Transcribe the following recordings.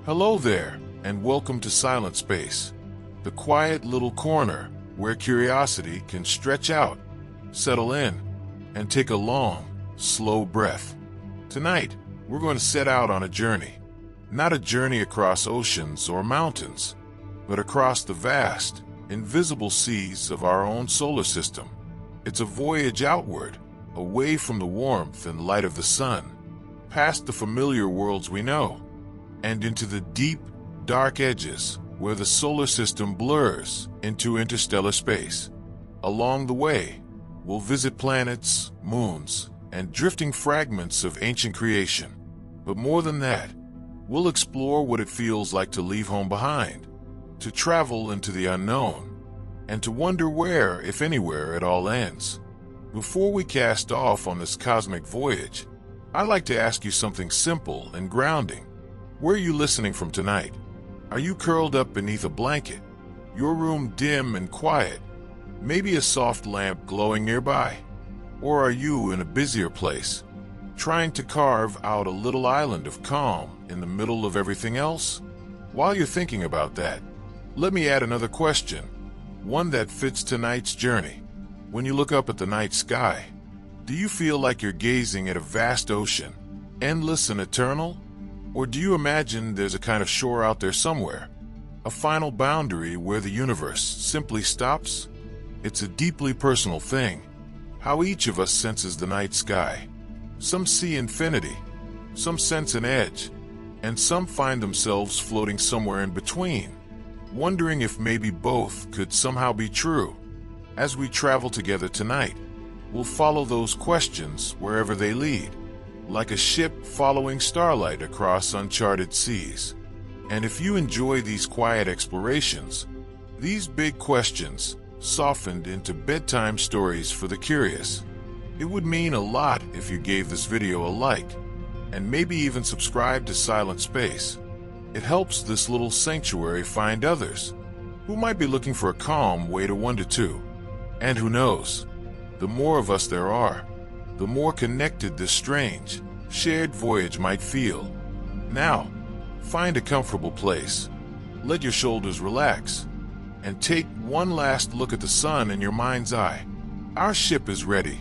Hello there, and welcome to Silent Space, the quiet little corner where curiosity can stretch out, settle in, and take a long, slow breath. Tonight, we're going to set out on a journey. Not a journey across oceans or mountains, but across the vast, invisible seas of our own solar system. It's a voyage outward, away from the warmth and light of the sun, past the familiar worlds we know, and into the deep, dark edges where the solar system blurs into interstellar space. Along the way, we'll visit planets, moons, and drifting fragments of ancient creation. But more than that, we'll explore what it feels like to leave home behind, to travel into the unknown, and to wonder where, if anywhere, it all ends. Before we cast off on this cosmic voyage, I'd like to ask you something simple and grounding. Where are you listening from tonight? Are you curled up beneath a blanket, your room dim and quiet, maybe a soft lamp glowing nearby? Or are you in a busier place, trying to carve out a little island of calm in the middle of everything else? While you're thinking about that, let me add another question, one that fits tonight's journey. When you look up at the night sky, do you feel like you're gazing at a vast ocean, endless and eternal? Or do you imagine there's a kind of shore out there somewhere, a final boundary where the universe simply stops? It's a deeply personal thing, how each of us senses the night sky. Some see infinity, some sense an edge, and some find themselves floating somewhere in between, wondering if maybe both could somehow be true. As we travel together tonight, we'll follow those questions wherever they lead, like a ship following starlight across uncharted seas. And if you enjoy these quiet explorations, these big questions softened into bedtime stories for the curious, it would mean a lot if you gave this video a like, and maybe even subscribe to Silent Space. It helps this little sanctuary find others who might be looking for a calm way to wonder too. And who knows, the more of us there are, the more connected this strange, shared voyage might feel. Now, find a comfortable place, let your shoulders relax, and take one last look at the sun in your mind's eye. Our ship is ready.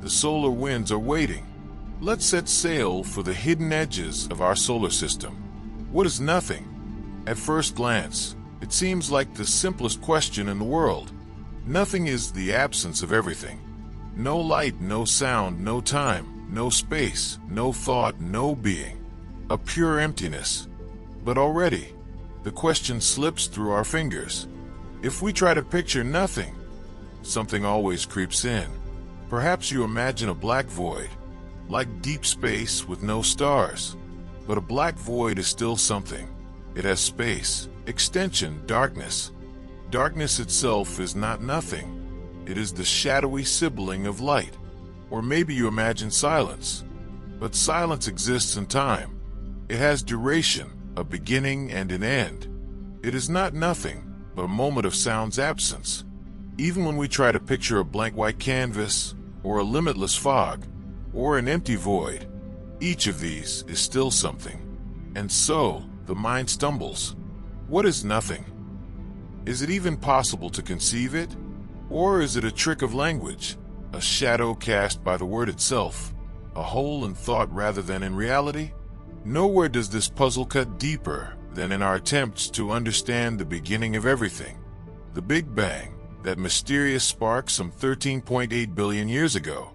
The solar winds are waiting. Let's set sail for the hidden edges of our solar system. What is nothing? At first glance, it seems like the simplest question in the world. Nothing is the absence of everything. No light, no sound, no time, no space, no thought, no being. A pure emptiness. But already, the question slips through our fingers. If we try to picture nothing, something always creeps in. Perhaps you imagine a black void, like deep space with no stars. But a black void is still something. It has space, extension, darkness. Darkness itself is not nothing. It is the shadowy sibling of light. Or maybe you imagine silence. But silence exists in time. It has duration, a beginning and an end. It is not nothing, but a moment of sound's absence. Even when we try to picture a blank white canvas, or a limitless fog, or an empty void, each of these is still something. And so, the mind stumbles. What is nothing? Is it even possible to conceive it? Or is it a trick of language, a shadow cast by the word itself, a hole in thought rather than in reality? Nowhere does this puzzle cut deeper than in our attempts to understand the beginning of everything. The Big Bang, that mysterious spark some 13.8 billion years ago,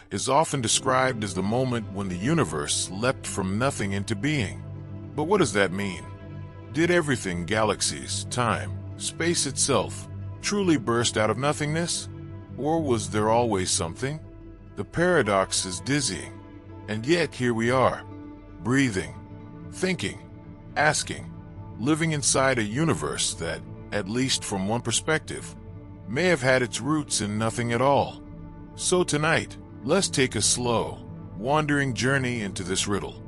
is often described as the moment when the universe leapt from nothing into being. But what does that mean? Did everything, galaxies, time, space itself, truly burst out of nothingness? Or was there always something? The paradox is dizzying. And yet here we are, breathing, thinking, asking, living inside a universe that, at least from one perspective, may have had its roots in nothing at all. So tonight, let's take a slow, wandering journey into this riddle,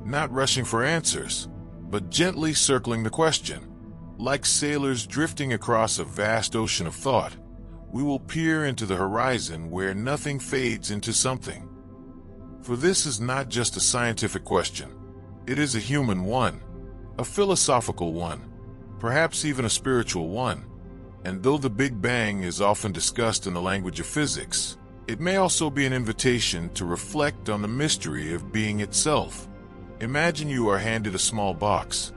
not rushing for answers, but gently circling the question. Like sailors drifting across a vast ocean of thought, we will peer into the horizon where nothing fades into something. For this is not just a scientific question, it is a human one, a philosophical one, perhaps even a spiritual one. And though the Big Bang is often discussed in the language of physics, it may also be an invitation to reflect on the mystery of being itself. Imagine you are handed a small box.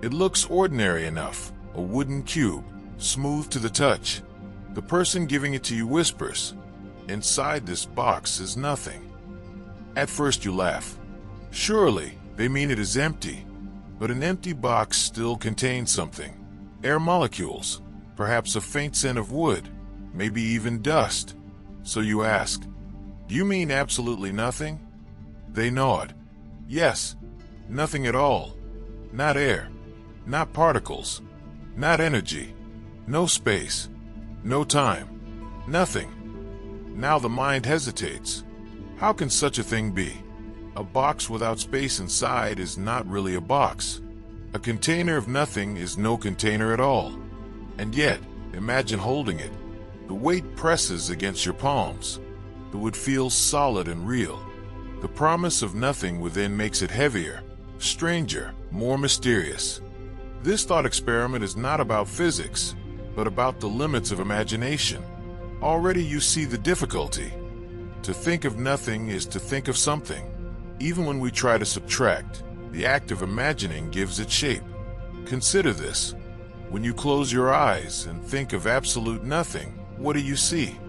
It looks ordinary enough, a wooden cube, smooth to the touch. The person giving it to you whispers, "Inside this box is nothing." At first you laugh. Surely, they mean it is empty. But an empty box still contains something. Air molecules, perhaps a faint scent of wood, maybe even dust. So you ask, "Do you mean absolutely nothing?" They nod. Yes, nothing at all. Not air, not particles, not energy, no space, no time, nothing. Now the mind hesitates. How can such a thing be? A box without space inside is not really a box. A container of nothing is no container at all. And yet, imagine holding it. The weight presses against your palms. The wood feels solid and real. The promise of nothing within makes it heavier, stranger, more mysterious. This thought experiment is not about physics, but about the limits of imagination. Already you see the difficulty. To think of nothing is to think of something. Even when we try to subtract, the act of imagining gives it shape. Consider this. When you close your eyes and think of absolute nothing, what do you see?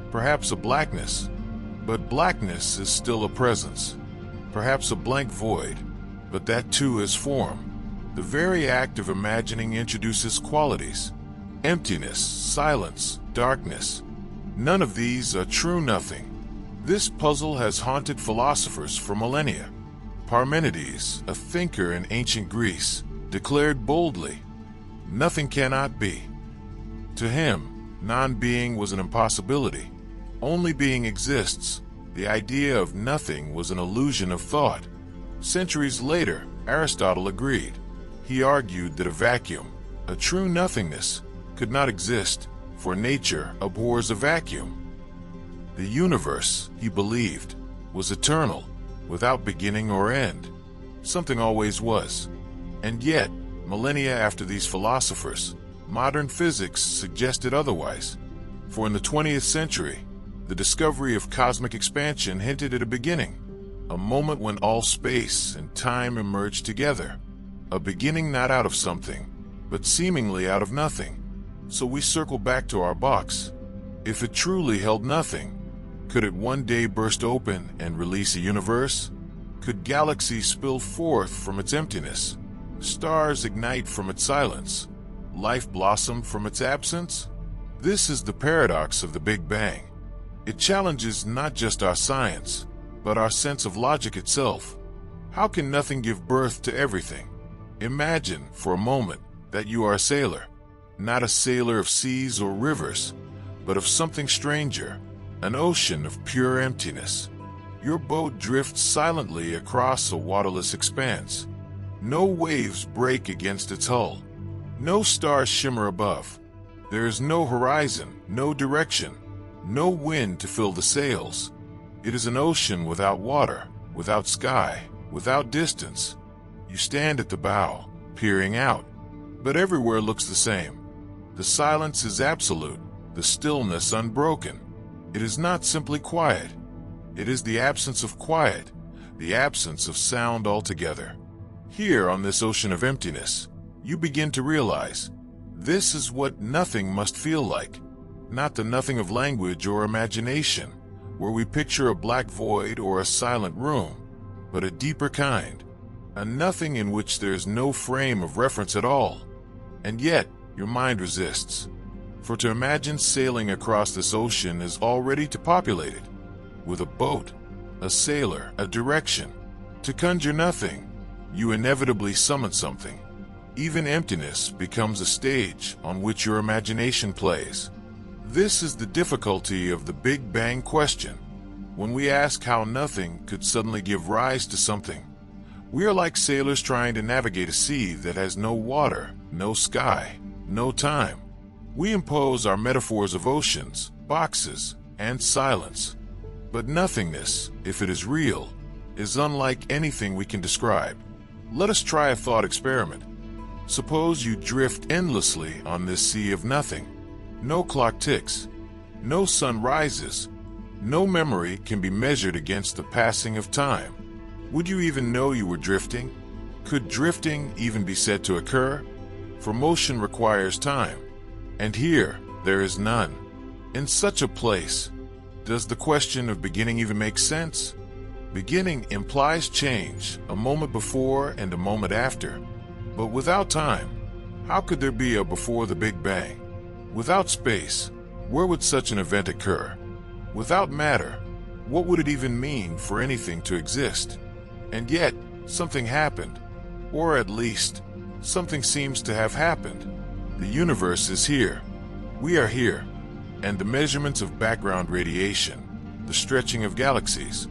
Perhaps a blackness. But blackness is still a presence. Perhaps a blank void, but that too is form. The very act of imagining introduces qualities. Emptiness, silence, darkness. None of these are true nothing. This puzzle has haunted philosophers for millennia. Parmenides, a thinker in ancient Greece, declared boldly, "Nothing cannot be." To him, non-being was an impossibility. Only being exists. The idea of nothing was an illusion of thought. Centuries later, Aristotle agreed. He argued that a vacuum, a true nothingness, could not exist, for nature abhors a vacuum. The universe, he believed, was eternal, without beginning or end. Something always was. And yet, millennia after these philosophers, modern physics suggested otherwise. For in the 20th century, the discovery of cosmic expansion hinted at a beginning, a moment when all space and time emerged together. A beginning not out of something, but seemingly out of nothing. So we circle back to our box. If it truly held nothing, could it one day burst open and release a universe? Could galaxies spill forth from its emptiness? Stars ignite from its silence? Life blossom from its absence? This is the paradox of the Big Bang. It challenges not just our science, but our sense of logic itself. How can nothing give birth to everything? Imagine, for a moment, that you are a sailor. Not a sailor of seas or rivers, but of something stranger, an ocean of pure emptiness. Your boat drifts silently across a waterless expanse. No waves break against its hull. No stars shimmer above. There is no horizon, no direction, no wind to fill the sails. It is an ocean without water, without sky, without distance. You stand at the bow, peering out, but everywhere looks the same. The silence is absolute, the stillness unbroken. It is not simply quiet. It is the absence of quiet, the absence of sound altogether. Here on this ocean of emptiness, you begin to realize, this is what nothing must feel like. Not the nothing of language or imagination, where we picture a black void or a silent room, but a deeper kind, a nothing in which there is no frame of reference at all. And yet, your mind resists. For to imagine sailing across this ocean is already to populate it, with a boat, a sailor, a direction. To conjure nothing, you inevitably summon something. Even emptiness becomes a stage on which your imagination plays. This is the difficulty of the Big Bang question. When we ask how nothing could suddenly give rise to something, we are like sailors trying to navigate a sea that has no water, no sky, no time. We impose our metaphors of oceans, boxes, and silence. But nothingness, if it is real, is unlike anything we can describe. Let us try a thought experiment. Suppose you drift endlessly on this sea of nothing. No clock ticks, no sun rises, no memory can be measured against the passing of time. Would you even know you were drifting? Could drifting even be said to occur? For motion requires time, and here there is none. In such a place, does the question of beginning even make sense? Beginning implies change, a moment before and a moment after. But without time, how could there be a before the Big Bang? Without space, where would such an event occur? Without matter, what would it even mean for anything to exist? And yet, something happened, or at least, something seems to have happened. The universe is here. We are here. And the measurements of background radiation, the stretching of galaxies,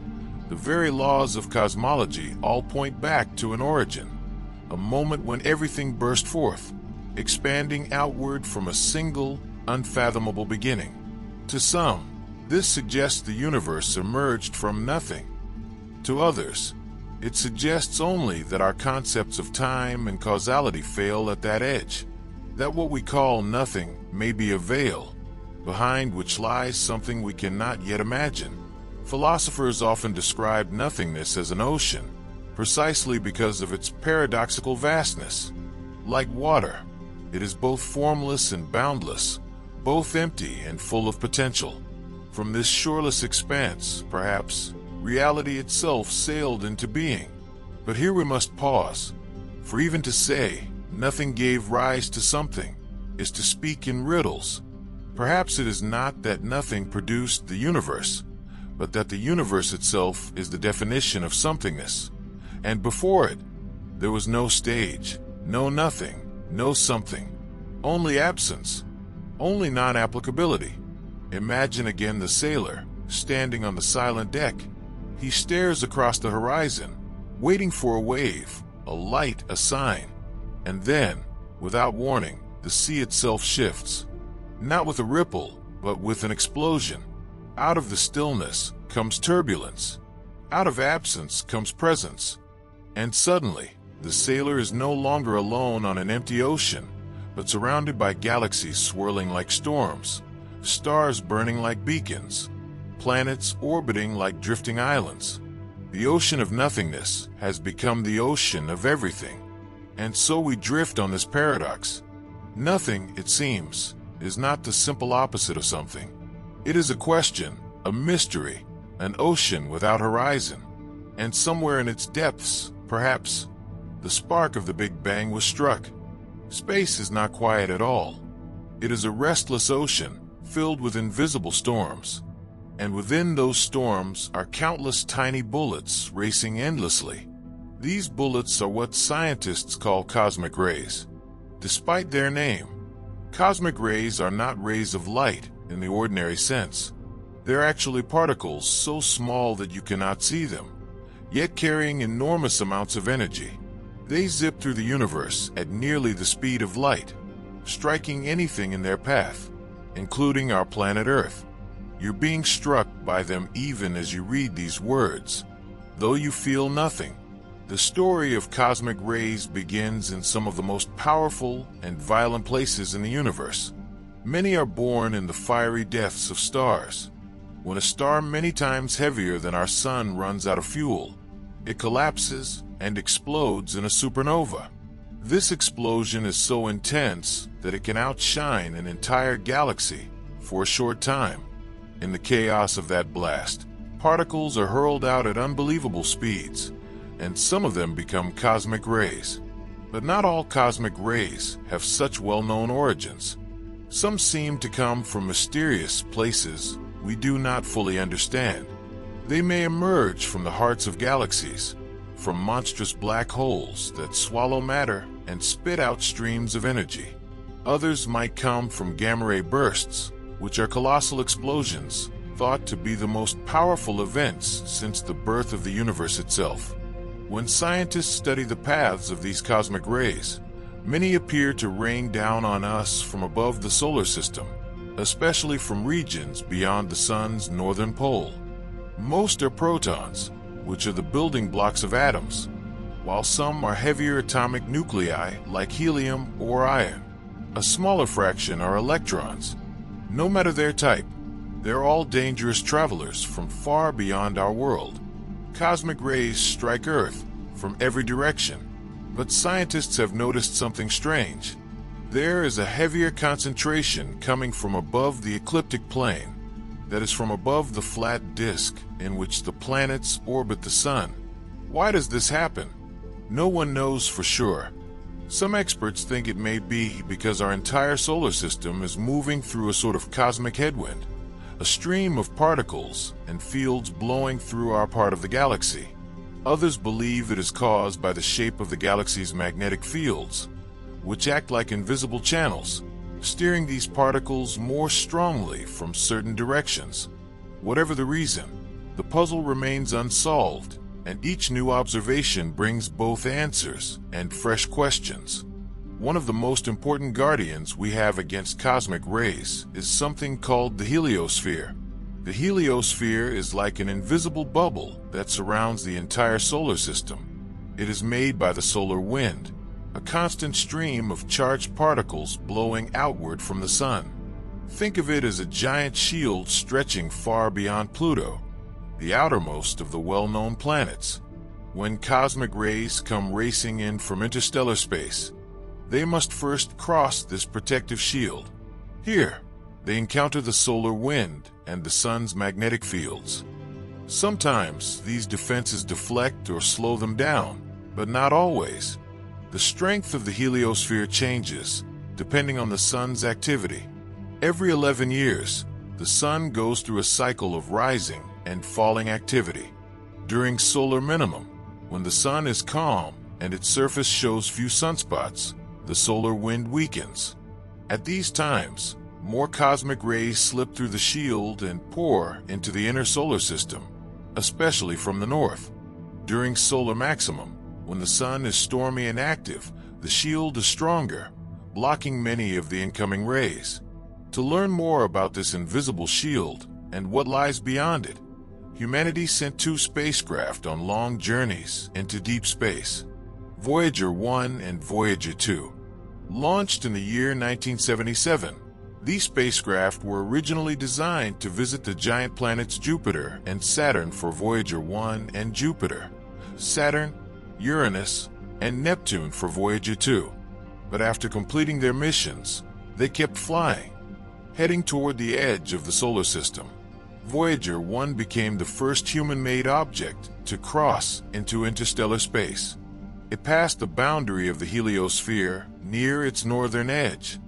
the very laws of cosmology all point back to an origin, a moment when everything burst forth, expanding outward from a single, unfathomable beginning. To some, this suggests the universe emerged from nothing. To others, it suggests only that our concepts of time and causality fail at that edge, that what we call nothing may be a veil, behind which lies something we cannot yet imagine. Philosophers often describe nothingness as an ocean, precisely because of its paradoxical vastness. Like water, it is both formless and boundless, both empty and full of potential. From this shoreless expanse, perhaps, reality itself sailed into being. But here we must pause, for even to say nothing gave rise to something is to speak in riddles. Perhaps it is not that nothing produced the universe, but that the universe itself is the definition of somethingness. And before it, there was no stage, no nothing, no something, only absence, only non-applicability. Imagine again the sailor, standing on the silent deck. He stares across the horizon, waiting for a wave, a light, a sign. And then, without warning, the sea itself shifts. Not with a ripple, but with an explosion. Out of the stillness comes turbulence. Out of absence comes presence. And suddenly, the sailor is no longer alone on an empty ocean, but surrounded by galaxies swirling like storms, stars burning like beacons, planets orbiting like drifting islands. The ocean of nothingness has become the ocean of everything. And so we drift on this paradox. Nothing, it seems, is not the simple opposite of something. It is a question, a mystery, an ocean without horizon. And somewhere in its depths, perhaps, the spark of the Big Bang was struck. Space is not quiet at all. It is a restless ocean filled with invisible storms. And within those storms are countless tiny bullets racing endlessly. These bullets are what scientists call cosmic rays. Despite their name, cosmic rays are not rays of light in the ordinary sense. They're actually particles so small that you cannot see them, yet carrying enormous amounts of energy. They zip through the universe at nearly the speed of light, striking anything in their path, including our planet Earth. You're being struck by them even as you read these words, though you feel nothing. The story of cosmic rays begins in some of the most powerful and violent places in the universe. Many are born in the fiery depths of stars. When a star many times heavier than our sun runs out of fuel, it collapses and explodes in a supernova. This explosion is so intense that it can outshine an entire galaxy for a short time. In the chaos of that blast, particles are hurled out at unbelievable speeds, and some of them become cosmic rays. But not all cosmic rays have such well-known origins. Some seem to come from mysterious places we do not fully understand. They may emerge from the hearts of galaxies, from monstrous black holes that swallow matter and spit out streams of energy. Others might come from gamma-ray bursts, which are colossal explosions thought to be the most powerful events since the birth of the universe itself. When scientists study the paths of these cosmic rays, many appear to rain down on us from above the solar system, especially from regions beyond the sun's northern pole. Most are protons, which are the building blocks of atoms. while some are heavier atomic nuclei like helium or iron. A smaller fraction are electrons. No matter their type, they're all dangerous travelers from far beyond our world. Cosmic rays strike Earth from every direction, but scientists have noticed something strange. There is a heavier concentration coming from above the ecliptic plane, that is from above the flat disk in which the planets orbit the Sun. Why does this happen? No one knows for sure. Some experts think it may be because our entire solar system is moving through a sort of cosmic headwind, a stream of particles and fields blowing through our part of the galaxy. Others believe it is caused by the shape of the galaxy's magnetic fields, which act like invisible channels, steering these particles more strongly from certain directions. Whatever the reason, the puzzle remains unsolved, and each new observation brings both answers and fresh questions. One of the most important guardians we have against cosmic rays is something called the heliosphere. The heliosphere is like an invisible bubble that surrounds the entire solar system. It is made by the solar wind, a constant stream of charged particles blowing outward from the Sun. Think of it as a giant shield stretching far beyond Pluto, the outermost of the well-known planets. When cosmic rays come racing in from interstellar space, they must first cross this protective shield. Here, they encounter the solar wind and the Sun's magnetic fields. Sometimes these defenses deflect or slow them down, but not always. The strength of the heliosphere changes depending on the Sun's activity. Every 11 years, the Sun goes through a cycle of rising and falling activity. During solar minimum, when the Sun is calm and its surface shows few sunspots, the solar wind weakens. At these times, more cosmic rays slip through the shield and pour into the inner solar system, especially from the north. During solar maximum, when the Sun is stormy and active, the shield is stronger, blocking many of the incoming rays. To learn more about this invisible shield and what lies beyond it, humanity sent 2 spacecraft on long journeys into deep space. Voyager 1 and Voyager 2. Launched in the year 1977, these spacecraft were originally designed to visit the giant planets Jupiter and Saturn for Voyager 1 and Jupiter, Saturn, Uranus, and Neptune for Voyager 2. But after completing their missions, they kept flying, heading toward the edge of the solar system. Voyager 1 became the first human-made object to cross into interstellar space. It passed the boundary of the heliosphere near its northern edge,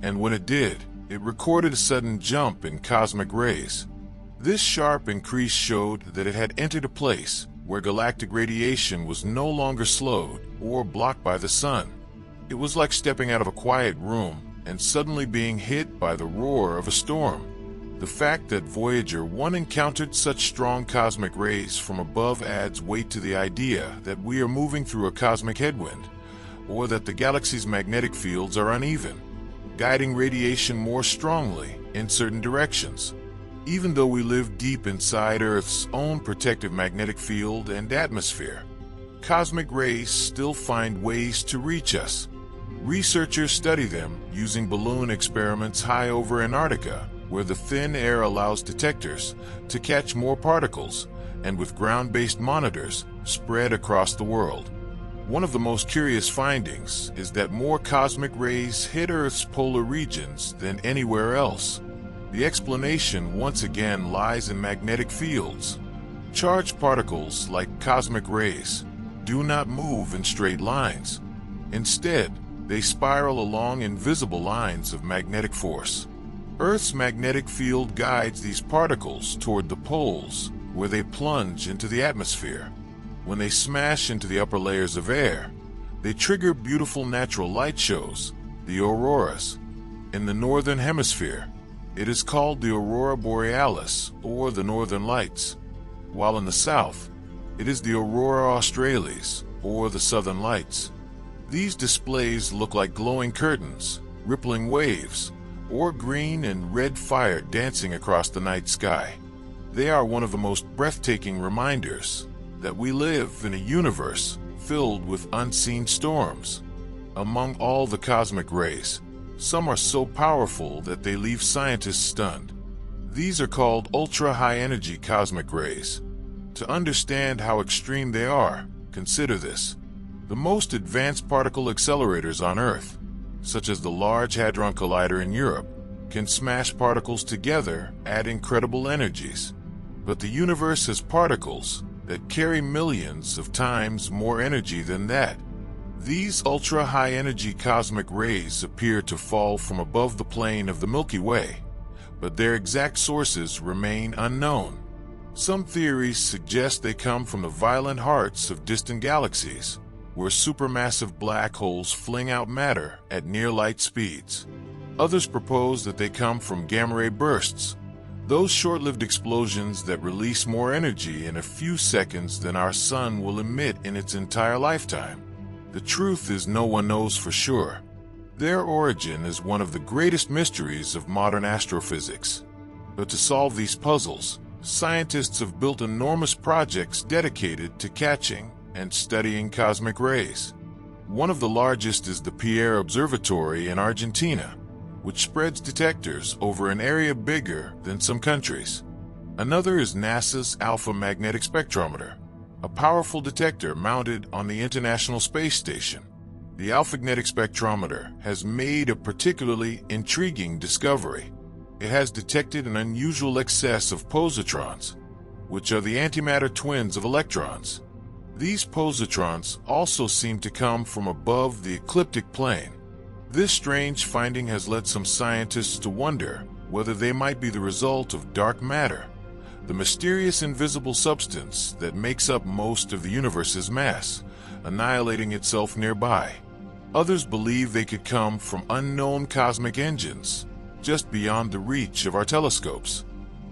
and when it did, it recorded a sudden jump in cosmic rays. This sharp increase showed that it had entered a place where galactic radiation was no longer slowed or blocked by the Sun. It was like stepping out of a quiet room and suddenly being hit by the roar of a storm. The fact that Voyager 1 encountered such strong cosmic rays from above adds weight to the idea that we are moving through a cosmic headwind, or that the galaxy's magnetic fields are uneven, guiding radiation more strongly in certain directions. Even though we live deep inside Earth's own protective magnetic field and atmosphere, cosmic rays still find ways to reach us. Researchers study them using balloon experiments high over Antarctica, where the thin air allows detectors to catch more particles, and with ground-based monitors spread across the world. One of the most curious findings is that more cosmic rays hit Earth's polar regions than anywhere else. The explanation once again lies in magnetic fields. Charged particles, like cosmic rays, do not move in straight lines. Instead, they spiral along invisible lines of magnetic force. Earth's magnetic field guides these particles toward the poles, where they plunge into the atmosphere. When they smash into the upper layers of air, they trigger beautiful natural light shows, the auroras. In the northern hemisphere, it is called the aurora borealis, or the northern lights, while in the south, it is the aurora australis, or the southern lights. These displays look like glowing curtains, rippling waves, or green and red fire dancing across the night sky. They are one of the most breathtaking reminders that we live in a universe filled with unseen storms. Among all the cosmic rays, some are so powerful that they leave scientists stunned. These are called ultra-high-energy cosmic rays. To understand how extreme they are, consider this. The most advanced particle accelerators on Earth, such as the Large Hadron Collider in Europe, can smash particles together at incredible energies. But the universe has particles that carry millions of times more energy than that. These ultra-high-energy cosmic rays appear to fall from above the plane of the Milky Way, but their exact sources remain unknown. Some theories suggest they come from the violent hearts of distant galaxies, where supermassive black holes fling out matter at near-light speeds. Others propose that they come from gamma-ray bursts, those short-lived explosions that release more energy in a few seconds than our sun will emit in its entire lifetime. The truth is, no one knows for sure. Their origin is one of the greatest mysteries of modern astrophysics. But to solve these puzzles, scientists have built enormous projects dedicated to catching and studying cosmic rays. One of the largest is the Pierre Observatory in Argentina, which spreads detectors over an area bigger than some countries. Another is NASA's Alpha Magnetic Spectrometer, a powerful detector mounted on the International Space Station. The Alpha Magnetic Spectrometer has made a particularly intriguing discovery. It has detected an unusual excess of positrons, which are the antimatter twins of electrons. These positrons also seem to come from above the ecliptic plane. This strange finding has led some scientists to wonder whether they might be the result of dark matter, the mysterious invisible substance that makes up most of the universe's mass, annihilating itself nearby. Others believe they could come from unknown cosmic engines, just beyond the reach of our telescopes.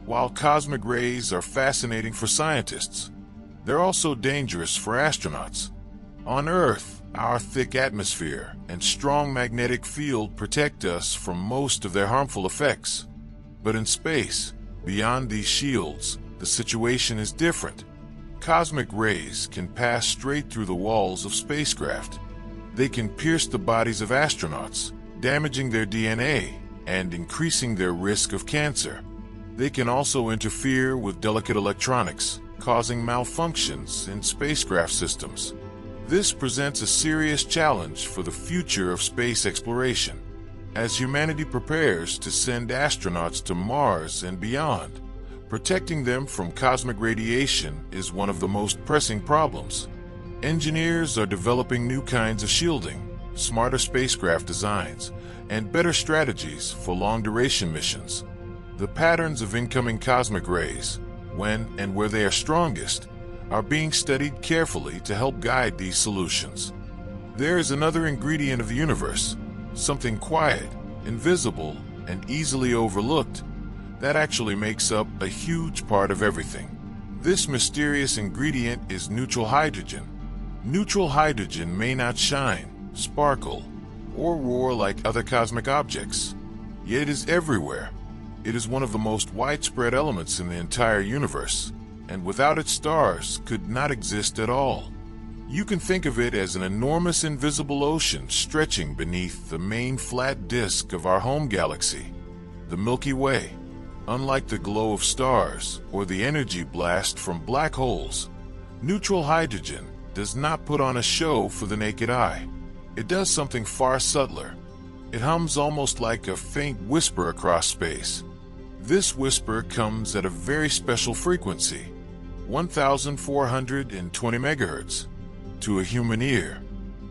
While cosmic rays are fascinating for scientists, they're also dangerous for astronauts. On Earth, our thick atmosphere and strong magnetic field protect us from most of their harmful effects. But in space, beyond these shields, the situation is different. Cosmic rays can pass straight through the walls of spacecraft. They can pierce the bodies of astronauts, damaging their DNA and increasing their risk of cancer. They can also interfere with delicate electronics, causing malfunctions in spacecraft systems. This presents a serious challenge for the future of space exploration. As humanity prepares to send astronauts to Mars and beyond, protecting them from cosmic radiation is one of the most pressing problems. Engineers are developing new kinds of shielding, smarter spacecraft designs, and better strategies for long-duration missions. The patterns of incoming cosmic rays, when and where they are strongest, are being studied carefully to help guide these solutions. There is another ingredient of the universe, something quiet, invisible, and easily overlooked, that actually makes up a huge part of everything. This mysterious ingredient is neutral hydrogen. Neutral hydrogen may not shine, sparkle, or roar like other cosmic objects, yet it is everywhere. It is one of the most widespread elements in the entire universe, and without it, stars could not exist at all. You can think of it as an enormous invisible ocean stretching beneath the main flat disk of our home galaxy, the Milky Way. Unlike the glow of stars or the energy blast from black holes, neutral hydrogen does not put on a show for the naked eye. It does something far subtler. It hums almost like a faint whisper across space. This whisper comes at a very special frequency, 1,420 megahertz. To a human ear,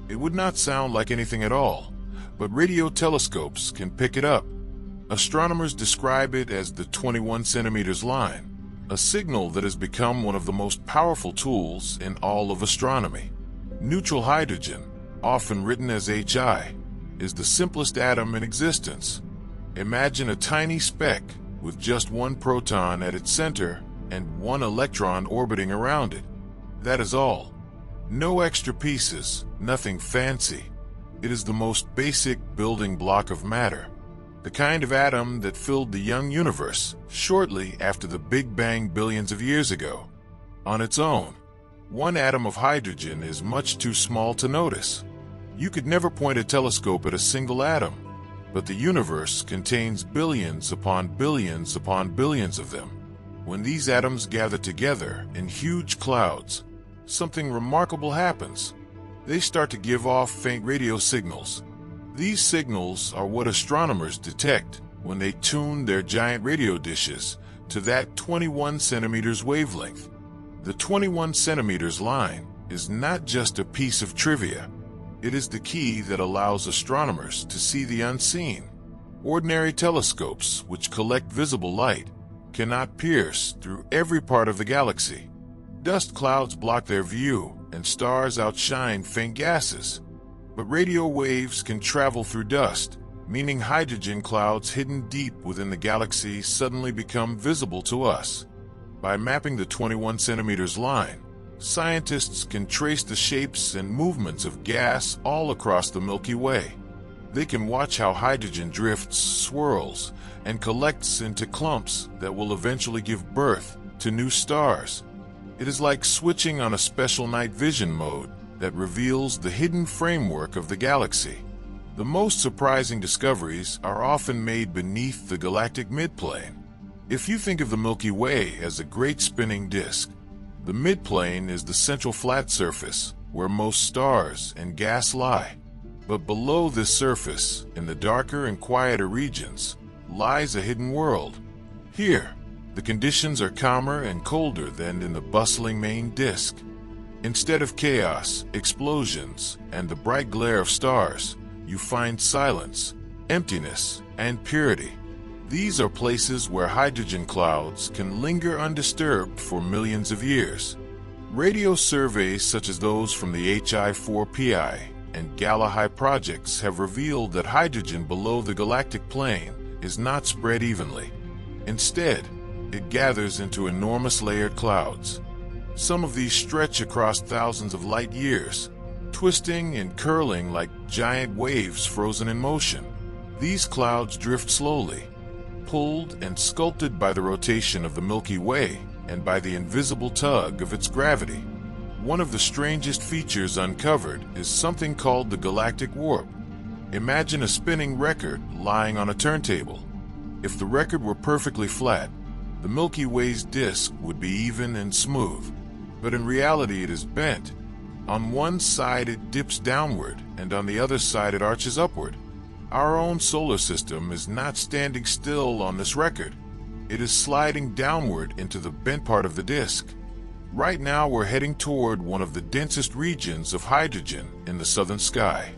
it would not sound like anything at all, but radio telescopes can pick it up. Astronomers describe it as the 21 centimeters line, a signal that has become one of the most powerful tools in all of astronomy. Neutral hydrogen, often written as Hi, is the simplest atom in existence. Imagine a tiny speck with just one proton at its center and one electron orbiting around it. That is all. No extra pieces, nothing fancy. It is the most basic building block of matter, the kind of atom that filled the young universe shortly after the Big Bang billions of years ago. On its own, One atom of hydrogen is much too small to notice. You could never point a telescope at a single atom, but the universe contains billions upon billions upon billions of them. When these atoms gather together in huge clouds, something remarkable happens. They start to give off faint radio signals. These signals are what astronomers detect when they tune their giant radio dishes to that 21 centimeters wavelength. The 21 centimeters line is not just a piece of trivia. It is the key that allows astronomers to see the unseen. Ordinary telescopes, which collect visible light, cannot pierce through every part of the galaxy. Dust clouds block their view, and stars outshine faint gases. But radio waves can travel through dust, meaning hydrogen clouds hidden deep within the galaxy suddenly become visible to us. By mapping the 21 centimeters line, scientists can trace the shapes and movements of gas all across the Milky Way. They can watch how hydrogen drifts, swirls, and collects into clumps that will eventually give birth to new stars. It is like switching on a special night vision mode that reveals the hidden framework of the galaxy. The most surprising discoveries are often made beneath the galactic midplane. If you think of the Milky Way as a great spinning disk, the midplane is the central flat surface where most stars and gas lie. But below this surface, in the darker and quieter regions, lies a hidden world. Here, the conditions are calmer and colder than in the bustling main disk. Instead of chaos, explosions, and the bright glare of stars, you find silence, emptiness, and purity. These are places where hydrogen clouds can linger undisturbed for millions of years. Radio surveys such as those from the Hi-4Pi and Gala-High projects have revealed that hydrogen below the galactic plane is not spread evenly. Instead, it gathers into enormous layered clouds. Some of these stretch across thousands of light years, twisting and curling like giant waves frozen in motion. These clouds drift slowly, pulled and sculpted by the rotation of the Milky Way and by the invisible tug of its gravity. One of the strangest features uncovered is something called the galactic warp. Imagine a spinning record lying on a turntable. If the record were perfectly flat, the Milky Way's disk would be even and smooth. But in reality it is bent. On one side it dips downward, and on the other side it arches upward. Our own solar system is not standing still on this record. It is sliding downward into the bent part of the disk. Right now we're heading toward one of the densest regions of hydrogen in the southern sky.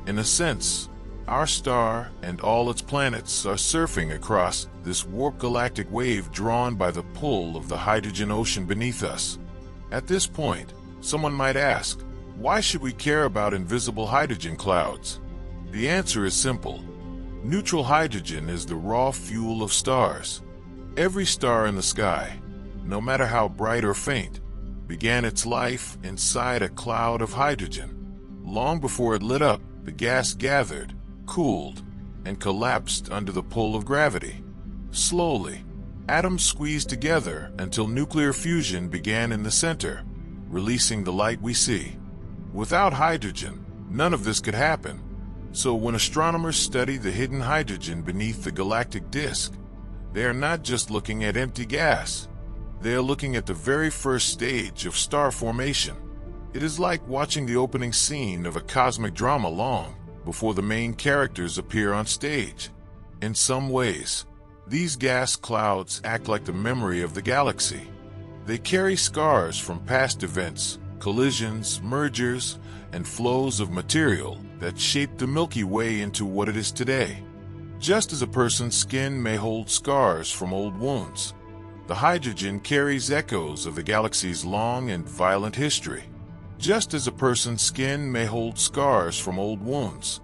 In a sense, our star and all its planets are surfing across this warped galactic wave drawn by the pull of the hydrogen ocean beneath us. At this point, someone might ask, why should we care about invisible hydrogen clouds? The answer is simple. Neutral hydrogen is the raw fuel of stars. Every star in the sky, no matter how bright or faint, began its life inside a cloud of hydrogen. Long before it lit up, the gas gathered, cooled, and collapsed under the pull of gravity. Slowly, atoms squeezed together until nuclear fusion began in the center, releasing the light we see. Without hydrogen, none of this could happen. So when astronomers study the hidden hydrogen beneath the galactic disk, they are not just looking at empty gas. They are looking at the very first stage of star formation. It is like watching the opening scene of a cosmic drama long before the main characters appear on stage. In some ways, these gas clouds act like the memory of the galaxy. They carry scars from past events, collisions, mergers, and flows of material that shaped the Milky Way into what it is today. Just as a person's skin may hold scars from old wounds, the hydrogen carries echoes of the galaxy's long and violent history. Just as a person's skin may hold scars from old wounds,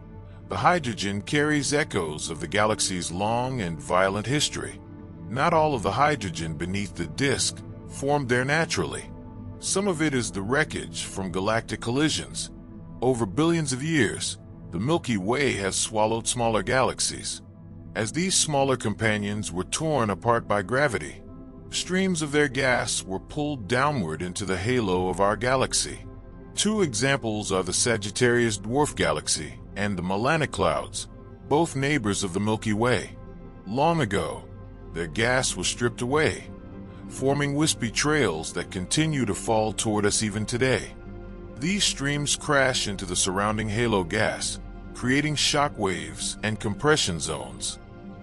the hydrogen carries echoes of the galaxy's long and violent history. Not all of the hydrogen beneath the disk formed there naturally. Some of it is the wreckage from galactic collisions. Over billions of years, the Milky Way has swallowed smaller galaxies. As these smaller companions were torn apart by gravity, Streams of their gas were pulled downward into the halo of our galaxy. Two examples are the Sagittarius dwarf galaxy and the Magellanic Clouds, both neighbors of the Milky Way. Long ago, their gas was stripped away, forming wispy trails that continue to fall toward us even today. These streams crash into the surrounding halo gas, creating shock waves and compression zones.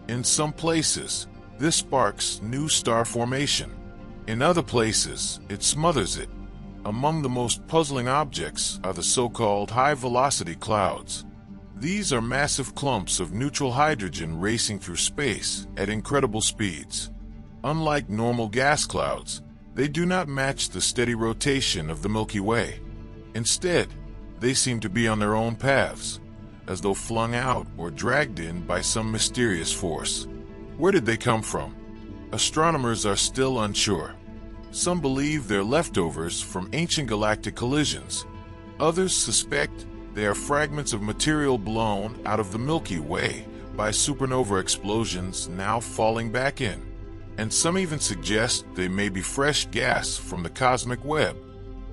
In some places, this sparks new star formation. In other places, it smothers it. Among the most puzzling objects are the so-called high-velocity clouds. These are massive clumps of neutral hydrogen racing through space at incredible speeds. Unlike normal gas clouds, they do not match the steady rotation of the Milky Way. Instead, they seem to be on their own paths, as though flung out or dragged in by some mysterious force. Where did they come from? Astronomers are still unsure. Some believe they're leftovers from ancient galactic collisions. Others suspect they are fragments of material blown out of the Milky Way by supernova explosions now falling back in. And some even suggest they may be fresh gas from the cosmic web.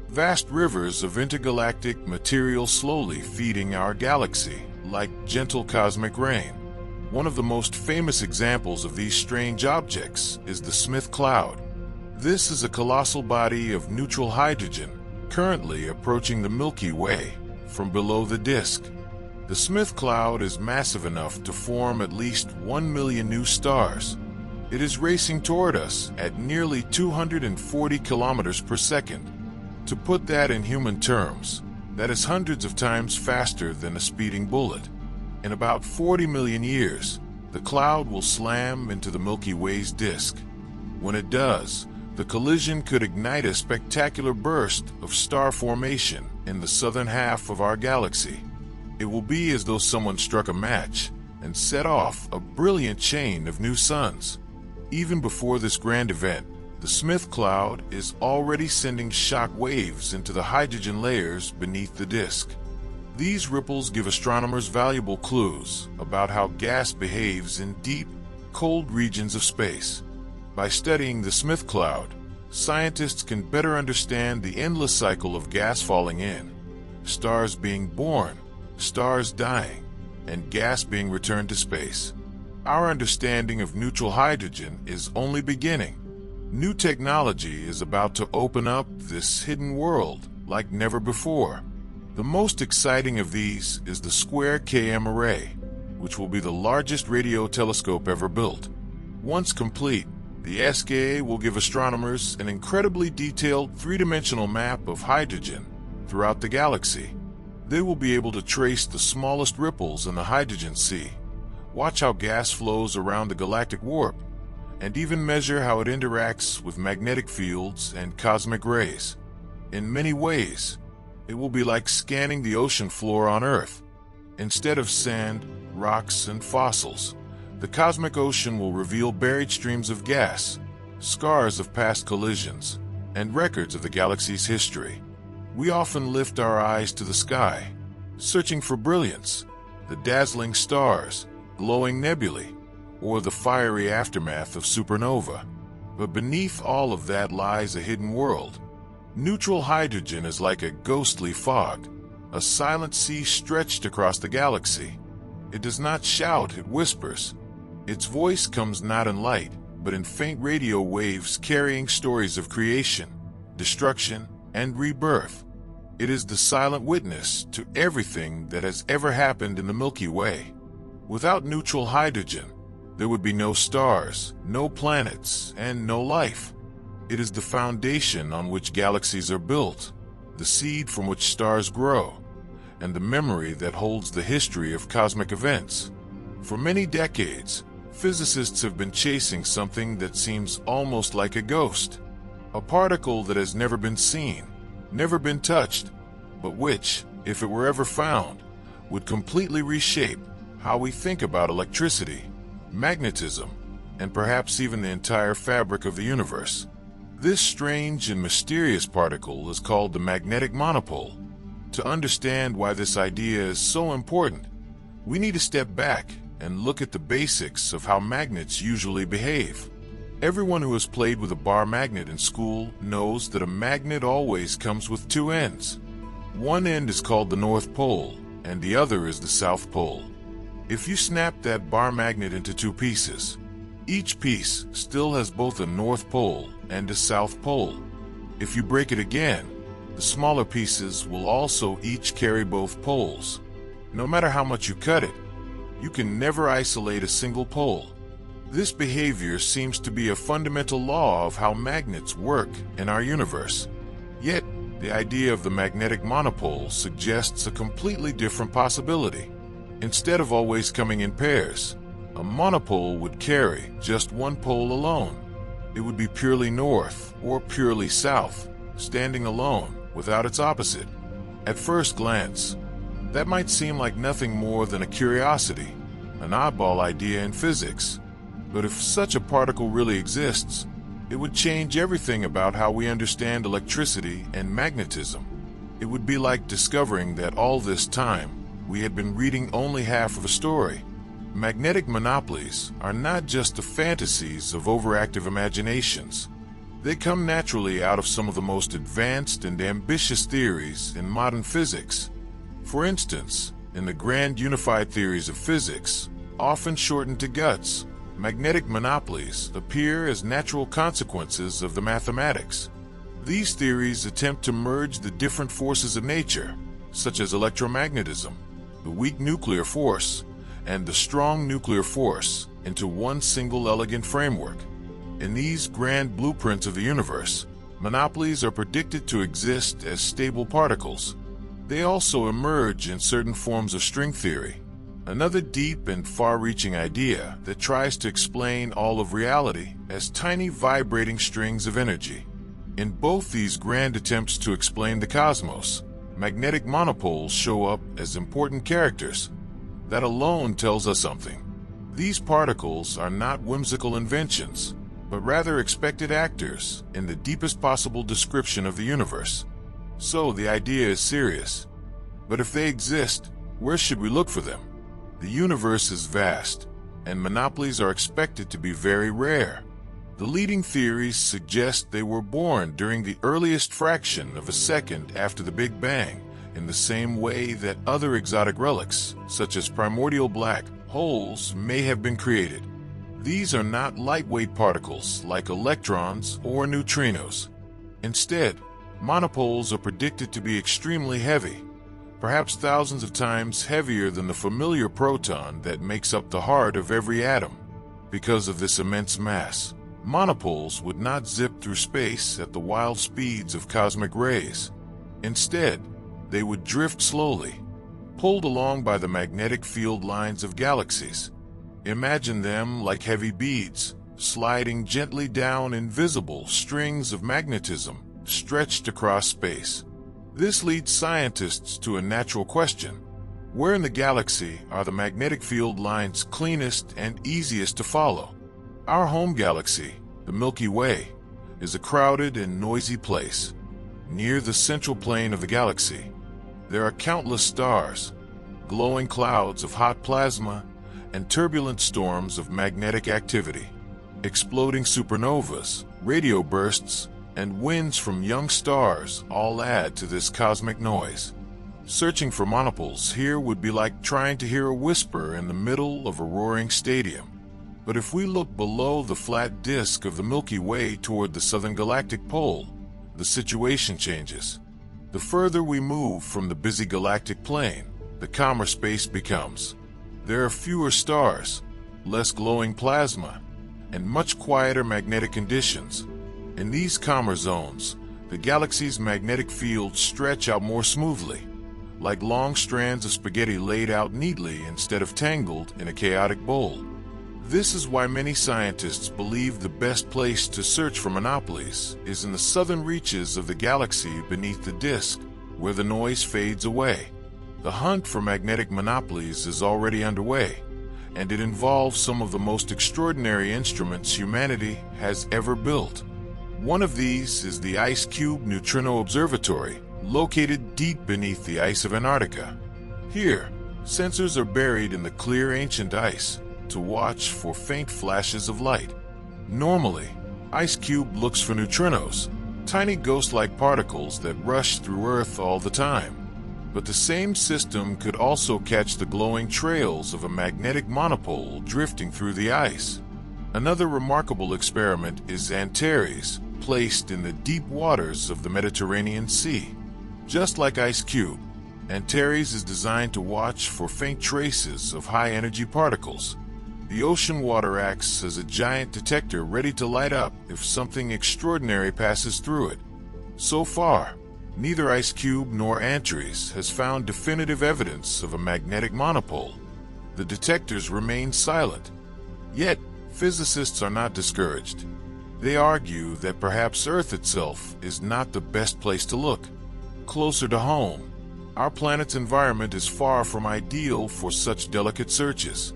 Vast rivers of intergalactic material slowly feeding our galaxy like gentle cosmic rain. One of the most famous examples of these strange objects is the Smith Cloud. This is a colossal body of neutral hydrogen currently approaching the Milky Way from below the disk. The Smith Cloud is massive enough to form at least 1 million new stars. It is racing toward us at nearly 240 kilometers per second. To put that in human terms, that is hundreds of times faster than a speeding bullet. In about 40 million years, the cloud will slam into the Milky Way's disk. When it does, the collision could ignite a spectacular burst of star formation in the southern half of our galaxy. It will be as though someone struck a match and set off a brilliant chain of new suns. Even before this grand event, the Smith Cloud is already sending shock waves into the hydrogen layers beneath the disk. These ripples give astronomers valuable clues about how gas behaves in deep, cold regions of space. By studying the Smith Cloud, scientists can better understand the endless cycle of gas falling in, stars being born, stars dying, and gas being returned to space. Our understanding of neutral hydrogen is only beginning. New technology is about to open up this hidden world like never before. The most exciting of these is the Square KM Array, which will be the largest radio telescope ever built. Once complete, the SKA will give astronomers an incredibly detailed three-dimensional map of hydrogen throughout the galaxy. They will be able to trace the smallest ripples in the hydrogen sea, watch how gas flows around the galactic warp, and even measure how it interacts with magnetic fields and cosmic rays. In many ways, it will be like scanning the ocean floor on Earth. Instead of sand, rocks, and fossils, the cosmic ocean will reveal buried streams of gas, scars of past collisions, and records of the galaxy's history. We often lift our eyes to the sky, searching for brilliance, the dazzling stars, glowing nebulae, or the fiery aftermath of supernova. But beneath all of that lies a hidden world. Neutral hydrogen is like a ghostly fog, a silent sea stretched across the galaxy. It does not shout, it whispers. Its voice comes not in light, but in faint radio waves carrying stories of creation, destruction, and rebirth. It is the silent witness to everything that has ever happened in the Milky Way. Without neutral hydrogen, there would be no stars, no planets, and no life. It is the foundation on which galaxies are built, the seed from which stars grow, and the memory that holds the history of cosmic events. For many decades, physicists have been chasing something that seems almost like a ghost, a particle that has never been seen, never been touched, but which, if it were ever found, would completely reshape how we think about electricity, magnetism, and perhaps even the entire fabric of the universe. This strange and mysterious particle is called the magnetic monopole. To understand why this idea is so important, we need to step back and look at the basics of how magnets usually behave. Everyone who has played with a bar magnet in school knows that a magnet always comes with two ends. One end is called the North Pole, and the other is the South Pole. If you snap that bar magnet into two pieces, each piece still has both a North Pole and a South Pole. If you break it again, the smaller pieces will also each carry both poles. No matter how much you cut it, you can never isolate a single pole. This behavior seems to be a fundamental law of how magnets work in our universe. Yet, the idea of the magnetic monopole suggests a completely different possibility. Instead of always coming in pairs, a monopole would carry just one pole alone. It would be purely north or purely south, standing alone without its opposite. At first glance, that might seem like nothing more than a curiosity, an oddball idea in physics. But if such a particle really exists, it would change everything about how we understand electricity and magnetism. It would be like discovering that all this time we had been reading only half of a story. Magnetic monopolies are not just the fantasies of overactive imaginations. They come naturally out of some of the most advanced and ambitious theories in modern physics. For instance, in the grand unified theories of physics, often shortened to GUTS, magnetic monopolies appear as natural consequences of the mathematics. These theories attempt to merge the different forces of nature, such as electromagnetism, the weak nuclear force, and the strong nuclear force, into one single elegant framework. In these grand blueprints of the universe, monopolies are predicted to exist as stable particles. They also emerge in certain forms of string theory, another deep and far-reaching idea that tries to explain all of reality as tiny vibrating strings of energy. In both these grand attempts to explain the cosmos, magnetic monopoles show up as important characters. That alone tells us something. These particles are not whimsical inventions, but rather expected actors in the deepest possible description of the universe. So the idea is serious. But if they exist, where should we look for them? The universe is vast, and monopolies are expected to be very rare. The leading theories suggest they were born during the earliest fraction of a second after the Big Bang, in the same way that other exotic relics, such as primordial black holes, may have been created. These are not lightweight particles like electrons or neutrinos. Instead, monopoles are predicted to be extremely heavy, perhaps thousands of times heavier than the familiar proton that makes up the heart of every atom. Because of this immense mass, monopoles would not zip through space at the wild speeds of cosmic rays. Instead, they would drift slowly, pulled along by the magnetic field lines of galaxies. Imagine them like heavy beads, sliding gently down invisible strings of magnetism stretched across space. This leads scientists to a natural question. Where in the galaxy are the magnetic field lines cleanest and easiest to follow? Our home galaxy, the Milky Way, is a crowded and noisy place. Near the central plane of the galaxy, there are countless stars, glowing clouds of hot plasma, and turbulent storms of magnetic activity. Exploding supernovas, radio bursts, and winds from young stars all add to this cosmic noise. Searching for monopoles here would be like trying to hear a whisper in the middle of a roaring stadium. But if we look below the flat disk of the Milky Way toward the southern galactic pole, the situation changes. The further we move from the busy galactic plane, the calmer space becomes. There are fewer stars, less glowing plasma, and much quieter magnetic conditions. In these calmer zones, the galaxy's magnetic fields stretch out more smoothly, like long strands of spaghetti laid out neatly instead of tangled in a chaotic bowl. This is why many scientists believe the best place to search for monopolies is in the southern reaches of the galaxy beneath the disk, where the noise fades away. The hunt for magnetic monopolies is already underway, and it involves some of the most extraordinary instruments humanity has ever built. One of these is the Ice Cube Neutrino Observatory, located deep beneath the ice of Antarctica. Here, sensors are buried in the clear ancient ice to watch for faint flashes of light. Normally, IceCube looks for neutrinos, tiny ghost-like particles that rush through Earth all the time. But the same system could also catch the glowing trails of a magnetic monopole drifting through the ice. Another remarkable experiment is Antares, placed in the deep waters of the Mediterranean Sea. Just like IceCube, Antares is designed to watch for faint traces of high-energy particles. The ocean water acts as a giant detector ready to light up if something extraordinary passes through it. So far, neither IceCube nor Antares has found definitive evidence of a magnetic monopole. The detectors remain silent. Yet, physicists are not discouraged. They argue that perhaps Earth itself is not the best place to look. Closer to home, our planet's environment is far from ideal for such delicate searches.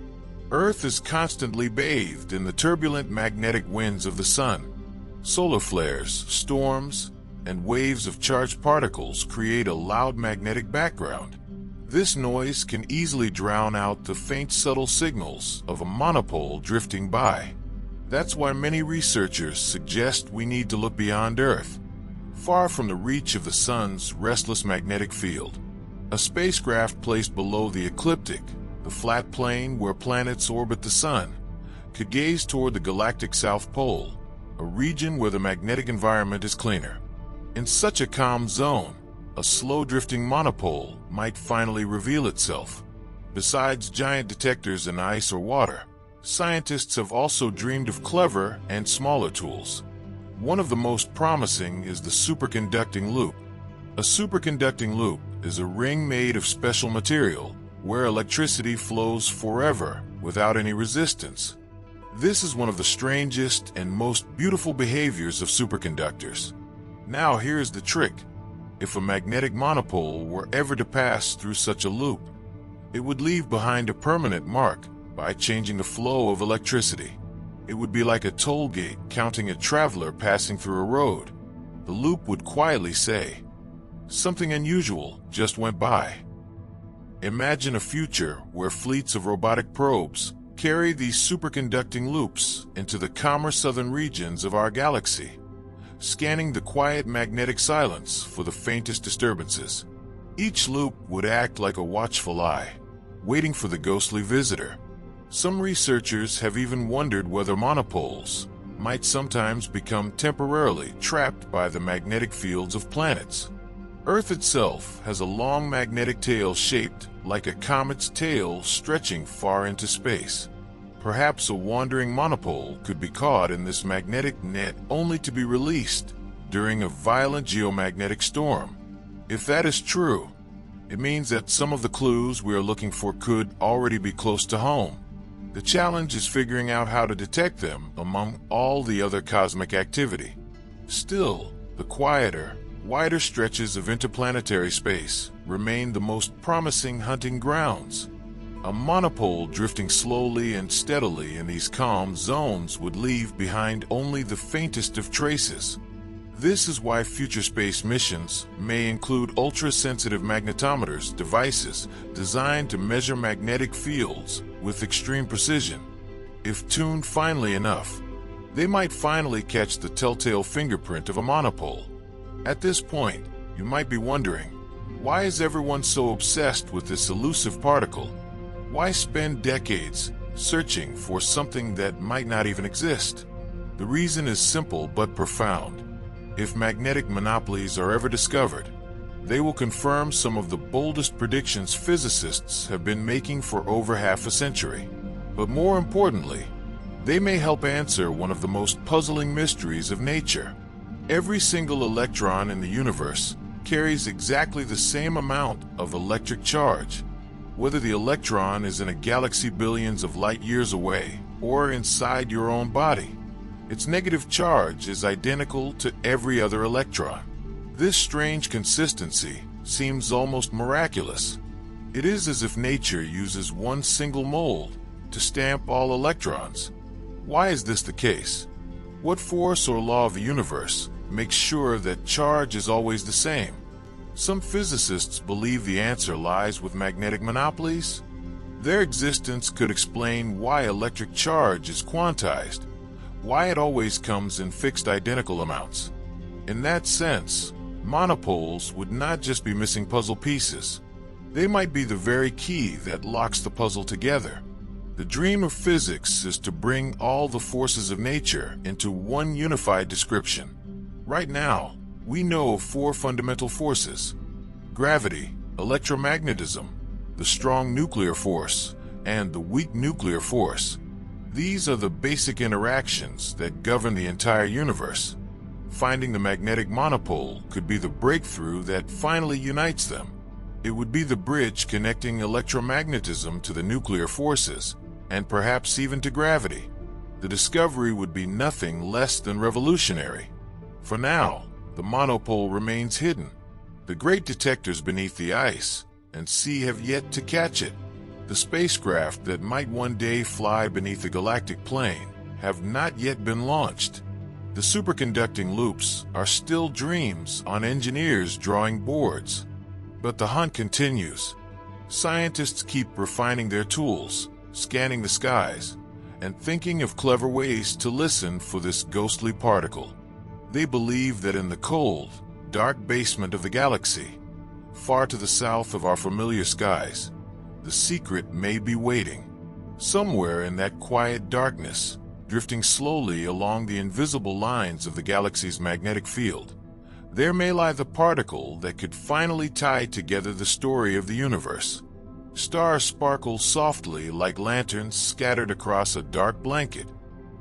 Earth is constantly bathed in the turbulent magnetic winds of the sun. Solar flares, storms, and waves of charged particles create a loud magnetic background. This noise can easily drown out the faint subtle signals of a monopole drifting by. That's why many researchers suggest we need to look beyond Earth, far from the reach of the sun's restless magnetic field. A spacecraft placed below the ecliptic, the flat plane where planets orbit the sun, could gaze toward the galactic South Pole, a region where the magnetic environment is cleaner. In such a calm zone, a slow-drifting monopole might finally reveal itself. Besides giant detectors in ice or water, scientists have also dreamed of clever and smaller tools. One of the most promising is the superconducting loop. A superconducting loop is a ring made of special material where electricity flows forever without any resistance. This is one of the strangest and most beautiful behaviors of superconductors. Now here's the trick. If a magnetic monopole were ever to pass through such a loop, it would leave behind a permanent mark by changing the flow of electricity. It would be like a toll gate counting a traveler passing through a road. The loop would quietly say, "Something unusual just went by." Imagine a future where fleets of robotic probes carry these superconducting loops into the calmer southern regions of our galaxy, scanning the quiet magnetic silence for the faintest disturbances. Each loop would act like a watchful eye, waiting for the ghostly visitor. Some researchers have even wondered whether monopoles might sometimes become temporarily trapped by the magnetic fields of planets. Earth itself has a long magnetic tail shaped like a comet's tail stretching far into space. Perhaps a wandering monopole could be caught in this magnetic net only to be released during a violent geomagnetic storm. If that is true, it means that some of the clues we are looking for could already be close to home. The challenge is figuring out how to detect them among all the other cosmic activity. Still, the quieter, wider stretches of interplanetary space remain the most promising hunting grounds. A monopole drifting slowly and steadily in these calm zones would leave behind only the faintest of traces. This is why future space missions may include ultra-sensitive magnetometers devices designed to measure magnetic fields with extreme precision. If tuned finely enough, they might finally catch the telltale fingerprint of a monopole. At this point, you might be wondering, why is everyone so obsessed with this elusive particle? Why spend decades searching for something that might not even exist? The reason is simple but profound. If magnetic monopolies are ever discovered, they will confirm some of the boldest predictions physicists have been making for over half a century. But more importantly, they may help answer one of the most puzzling mysteries of nature. Every single electron in the universe carries exactly the same amount of electric charge. Whether the electron is in a galaxy billions of light years away or inside your own body, its negative charge is identical to every other electron. This strange consistency seems almost miraculous. It is as if nature uses one single mold to stamp all electrons. Why is this the case? What force or law of the universe makes sure that charge is always the same? Some physicists believe the answer lies with magnetic monopolies. Their existence could explain why electric charge is quantized, why it always comes in fixed identical amounts. In that sense, monopoles would not just be missing puzzle pieces. They might be the very key that locks the puzzle together. The dream of physics is to bring all the forces of nature into one unified description. Right now, we know of four fundamental forces: gravity, electromagnetism, the strong nuclear force, and the weak nuclear force. These are the basic interactions that govern the entire universe. Finding the magnetic monopole could be the breakthrough that finally unites them. It would be the bridge connecting electromagnetism to the nuclear forces, and perhaps even to gravity. The discovery would be nothing less than revolutionary. For now, the monopole remains hidden. The great detectors beneath the ice and sea have yet to catch it. The spacecraft that might one day fly beneath the galactic plane have not yet been launched. The superconducting loops are still dreams on engineers' drawing boards. But the hunt continues. Scientists keep refining their tools, scanning the skies, and thinking of clever ways to listen for this ghostly particle. They believe that in the cold, dark basement of the galaxy, far to the south of our familiar skies, the secret may be waiting. Somewhere in that quiet darkness, drifting slowly along the invisible lines of the galaxy's magnetic field, there may lie the particle that could finally tie together the story of the universe. Stars sparkle softly like lanterns scattered across a dark blanket.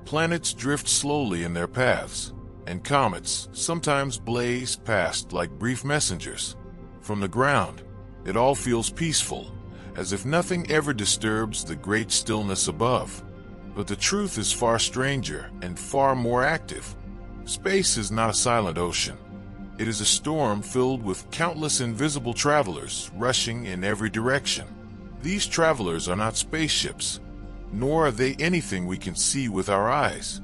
Planets drift slowly in their paths, and comets sometimes blaze past like brief messengers. From the ground, it all feels peaceful, as if nothing ever disturbs the great stillness above. But the truth is far stranger and far more active. Space is not a silent ocean. It is a storm filled with countless invisible travelers rushing in every direction. These travelers are not spaceships, nor are they anything we can see with our eyes.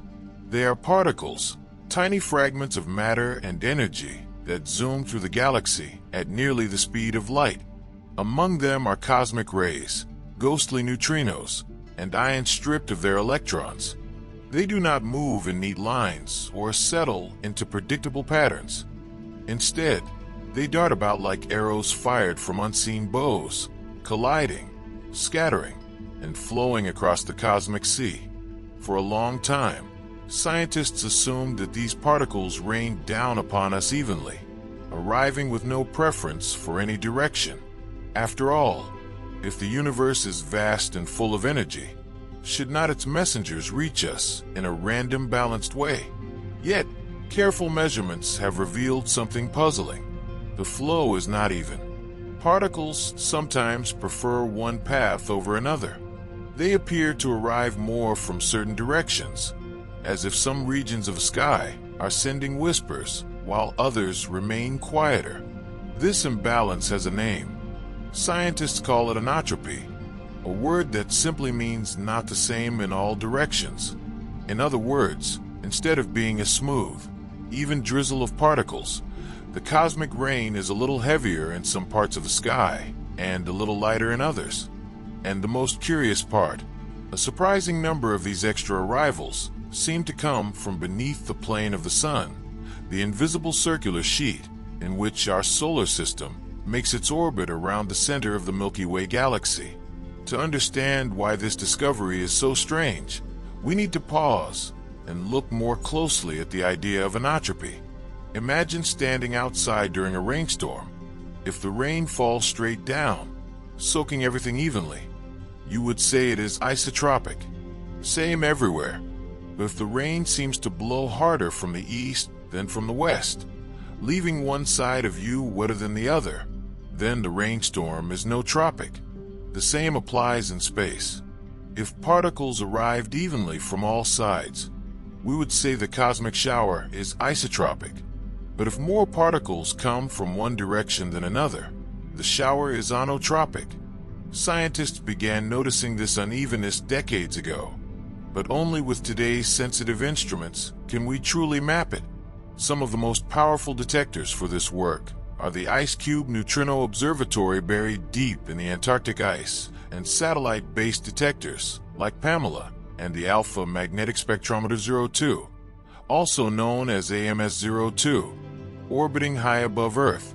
They are particles, tiny fragments of matter and energy that zoom through the galaxy at nearly the speed of light. Among them are cosmic rays, ghostly neutrinos, and ions stripped of their electrons. They do not move in neat lines or settle into predictable patterns. Instead, they dart about like arrows fired from unseen bows, colliding, scattering, and flowing across the cosmic sea. For a long time, scientists assumed that these particles rained down upon us evenly, arriving with no preference for any direction. After all, if the universe is vast and full of energy, should not its messengers reach us in a random, balanced way? Yet, careful measurements have revealed something puzzling. The flow is not even. Particles sometimes prefer one path over another. They appear to arrive more from certain directions, as if some regions of the sky are sending whispers while others remain quieter. This imbalance has a name. Scientists call it anotropy, a word that simply means not the same in all directions. In other words, instead of being a smooth, even drizzle of particles, the cosmic rain is a little heavier in some parts of the sky and a little lighter in others. And the most curious part, a surprising number of these extra arrivals seem to come from beneath the plane of the sun, the invisible circular sheet in which our solar system makes its orbit around the center of the Milky Way galaxy. To understand why this discovery is so strange, we need to pause and look more closely at the idea of anotropy. Imagine standing outside during a rainstorm. If the rain falls straight down, soaking everything evenly, you would say it is isotropic. Same everywhere. But if the rain seems to blow harder from the east than from the west, leaving one side of you wetter than the other, then the rainstorm is nootropic. The same applies in space. If particles arrived evenly from all sides, we would say the cosmic shower is isotropic. But if more particles come from one direction than another, the shower is anotropic. Scientists began noticing this unevenness decades ago, but only with today's sensitive instruments can we truly map it. Some of the most powerful detectors for this work are the Ice Cube Neutrino Observatory buried deep in the Antarctic ice, and satellite-based detectors like Pamela, and the Alpha Magnetic Spectrometer 02, also known as AMS-02, orbiting high above Earth.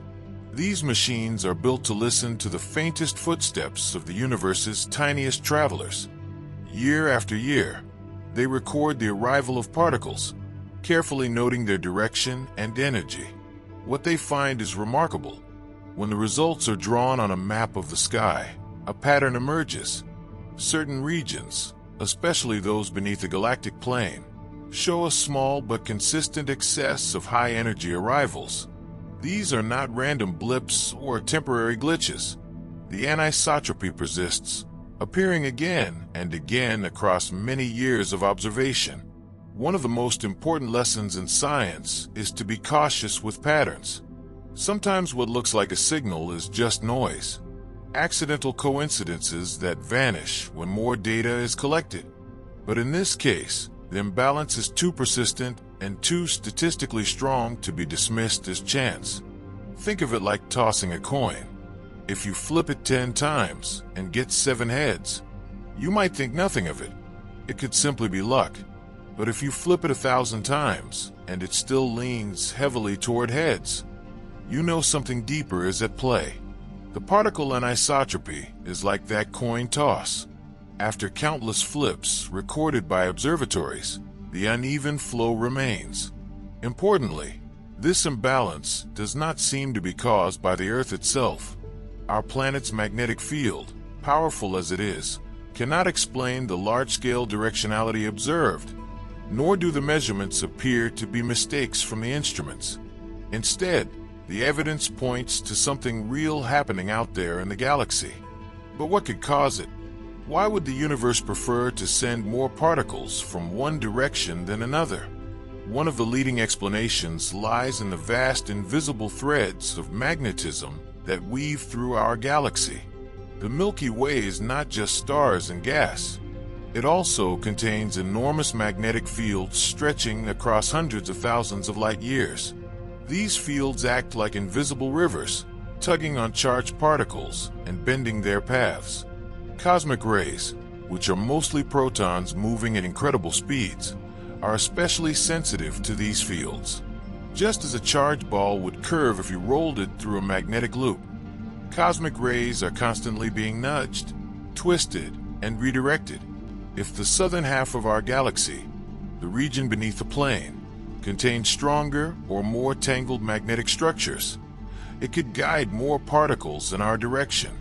These machines are built to listen to the faintest footsteps of the universe's tiniest travelers. Year after year, they record the arrival of particles, carefully noting their direction and energy. What they find is remarkable. When the results are drawn on a map of the sky, a pattern emerges. Certain regions, especially those beneath the galactic plane, show a small but consistent excess of high-energy arrivals. These are not random blips or temporary glitches. The anisotropy persists, appearing again and again across many years of observation. One of the most important lessons in science is to be cautious with patterns. Sometimes what looks like a signal is just noise, accidental coincidences that vanish when more data is collected. But in this case, the imbalance is too persistent and too statistically strong to be dismissed as chance. Think of it like tossing a coin. If you flip it 10 times and get 7 heads, you might think nothing of it. It could simply be luck. But if you flip it 1,000 times and it still leans heavily toward heads, you know something deeper is at play. The particle anisotropy is like that coin toss. After countless flips recorded by observatories, the uneven flow remains. Importantly, this imbalance does not seem to be caused by the Earth itself. Our planet's magnetic field, powerful as it is, cannot explain the large-scale directionality observed, nor do the measurements appear to be mistakes from the instruments. Instead, the evidence points to something real happening out there in the galaxy. But what could cause it? Why would the universe prefer to send more particles from one direction than another? One of the leading explanations lies in the vast invisible threads of magnetism that weave through our galaxy. The Milky Way is not just stars and gas. It also contains enormous magnetic fields stretching across hundreds of thousands of light years. These fields act like invisible rivers, tugging on charged particles and bending their paths. Cosmic rays, which are mostly protons moving at incredible speeds, are especially sensitive to these fields. Just as a charged ball would curve if you rolled it through a magnetic loop, cosmic rays are constantly being nudged, twisted, and redirected. If the southern half of our galaxy, the region beneath the plane, contains stronger or more tangled magnetic structures, it could guide more particles in our direction.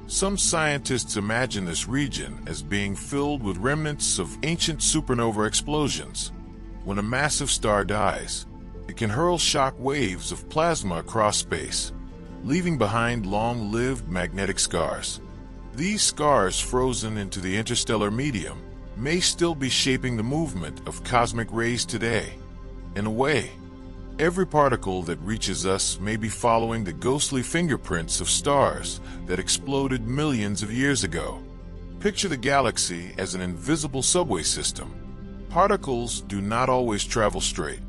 Some scientists imagine this region as being filled with remnants of ancient supernova explosions. When a massive star dies, it can hurl shock waves of plasma across space, leaving behind long-lived magnetic scars. These scars, frozen into the interstellar medium, may still be shaping the movement of cosmic rays today. In a way, every particle that reaches us may be following the ghostly fingerprints of stars that exploded millions of years ago. Picture the galaxy as an invisible subway system. Particles do not always travel straight.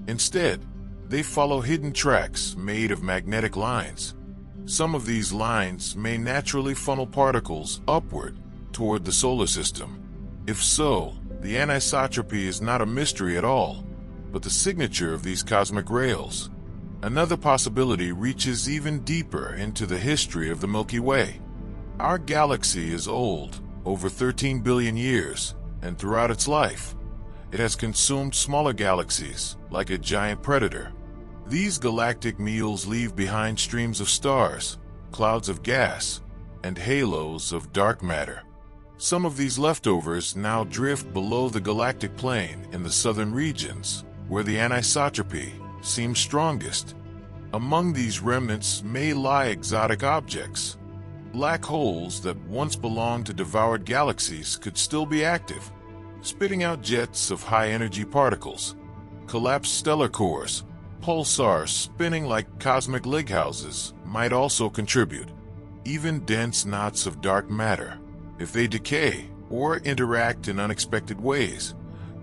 Instead, they follow hidden tracks made of magnetic lines. Some of these lines may naturally funnel particles upward toward the solar system. If so, the anisotropy is not a mystery at all, but the signature of these cosmic rails. Another possibility reaches even deeper into the history of the Milky Way. Our galaxy is old, over 13 billion years, and throughout its life, it has consumed smaller galaxies like a giant predator. These galactic meals leave behind streams of stars, clouds of gas, and halos of dark matter. Some of these leftovers now drift below the galactic plane in the southern regions, where the anisotropy seems strongest. Among these remnants may lie exotic objects. Black holes that once belonged to devoured galaxies could still be active, spitting out jets of high-energy particles. Collapsed stellar cores, pulsars spinning like cosmic lighthouses, might also contribute. Even dense knots of dark matter, if they decay or interact in unexpected ways,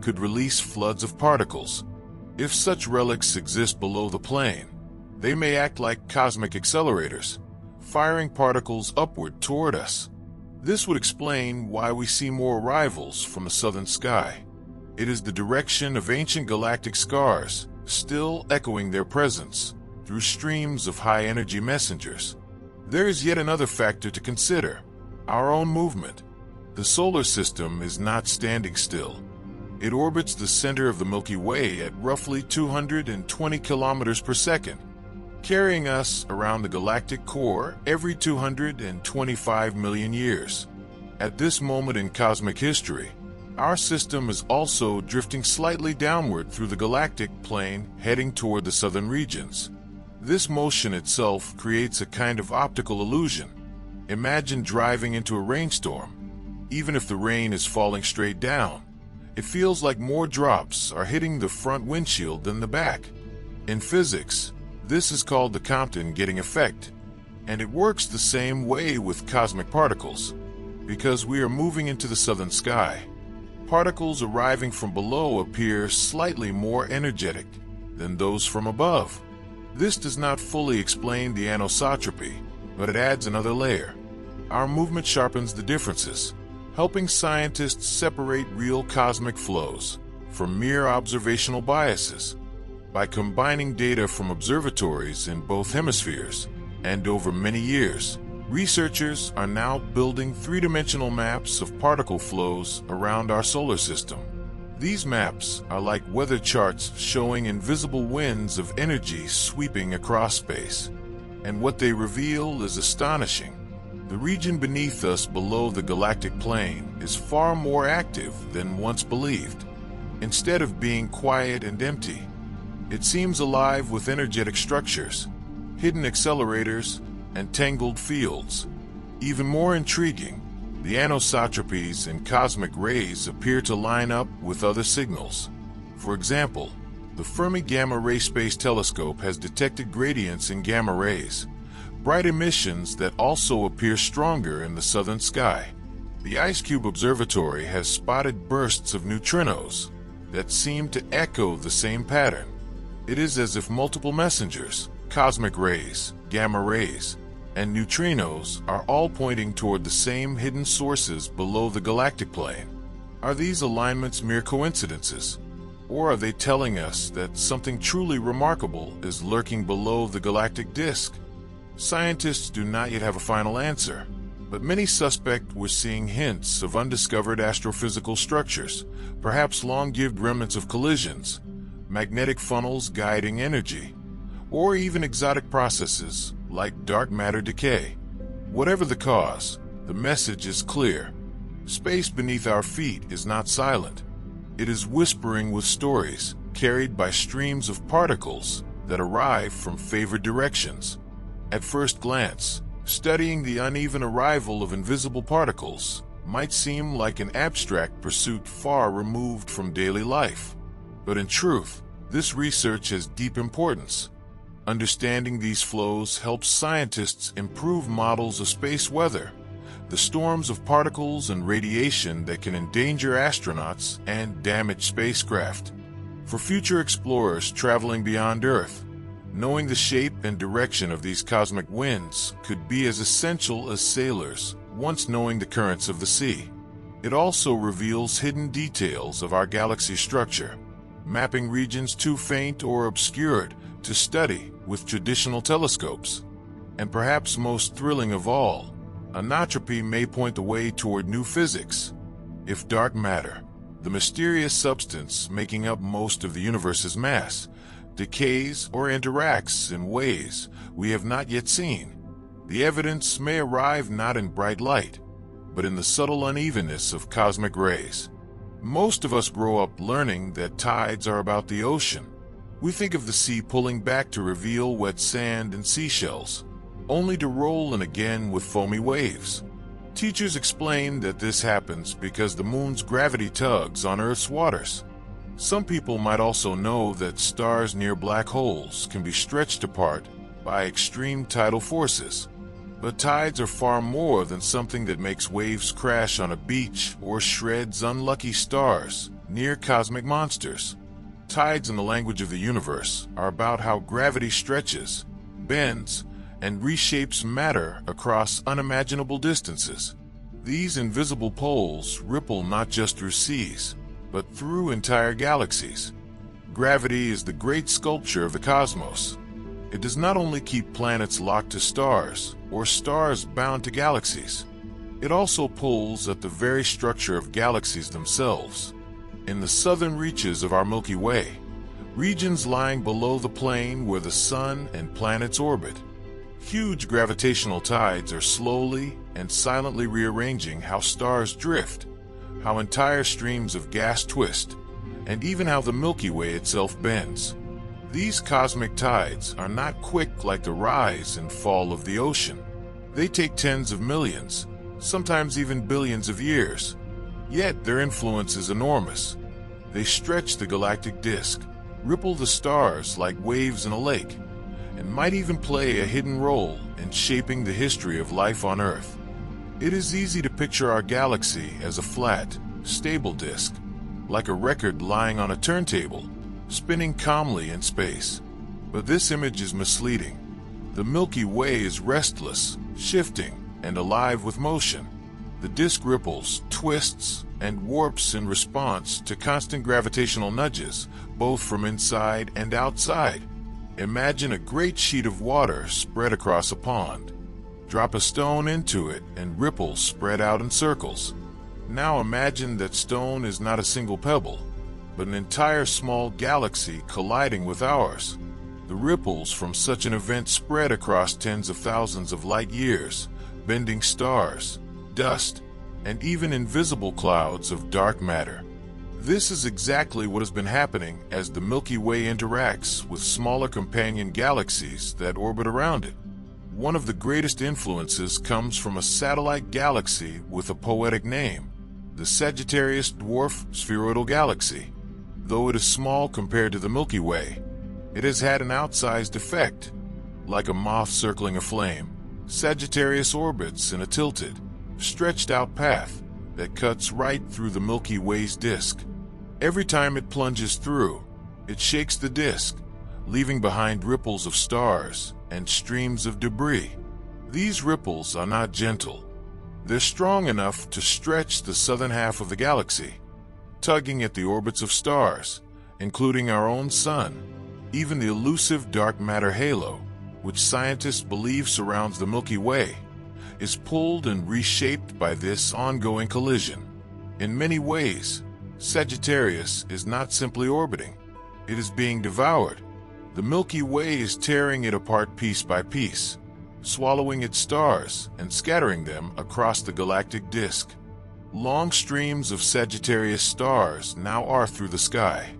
could release floods of particles. If such relics exist below the plane, they may act like cosmic accelerators, firing particles upward toward us. This would explain why we see more arrivals from the southern sky. It is the direction of ancient galactic scars, still echoing their presence through streams of high-energy messengers. There is yet another factor to consider: our own movement. The solar system is not standing still. It orbits the center of the Milky Way at roughly 220 kilometers per second, carrying us around the galactic core every 225 million years. At this moment in cosmic history, our system is also drifting slightly downward through the galactic plane, heading toward the southern regions. This motion itself creates a kind of optical illusion. Imagine driving into a rainstorm. Even if the rain is falling straight down, it feels like more drops are hitting the front windshield than the back. In physics, this is called the Compton-Getting effect, and it works the same way with cosmic particles. Because we are moving into the southern sky, particles arriving from below appear slightly more energetic than those from above. This does not fully explain the anisotropy, but it adds another layer. Our movement sharpens the differences, helping scientists separate real cosmic flows from mere observational biases. By combining data from observatories in both hemispheres and over many years, researchers are now building three-dimensional maps of particle flows around our solar system. These maps are like weather charts showing invisible winds of energy sweeping across space. And what they reveal is astonishing. The region beneath us below the galactic plane is far more active than once believed. Instead of being quiet and empty, it seems alive with energetic structures, hidden accelerators, and tangled fields. Even more intriguing, the anisotropies in cosmic rays appear to line up with other signals. For example, the Fermi Gamma Ray Space Telescope has detected gradients in gamma rays, bright emissions that also appear stronger in the southern sky. The IceCube Observatory has spotted bursts of neutrinos that seem to echo the same pattern. It is as if multiple messengers, cosmic rays, gamma rays, and neutrinos are all pointing toward the same hidden sources below the galactic plane. Are these alignments mere coincidences? Or are they telling us that something truly remarkable is lurking below the galactic disk? Scientists do not yet have a final answer, but many suspect we're seeing hints of undiscovered astrophysical structures, perhaps long-lived remnants of collisions, magnetic funnels guiding energy, or even exotic processes like dark matter decay. Whatever the cause, the message is clear. Space beneath our feet is not silent. It is whispering with stories carried by streams of particles that arrive from favored directions. At first glance, studying the uneven arrival of invisible particles might seem like an abstract pursuit far removed from daily life. But in truth, this research has deep importance. Understanding these flows helps scientists improve models of space weather, the storms of particles and radiation that can endanger astronauts and damage spacecraft. For future explorers traveling beyond Earth, knowing the shape and direction of these cosmic winds could be as essential as sailors once knowing the currents of the sea. It also reveals hidden details of our galaxy structure, mapping regions too faint or obscured to study with traditional telescopes. And perhaps most thrilling of all, anotropy may point the way toward new physics. If dark matter, the mysterious substance making up most of the universe's mass, decays or interacts in ways we have not yet seen, the evidence may arrive not in bright light, but in the subtle unevenness of cosmic rays. Most of us grow up learning that tides are about the ocean. We think of the sea pulling back to reveal wet sand and seashells, only to roll in again with foamy waves. Teachers explain that this happens because the moon's gravity tugs on Earth's waters. Some people might also know that stars near black holes can be stretched apart by extreme tidal forces. But tides are far more than something that makes waves crash on a beach or shreds unlucky stars near cosmic monsters. Tides, in the language of the universe, are about how gravity stretches, bends, and reshapes matter across unimaginable distances. These invisible poles ripple not just through seas, but through entire galaxies. Gravity is the great sculpture of the cosmos. It does not only keep planets locked to stars, or stars bound to galaxies. It also pulls at the very structure of galaxies themselves. In the southern reaches of our Milky Way, regions lying below the plane where the Sun and planets orbit, huge gravitational tides are slowly and silently rearranging how stars drift, how entire streams of gas twist, and even how the Milky Way itself bends. These cosmic tides are not quick like the rise and fall of the ocean. They take tens of millions, sometimes even billions of years. Yet their influence is enormous. They stretch the galactic disk, ripple the stars like waves in a lake, and might even play a hidden role in shaping the history of life on Earth. It is easy to picture our galaxy as a flat, stable disk, like a record lying on a turntable, spinning calmly in space. But this image is misleading. The Milky Way is restless, shifting, and alive with motion. The disk ripples, twists, and warps in response to constant gravitational nudges, both from inside and outside. Imagine a great sheet of water spread across a pond. Drop a stone into it and ripples spread out in circles. Now imagine that stone is not a single pebble, but an entire small galaxy colliding with ours. The ripples from such an event spread across tens of thousands of light years, bending stars, dust, and even invisible clouds of dark matter. This is exactly what has been happening as the Milky Way interacts with smaller companion galaxies that orbit around it. One of the greatest influences comes from a satellite galaxy with a poetic name, the Sagittarius Dwarf Spheroidal Galaxy. Though it is small compared to the Milky Way, it has had an outsized effect. Like a moth circling a flame, Sagittarius orbits in a tilted, stretched-out path that cuts right through the Milky Way's disk. Every time it plunges through, it shakes the disk, leaving behind ripples of stars and streams of debris. These ripples are not gentle. They're strong enough to stretch the southern half of the galaxy, tugging at the orbits of stars, including our own Sun. Even the elusive dark matter halo, which scientists believe surrounds the Milky Way, is pulled and reshaped by this ongoing collision. In many ways, Sagittarius is not simply orbiting. It is being devoured. The Milky Way is tearing it apart piece by piece, swallowing its stars and scattering them across the galactic disk. Long streams of Sagittarius stars now arc through the sky,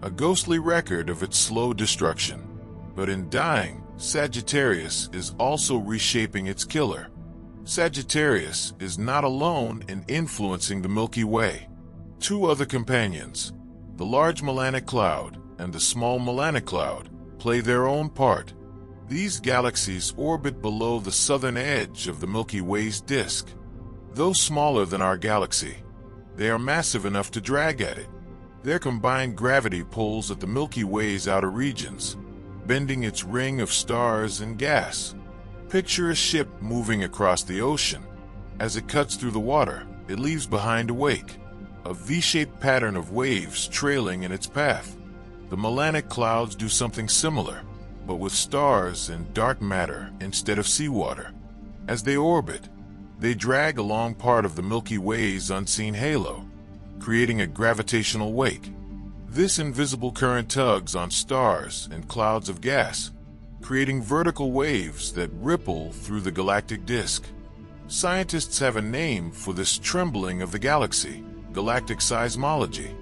a ghostly record of its slow destruction. But in dying, Sagittarius is also reshaping its killer. Sagittarius is not alone in influencing the Milky Way. Two other companions, the large Magellanic Cloud and the small Magellanic Cloud, play their own part. These galaxies orbit below the southern edge of the Milky Way's disk. Though smaller than our galaxy, they are massive enough to drag at it. Their combined gravity pulls at the Milky Way's outer regions, bending its ring of stars and gas. Picture a ship moving across the ocean. As it cuts through the water, it leaves behind a wake, a V-shaped pattern of waves trailing in its path. The Magellanic Clouds do something similar, but with stars and dark matter instead of seawater. As they orbit, they drag along part of the Milky Way's unseen halo, creating a gravitational wake. This invisible current tugs on stars and clouds of gas, creating vertical waves that ripple through the galactic disk. Scientists have a name for this trembling of the galaxy: galactic seismology.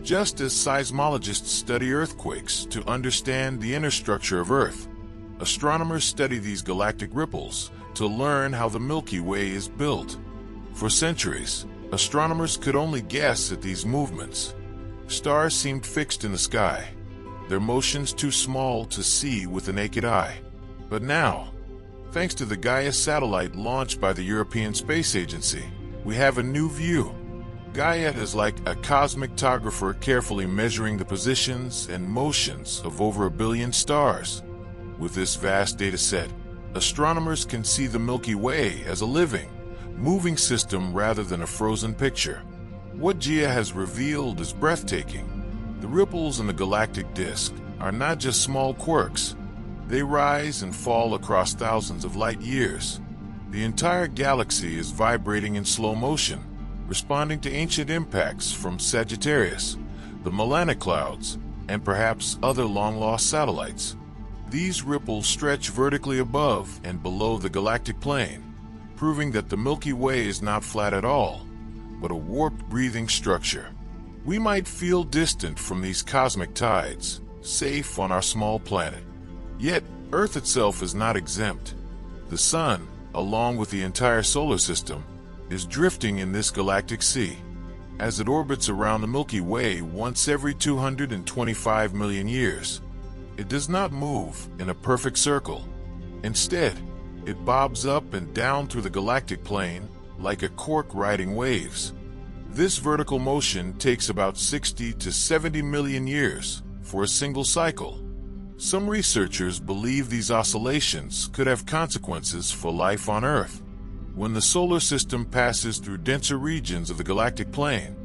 Just as seismologists study earthquakes to understand the inner structure of Earth, astronomers study these galactic ripples to learn how the Milky Way is built. For centuries, astronomers could only guess at these movements. Stars seemed fixed in the sky, their motions too small to see with the naked eye. But now, thanks to the Gaia satellite launched by the European Space Agency, we have a new view. Gaia is like a cosmictographer carefully measuring the positions and motions of over 1 billion stars. With this vast data set, astronomers can see the Milky Way as a living, moving system rather than a frozen picture. What Gia has revealed is breathtaking. The ripples in the galactic disk are not just small quirks. They rise and fall across thousands of light years. The entire galaxy is vibrating in slow motion, responding to ancient impacts from Sagittarius, the Magellanic Clouds, and perhaps other long-lost satellites. These ripples stretch vertically above and below the galactic plane, proving that the Milky Way is not flat at all, but a warped breathing structure. We might feel distant from these cosmic tides, safe on our small planet. Yet, Earth itself is not exempt. The Sun, along with the entire solar system, is drifting in this galactic sea. As it orbits around the Milky Way once every 225 million years, it does not move in a perfect circle. Instead, it bobs up and down through the galactic plane like a cork riding waves. This vertical motion takes about 60 to 70 million years for a single cycle. Some researchers believe these oscillations could have consequences for life on Earth. When the solar system passes through denser regions of the galactic plane,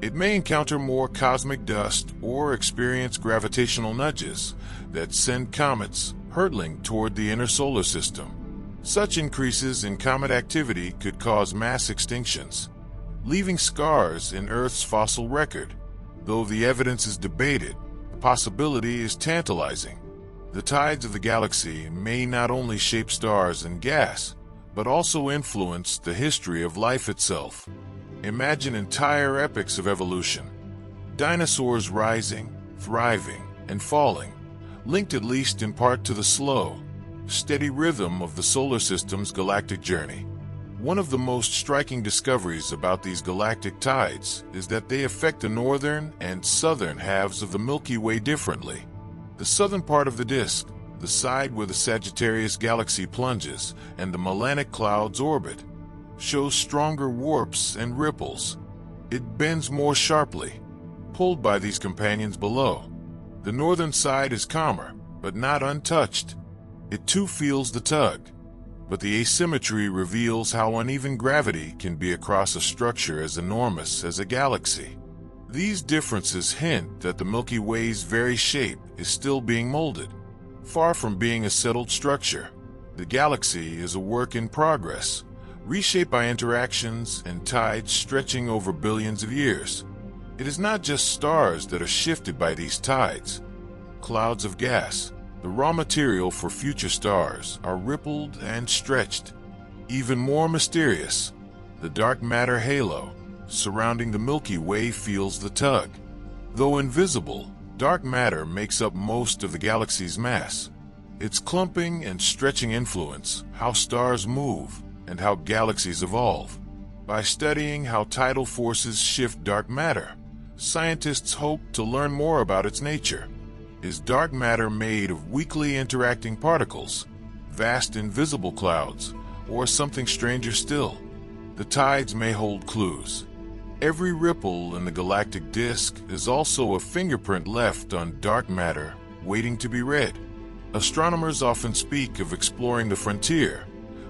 it may encounter more cosmic dust or experience gravitational nudges that send comets hurtling toward the inner solar system. Such increases in comet activity could cause mass extinctions, leaving scars in Earth's fossil record. Though the evidence is debated, the possibility is tantalizing. The tides of the galaxy may not only shape stars and gas, but also influence the history of life itself. Imagine entire epochs of evolution. Dinosaurs rising, thriving, and falling, linked at least in part to the slow, steady rhythm of the solar system's galactic journey. One of the most striking discoveries about these galactic tides is that they affect the northern and southern halves of the Milky Way differently. The southern part of the disk, the side where the Sagittarius galaxy plunges and the Magellanic Clouds orbit, shows stronger warps and ripples. It bends more sharply, pulled by these companions below. The northern side is calmer, but not untouched. It too feels the tug, but the asymmetry reveals how uneven gravity can be across a structure as enormous as a galaxy. These differences hint that the Milky Way's very shape is still being molded. Far from being a settled structure, the galaxy is a work in progress, reshaped by interactions and tides stretching over billions of years. It is not just stars that are shifted by these tides. Clouds of gas, the raw material for future stars, are rippled and stretched. Even more mysterious, the dark matter halo surrounding the Milky Way feels the tug. Though invisible, dark matter makes up most of the galaxy's mass. Its clumping and stretching influence how stars move and how galaxies evolve. By studying how tidal forces shift dark matter, scientists hope to learn more about its nature. Is dark matter made of weakly interacting particles, vast invisible clouds, or something stranger still? The tides may hold clues. Every ripple in the galactic disk is also a fingerprint left on dark matter, waiting to be read. Astronomers often speak of exploring the frontier,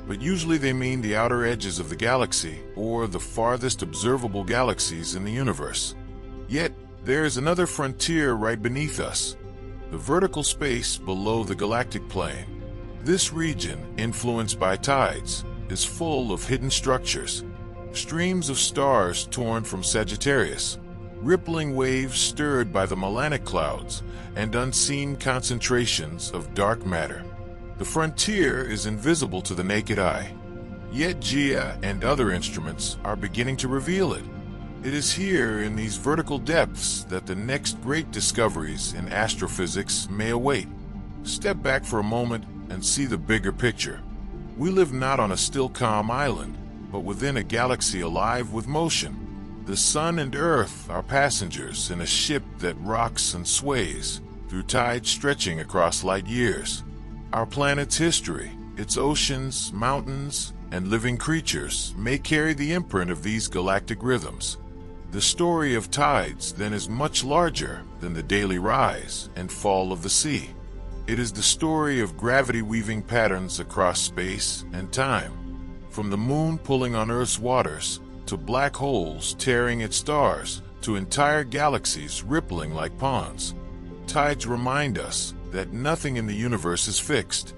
but usually they mean the outer edges of the galaxy or the farthest observable galaxies in the universe. Yet, there is another frontier right beneath us, the vertical space below the galactic plane. This region, influenced by tides, is full of hidden structures. Streams of stars torn from Sagittarius, rippling waves stirred by the Magellanic Clouds, and unseen concentrations of dark matter. The frontier is invisible to the naked eye, yet Gia and other instruments are beginning to reveal it. It is here in these vertical depths that the next great discoveries in astrophysics may await. Step back for a moment and see the bigger picture. We live not on a still calm island, but within a galaxy alive with motion. The Sun and Earth are passengers in a ship that rocks and sways through tides stretching across light years. Our planet's history, its oceans, mountains, and living creatures may carry the imprint of these galactic rhythms. The story of tides then is much larger than the daily rise and fall of the sea. It is the story of gravity weaving patterns across space and time. From the moon pulling on Earth's waters, to black holes tearing at stars, to entire galaxies rippling like ponds. Tides remind us that nothing in the universe is fixed.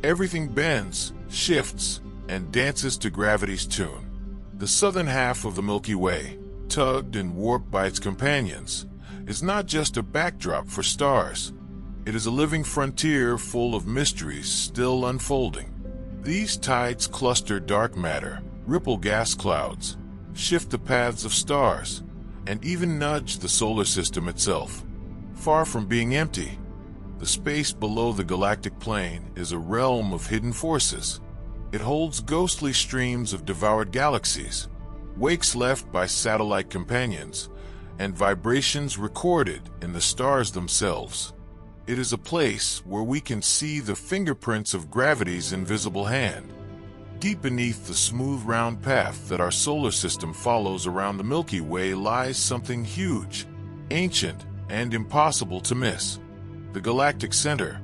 Everything bends, shifts, and dances to gravity's tune. The southern half of the Milky Way, tugged and warped by its companions, is not just a backdrop for stars. It is a living frontier full of mysteries still unfolding. These tides cluster dark matter, ripple gas clouds, shift the paths of stars, and even nudge the solar system itself. Far from being empty, the space below the galactic plane is a realm of hidden forces. It holds ghostly streams of devoured galaxies, wakes left by satellite companions, and vibrations recorded in the stars themselves. It is a place where we can see the fingerprints of gravity's invisible hand. Deep beneath the smooth round path that our solar system follows around the Milky Way lies something huge, ancient, and impossible to miss. The galactic center.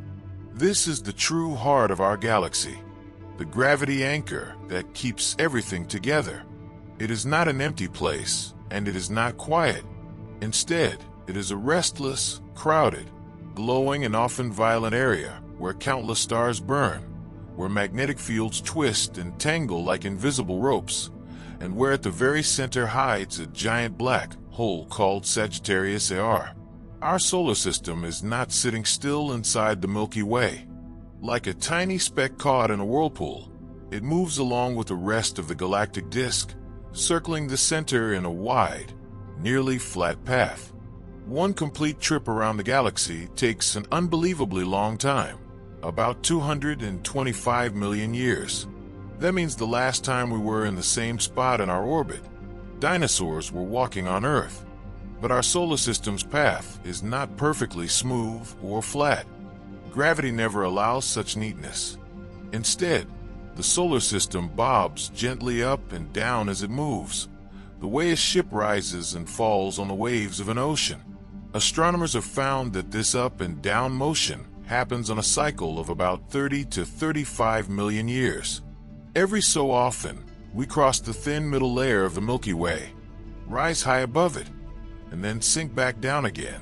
This is the true heart of our galaxy, the gravity anchor that keeps everything together. It is not an empty place, and it is not quiet. Instead, it is a restless, crowded, glowing and often violent area where countless stars burn, where magnetic fields twist and tangle like invisible ropes, and where at the very center hides a giant black hole called Sagittarius A. Our solar system is not sitting still inside the Milky Way. Like a tiny speck caught in a whirlpool, it moves along with the rest of the galactic disk, circling the center in a wide, nearly flat path. One complete trip around the galaxy takes an unbelievably long time, about 225 million years. That means the last time we were in the same spot in our orbit, dinosaurs were walking on Earth. But our solar system's path is not perfectly smooth or flat. Gravity never allows such neatness. Instead, the solar system bobs gently up and down as it moves, the way a ship rises and falls on the waves of an ocean. Astronomers have found that this up and down motion happens on a cycle of about 30 to 35 million years. Every so often, we cross the thin middle layer of the Milky Way, rise high above it, and then sink back down again,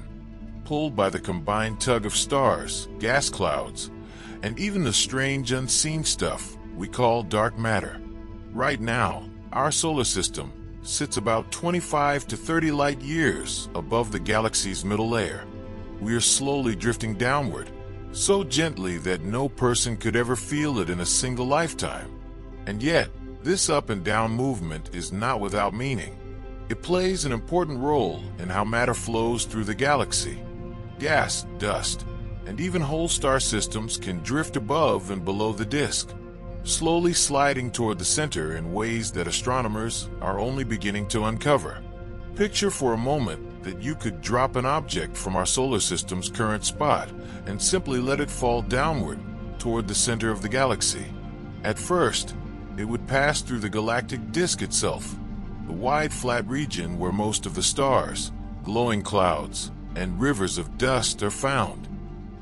pulled by the combined tug of stars, gas clouds, and even the strange unseen stuff we call dark matter. Right now, our solar system sits about 25 to 30 light years above the galaxy's middle layer. We are slowly drifting downward, so gently that no person could ever feel it in a single lifetime. And yet, this up and down movement is not without meaning. It plays an important role in how matter flows through the galaxy. Gas, dust, and even whole star systems can drift above and below the disk, slowly sliding toward the center in ways that astronomers are only beginning to uncover. Picture for a moment that you could drop an object from our solar system's current spot and simply let it fall downward toward the center of the galaxy. At first, it would pass through the galactic disk itself, the wide flat region where most of the stars, glowing clouds, and rivers of dust are found.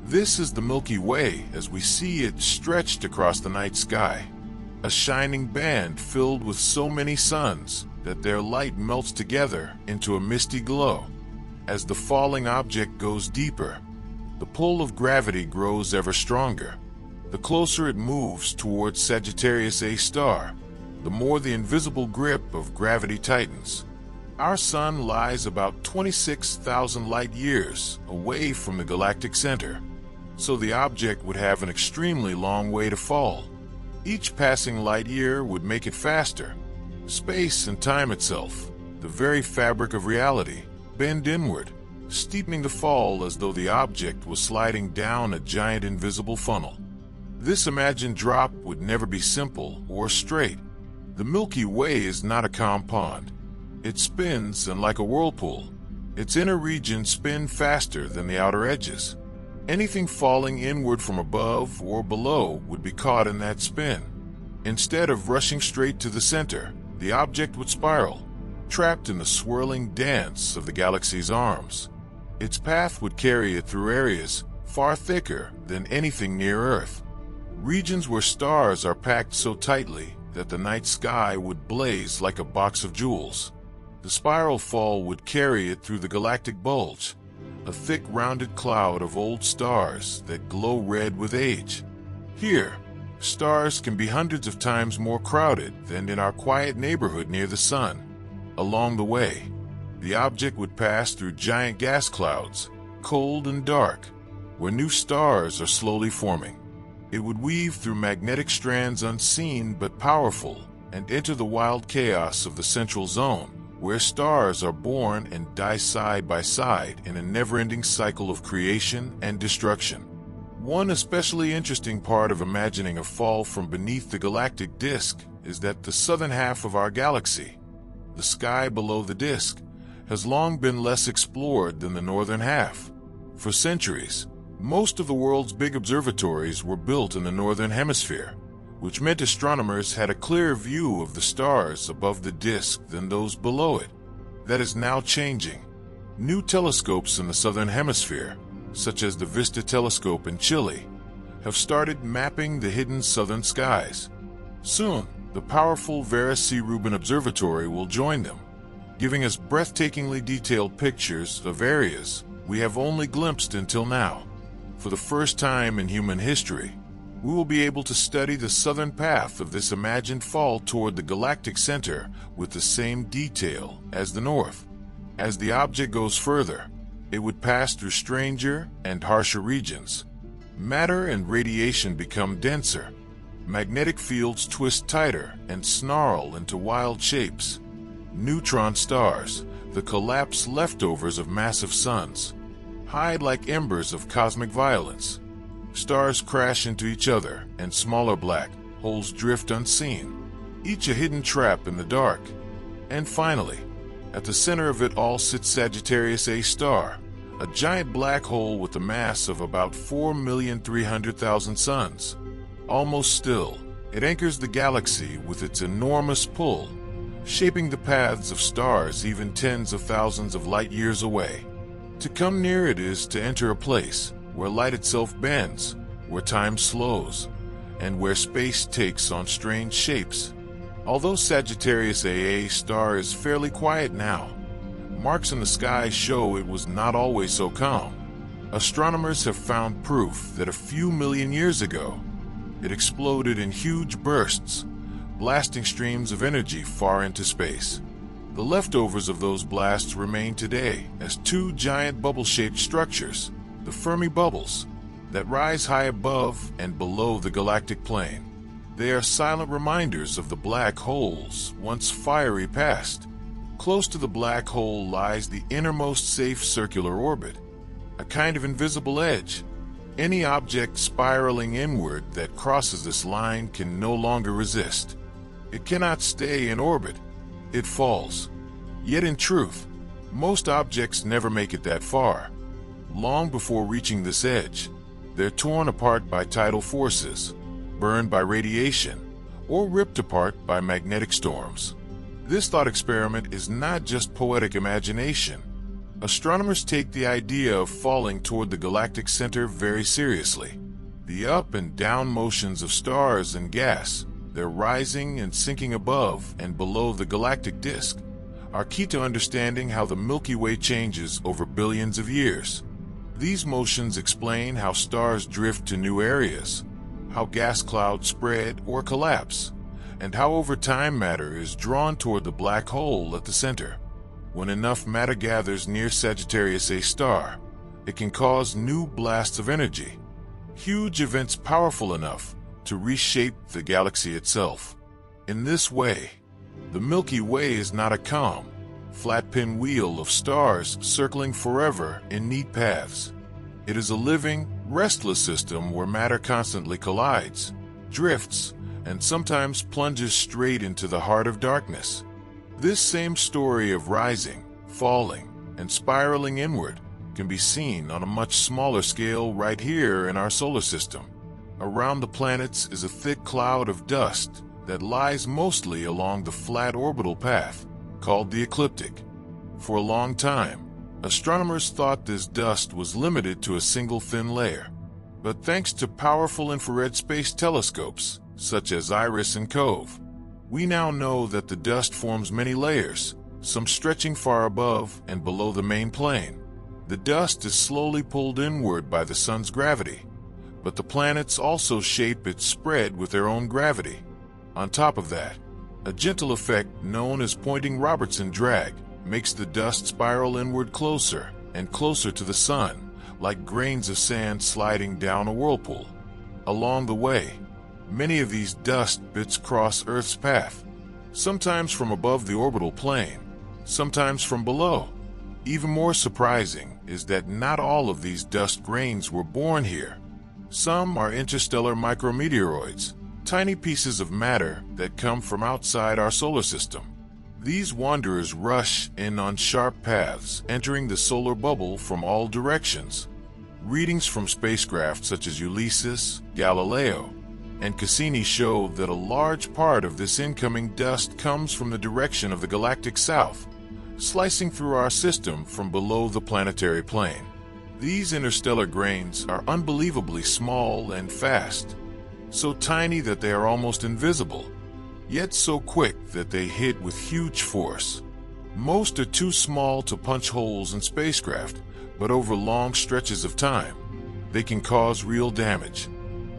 This is the Milky Way as we see it stretched across the night sky, a shining band filled with so many suns that their light melts together into a misty glow. As the falling object goes deeper, the pull of gravity grows ever stronger. The closer it moves towards Sagittarius A star, the more the invisible grip of gravity tightens. Our sun lies about 26,000 light years away from the galactic center, so the object would have an extremely long way to fall. Each passing light year would make it faster. Space and time itself, the very fabric of reality, bend inward, steepening the fall as though the object was sliding down a giant invisible funnel. This imagined drop would never be simple or straight. The Milky Way is not a calm pond. It spins, and like a whirlpool, its inner regions spin faster than the outer edges. Anything falling inward from above or below would be caught in that spin. Instead of rushing straight to the center, the object would spiral, trapped in the swirling dance of the galaxy's arms. Its path would carry it through areas far thicker than anything near Earth. Regions where stars are packed so tightly that the night sky would blaze like a box of jewels. The spiral fall would carry it through the galactic bulge, a thick rounded cloud of old stars that glow red with age. Here, stars can be hundreds of times more crowded than in our quiet neighborhood near the sun. Along the way, the object would pass through giant gas clouds, cold and dark, where new stars are slowly forming. It would weave through magnetic strands unseen but powerful and enter the wild chaos of the central zone, where stars are born and die side by side in a never-ending cycle of creation and destruction. One especially interesting part of imagining a fall from beneath the galactic disk is that the southern half of our galaxy, the sky below the disk, has long been less explored than the northern half. For centuries, most of the world's big observatories were built in the northern hemisphere, which meant astronomers had a clearer view of the stars above the disk than those below it. That is now changing. New telescopes in the southern hemisphere, such as the Vista telescope in Chile, have started mapping the hidden southern skies. Soon, the powerful Vera C. Rubin Observatory will join them, giving us breathtakingly detailed pictures of areas we have only glimpsed until now. For the first time in human history, we will be able to study the southern path of this imagined fall toward the galactic center with the same detail as the north. As the object goes further, it would pass through stranger and harsher regions. Matter and radiation become denser. Magnetic fields twist tighter and snarl into wild shapes. Neutron stars, the collapsed leftovers of massive suns, hide like embers of cosmic violence. Stars crash into each other, and smaller black holes drift unseen, each a hidden trap in the dark. And finally, at the center of it all sits Sagittarius A star, a giant black hole with a mass of about 4,300,000 suns. Almost still, it anchors the galaxy with its enormous pull, shaping the paths of stars even tens of thousands of light years away. To come near it is to enter a place where light itself bends, where time slows, and where space takes on strange shapes. Although Sagittarius A star is fairly quiet now, marks in the sky show it was not always so calm. Astronomers have found proof that a few million years ago, it exploded in huge bursts, blasting streams of energy far into space. The leftovers of those blasts remain today as two giant bubble-shaped structures, the Fermi bubbles, that rise high above and below the galactic plane. They are silent reminders of the black hole's once fiery past. Close to the black hole lies the innermost safe circular orbit, a kind of invisible edge. Any object spiraling inward that crosses this line can no longer resist. It cannot stay in orbit. It falls. Yet in truth, most objects never make it that far. Long before reaching this edge, they're torn apart by tidal forces, burned by radiation, or ripped apart by magnetic storms. This thought experiment is not just poetic imagination. Astronomers take the idea of falling toward the galactic center very seriously. The up and down motions of stars and gas, their rising and sinking above and below the galactic disk, are key to understanding how the Milky Way changes over billions of years. These motions explain how stars drift to new areas, how gas clouds spread or collapse, and how over time matter is drawn toward the black hole at the center. When enough matter gathers near Sagittarius A star, it can cause new blasts of energy, huge events powerful enough to reshape the galaxy itself. In this way, the Milky Way is not a calm, flat pinwheel of stars circling forever in neat paths. It is a living, restless system where matter constantly collides, drifts, and sometimes plunges straight into the heart of darkness. This same story of rising, falling, and spiraling inward can be seen on a much smaller scale right here in our solar system. Around the planets is a thick cloud of dust that lies mostly along the flat orbital path, called the ecliptic. For a long time, astronomers thought this dust was limited to a single thin layer. But thanks to powerful infrared space telescopes, such as IRIS and COVE, We now know that the dust forms many layers, some stretching far above and below the main plane. The dust is slowly pulled inward by the sun's gravity, but the planets also shape its spread with their own gravity. On top of that, a gentle effect known as Poynting-Robertson drag makes the dust spiral inward closer and closer to the sun, like grains of sand sliding down a whirlpool. Along the way, many of these dust bits cross Earth's path, sometimes from above the orbital plane, sometimes from below. Even more surprising is that not all of these dust grains were born here. Some are interstellar micrometeoroids, tiny pieces of matter that come from outside our solar system. These wanderers rush in on sharp paths, entering the solar bubble from all directions. Readings from spacecraft such as Ulysses, Galileo, and Cassini show that a large part of this incoming dust comes from the direction of the galactic south, slicing through our system from below the planetary plane. These interstellar grains are unbelievably small and fast, so tiny that they are almost invisible, yet so quick that they hit with huge force. Most are too small to punch holes in spacecraft, but over long stretches of time, they can cause real damage.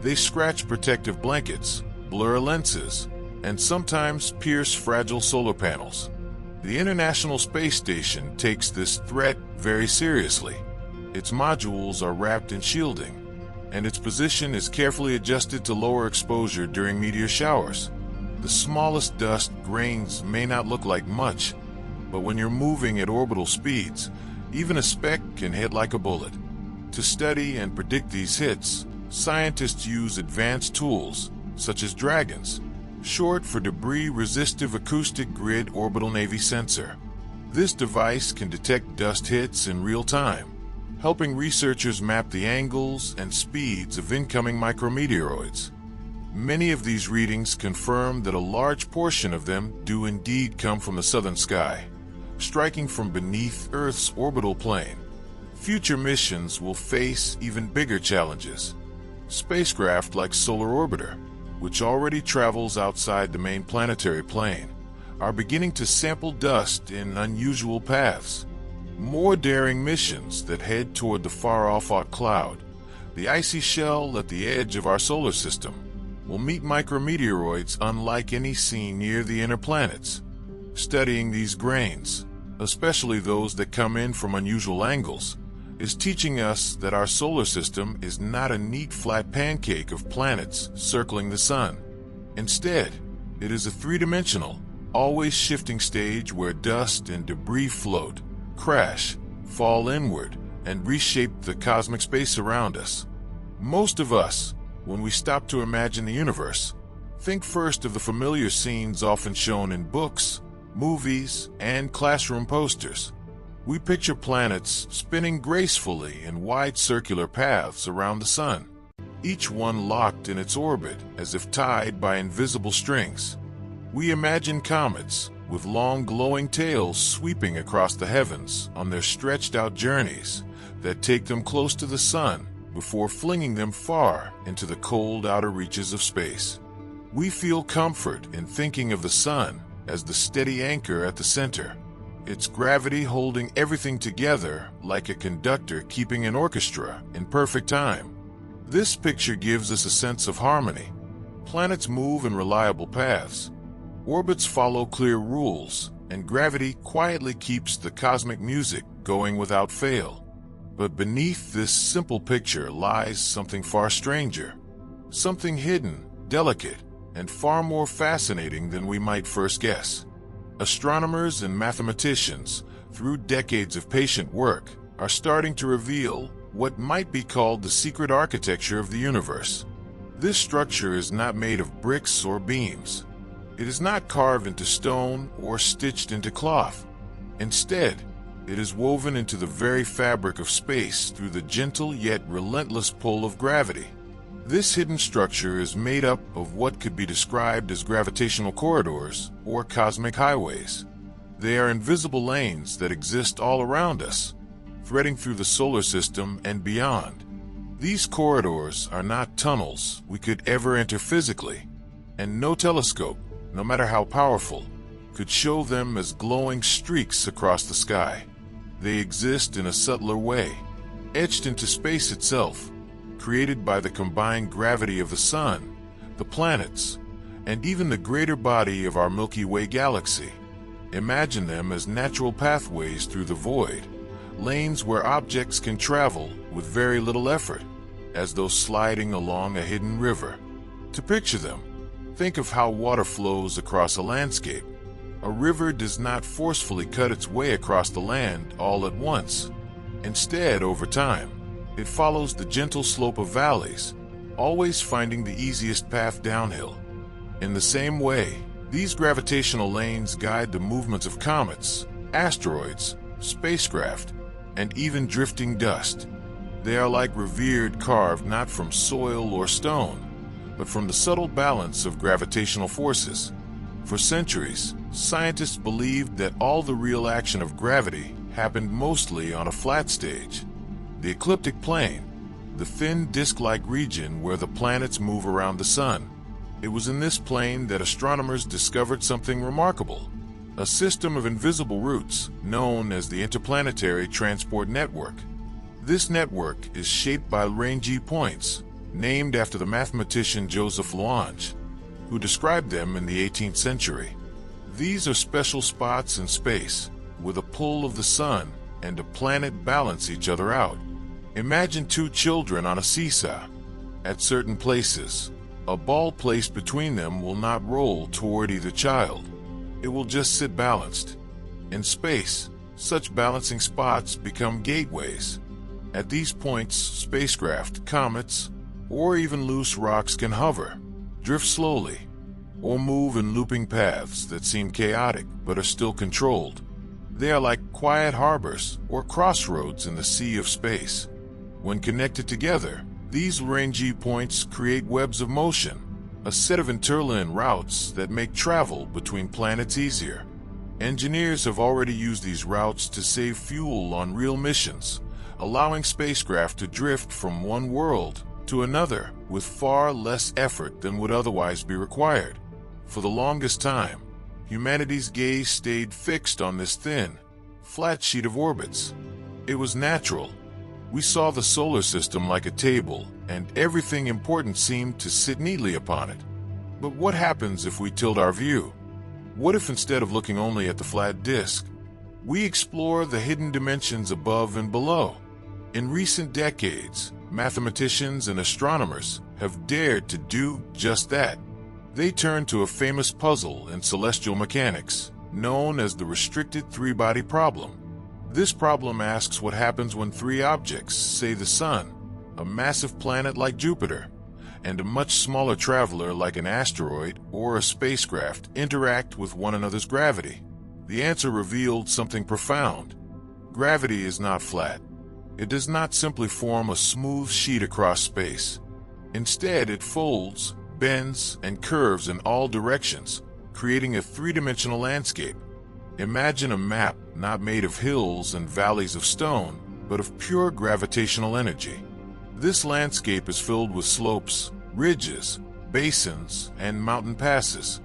They scratch protective blankets, blur lenses, and sometimes pierce fragile solar panels. The International Space Station takes this threat very seriously. Its modules are wrapped in shielding, and its position is carefully adjusted to lower exposure during meteor showers. The smallest dust grains may not look like much, but when you're moving at orbital speeds, even a speck can hit like a bullet. To study and predict these hits, scientists use advanced tools, such as DRAGONS, short for Debris Resistive Acoustic Grid Orbital Navy Sensor. This device can detect dust hits in real time, helping researchers map the angles and speeds of incoming micrometeoroids. Many of these readings confirm that a large portion of them do indeed come from the southern sky, striking from beneath Earth's orbital plane. Future missions will face even bigger challenges. Spacecraft like Solar Orbiter, which already travels outside the main planetary plane, are beginning to sample dust in unusual paths. More daring missions that head toward the far-off Oort cloud, the icy shell at the edge of our solar system, will meet micrometeoroids unlike any seen near the inner planets. Studying these grains, especially those that come in from unusual angles, is teaching us that our solar system is not a neat flat pancake of planets circling the sun. Instead, it is a three-dimensional, always shifting stage where dust and debris float, crash, fall inward, and reshape the cosmic space around us. Most of us, when we stop to imagine the universe, think first of the familiar scenes often shown in books, movies, and classroom posters. We picture planets spinning gracefully in wide circular paths around the sun, each one locked in its orbit as if tied by invisible strings. We imagine comets with long glowing tails sweeping across the heavens on their stretched-out journeys that take them close to the sun before flinging them far into the cold outer reaches of space. We feel comfort in thinking of the sun as the steady anchor at the center, its gravity holding everything together like a conductor keeping an orchestra in perfect time. This picture gives us a sense of harmony. Planets move in reliable paths, orbits follow clear rules, and gravity quietly keeps the cosmic music going without fail. But beneath this simple picture lies something far stranger, something hidden, delicate, and far more fascinating than we might first guess. Astronomers and mathematicians, through decades of patient work, are starting to reveal what might be called the secret architecture of the universe. This structure is not made of bricks or beams. It is not carved into stone or stitched into cloth. Instead, it is woven into the very fabric of space through the gentle yet relentless pull of gravity. This hidden structure is made up of what could be described as gravitational corridors or cosmic highways. They are invisible lanes that exist all around us, threading through the solar system and beyond. These corridors are not tunnels we could ever enter physically, and no telescope, no matter how powerful, could show them as glowing streaks across the sky. They exist in a subtler way, etched into space itself, created by the combined gravity of the Sun, the planets, and even the greater body of our Milky Way galaxy. Imagine them as natural pathways through the void, lanes where objects can travel with very little effort, as though sliding along a hidden river. To picture them, think of how water flows across a landscape. A river does not forcefully cut its way across the land all at once. Instead, over time, it follows the gentle slope of valleys, always finding the easiest path downhill. In the same way, these gravitational lanes guide the movements of comets, asteroids, spacecraft, and even drifting dust. They are like revered carved not from soil or stone, but from the subtle balance of gravitational forces. For centuries, scientists believed that all the real action of gravity happened mostly on a flat stage, the ecliptic plane, the thin disk-like region where the planets move around the Sun. It was in this plane that astronomers discovered something remarkable, a system of invisible routes known as the Interplanetary Transport Network. This network is shaped by rangy points, named after the mathematician Joseph Lagrange, who described them in the 18th century. These are special spots in space where the pull of the Sun and a planet balance each other out. Imagine two children on a seesaw. At certain places, a ball placed between them will not roll toward either child. It will just sit balanced. In space, such balancing spots become gateways. At these points, spacecraft, comets, or even loose rocks can hover, drift slowly, or move in looping paths that seem chaotic but are still controlled. They are like quiet harbors or crossroads in the sea of space. When connected together, these rangy points create webs of motion, a set of interlinked routes that make travel between planets easier. Engineers have already used these routes to save fuel on real missions, allowing spacecraft to drift from one world to another with far less effort than would otherwise be required. For the longest time, humanity's gaze stayed fixed on this thin, flat sheet of orbits. It was natural. We saw the solar system like a table, and everything important seemed to sit neatly upon it. But what happens if we tilt our view? What if instead of looking only at the flat disk, we explore the hidden dimensions above and below? In recent decades, mathematicians and astronomers have dared to do just that. They turned to a famous puzzle in celestial mechanics, known as the restricted three-body problem. This problem asks what happens when three objects, say the Sun, a massive planet like Jupiter, and a much smaller traveler like an asteroid or a spacecraft interact with one another's gravity. The answer revealed something profound. Gravity is not flat. It does not simply form a smooth sheet across space. Instead, it folds, bends, and curves in all directions, creating a three-dimensional landscape. Imagine a map not made of hills and valleys of stone, but of pure gravitational energy. This landscape is filled with slopes, ridges, basins, and mountain passes.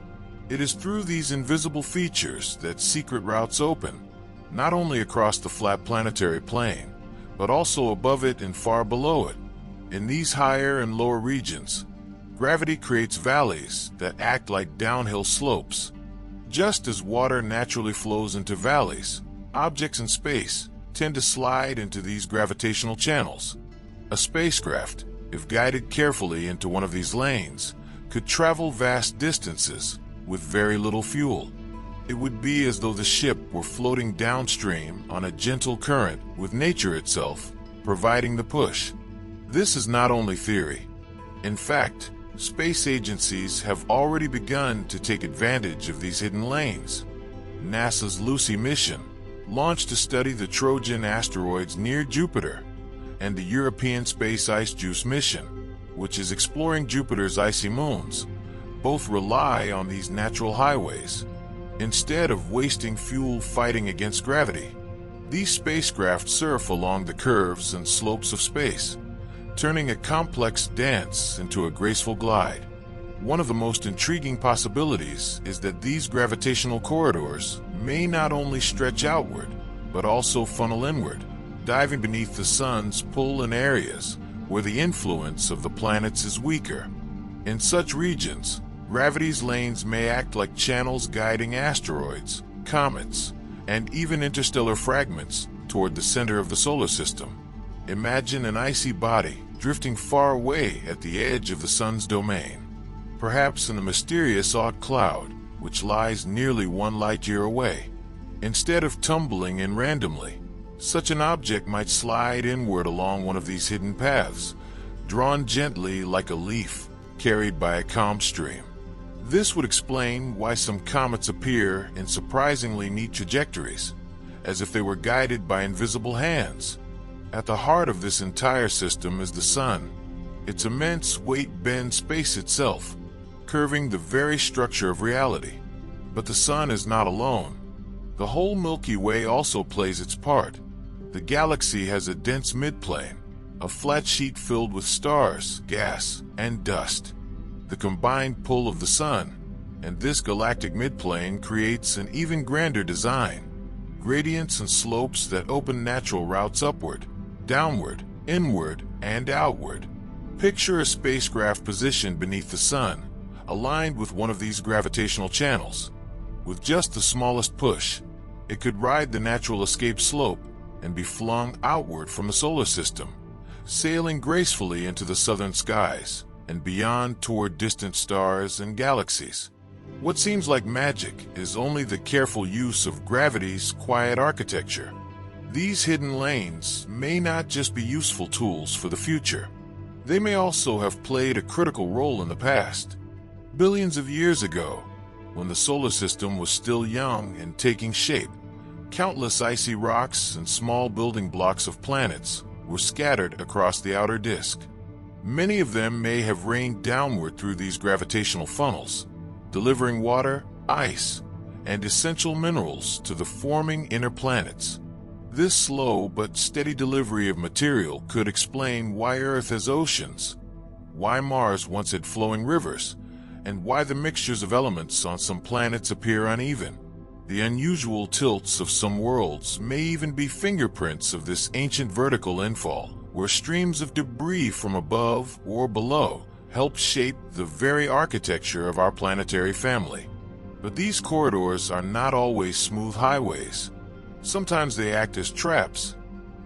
It is through these invisible features that secret routes open, not only across the flat planetary plane, but also above it and far below it. In these higher and lower regions, gravity creates valleys that act like downhill slopes. Just as water naturally flows into valleys, objects in space tend to slide into these gravitational channels. A spacecraft, if guided carefully into one of these lanes, could travel vast distances with very little fuel. It would be as though the ship were floating downstream on a gentle current, with nature itself providing the push. This is not only theory. In fact, space agencies have already begun to take advantage of these hidden lanes. NASA's Lucy mission, launched to study the Trojan asteroids near Jupiter, and the European Space Ice Juice mission, which is exploring Jupiter's icy moons, both rely on these natural highways. Instead of wasting fuel fighting against gravity, these spacecraft surf along the curves and slopes of space, turning a complex dance into a graceful glide. One of the most intriguing possibilities is that these gravitational corridors may not only stretch outward, but also funnel inward, diving beneath the sun's pull in areas where the influence of the planets is weaker. In such regions, gravity's lanes may act like channels guiding asteroids, comets, and even interstellar fragments toward the center of the solar system. Imagine an icy body drifting far away at the edge of the sun's domain, perhaps in a mysterious Oort cloud, which lies nearly 1 light-year away. Instead of tumbling in randomly, such an object might slide inward along one of these hidden paths, drawn gently like a leaf carried by a calm stream. This would explain why some comets appear in surprisingly neat trajectories, as if they were guided by invisible hands. At the heart of this entire system is the Sun. Its immense weight bends space itself, curving the very structure of reality. But the Sun is not alone. The whole Milky Way also plays its part. The galaxy has a dense midplane, a flat sheet filled with stars, gas, and dust. The combined pull of the Sun and this galactic midplane creates an even grander design. Gradients and slopes that open natural routes upward, downward, inward, and outward. Picture a spacecraft positioned beneath the Sun, aligned with one of these gravitational channels. With just the smallest push, it could ride the natural escape slope and be flung outward from the solar system, sailing gracefully into the southern skies and beyond toward distant stars and galaxies. What seems like magic is only the careful use of gravity's quiet architecture. These hidden lanes may not just be useful tools for the future. They may also have played a critical role in the past. Billions of years ago, when the solar system was still young and taking shape, countless icy rocks and small building blocks of planets were scattered across the outer disk. Many of them may have rained downward through these gravitational funnels, delivering water, ice, and essential minerals to the forming inner planets. This slow but steady delivery of material could explain why Earth has oceans, why Mars once had flowing rivers, and why the mixtures of elements on some planets appear uneven. The unusual tilts of some worlds may even be fingerprints of this ancient vertical infall, where streams of debris from above or below help shape the very architecture of our planetary family. But these corridors are not always smooth highways. Sometimes they act as traps.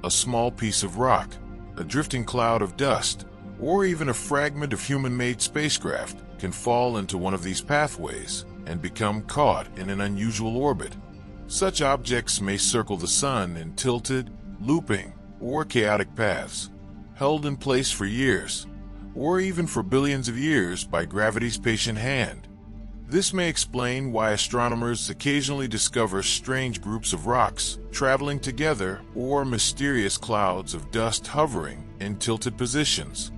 A small piece of rock, a drifting cloud of dust, or even a fragment of human-made spacecraft can fall into one of these pathways and become caught in an unusual orbit. Such objects may circle the Sun in tilted, looping, or chaotic paths, held in place for years, or even for billions of years by gravity's patient hand. This may explain why astronomers occasionally discover strange groups of rocks traveling together or mysterious clouds of dust hovering in tilted positions.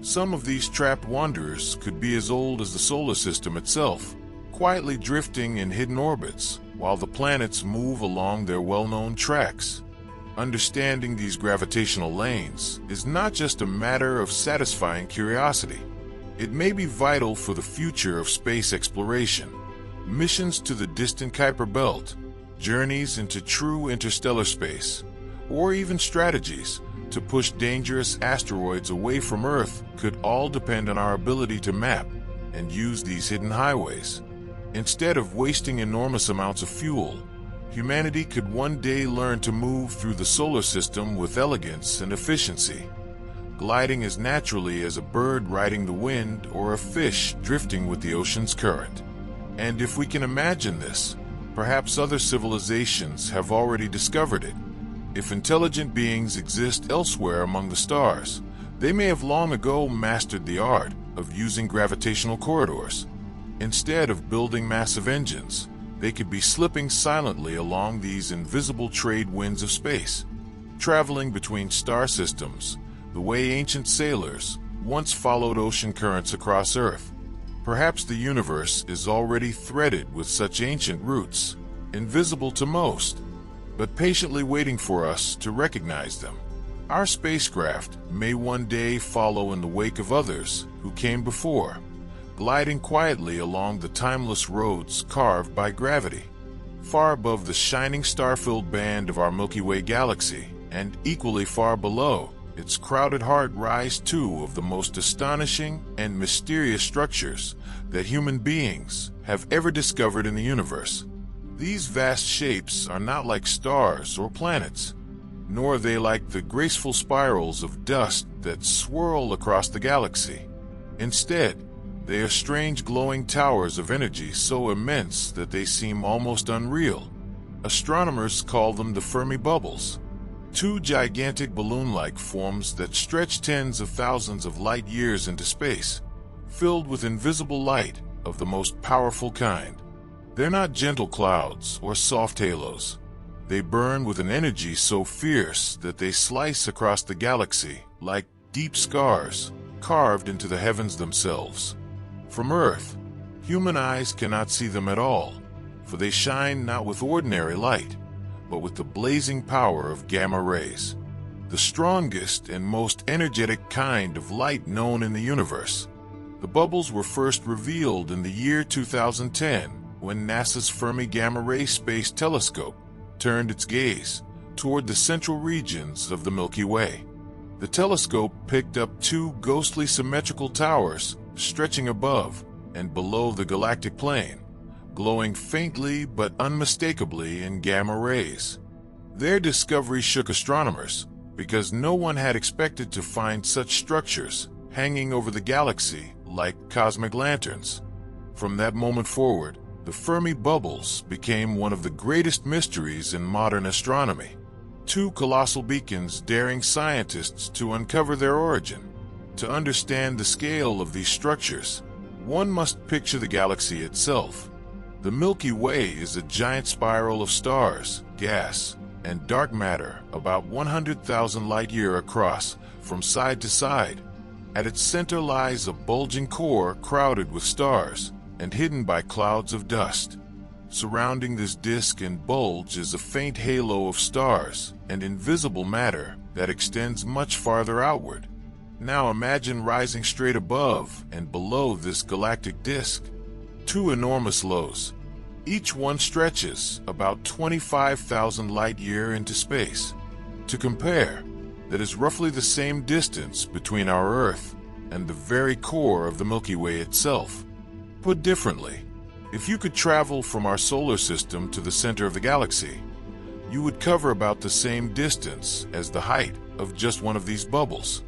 Some of these trapped wanderers could be as old as the solar system itself, quietly drifting in hidden orbits while the planets move along their well-known tracks. Understanding these gravitational lanes is not just a matter of satisfying curiosity. It may be vital for the future of space exploration. Missions to the distant Kuiper belt, journeys into true interstellar space, or even strategies to push dangerous asteroids away from Earth could all depend on our ability to map and use these hidden highways. Instead of wasting enormous amounts of fuel, humanity could one day learn to move through the solar system with elegance and efficiency, gliding as naturally as a bird riding the wind or a fish drifting with the ocean's current. And if we can imagine this, perhaps other civilizations have already discovered it. If intelligent beings exist elsewhere among the stars, they may have long ago mastered the art of using gravitational corridors. Instead of building massive engines, they could be slipping silently along these invisible trade winds of space, traveling between star systems the way ancient sailors once followed ocean currents across Earth. Perhaps the universe is already threaded with such ancient routes, invisible to most, but patiently waiting for us to recognize them. Our spacecraft may one day follow in the wake of others who came before, gliding quietly along the timeless roads carved by gravity. Far above the shining star-filled band of our Milky Way galaxy, and equally far below, its crowded heart rise two of the most astonishing and mysterious structures that human beings have ever discovered in the universe. These vast shapes are not like stars or planets, nor are they like the graceful spirals of dust that swirl across the galaxy. Instead, they are strange glowing towers of energy so immense that they seem almost unreal. Astronomers call them the Fermi bubbles, two gigantic balloon-like forms that stretch tens of thousands of light years into space, filled with invisible light of the most powerful kind. They're not gentle clouds or soft halos. They burn with an energy so fierce that they slice across the galaxy like deep scars carved into the heavens themselves. From Earth, human eyes cannot see them at all, for they shine not with ordinary light, but with the blazing power of gamma rays, the strongest and most energetic kind of light known in the universe. The bubbles were first revealed in the year 2010 when NASA's Fermi Gamma Ray Space Telescope turned its gaze toward the central regions of the Milky Way. The telescope picked up two ghostly symmetrical towers stretching above and below the galactic plane, glowing faintly but unmistakably in gamma rays. Their discovery shook astronomers because no one had expected to find such structures hanging over the galaxy like cosmic lanterns. From that moment forward, the Fermi bubbles became one of the greatest mysteries in modern astronomy. Two colossal beacons daring scientists to uncover their origin. To understand the scale of these structures, one must picture the galaxy itself. The Milky Way is a giant spiral of stars, gas, and dark matter about 100,000 light-years across from side to side. At its center lies a bulging core crowded with stars and hidden by clouds of dust. Surrounding this disk and bulge is a faint halo of stars and invisible matter that extends much farther outward. Now imagine rising straight above and below this galactic disk. Two enormous lows. Each one stretches about 25,000 light-years into space. To compare, that is roughly the same distance between our Earth and the very core of the Milky Way itself. Put differently, if you could travel from our solar system to the center of the galaxy, you would cover about the same distance as the height of just one of these bubbles.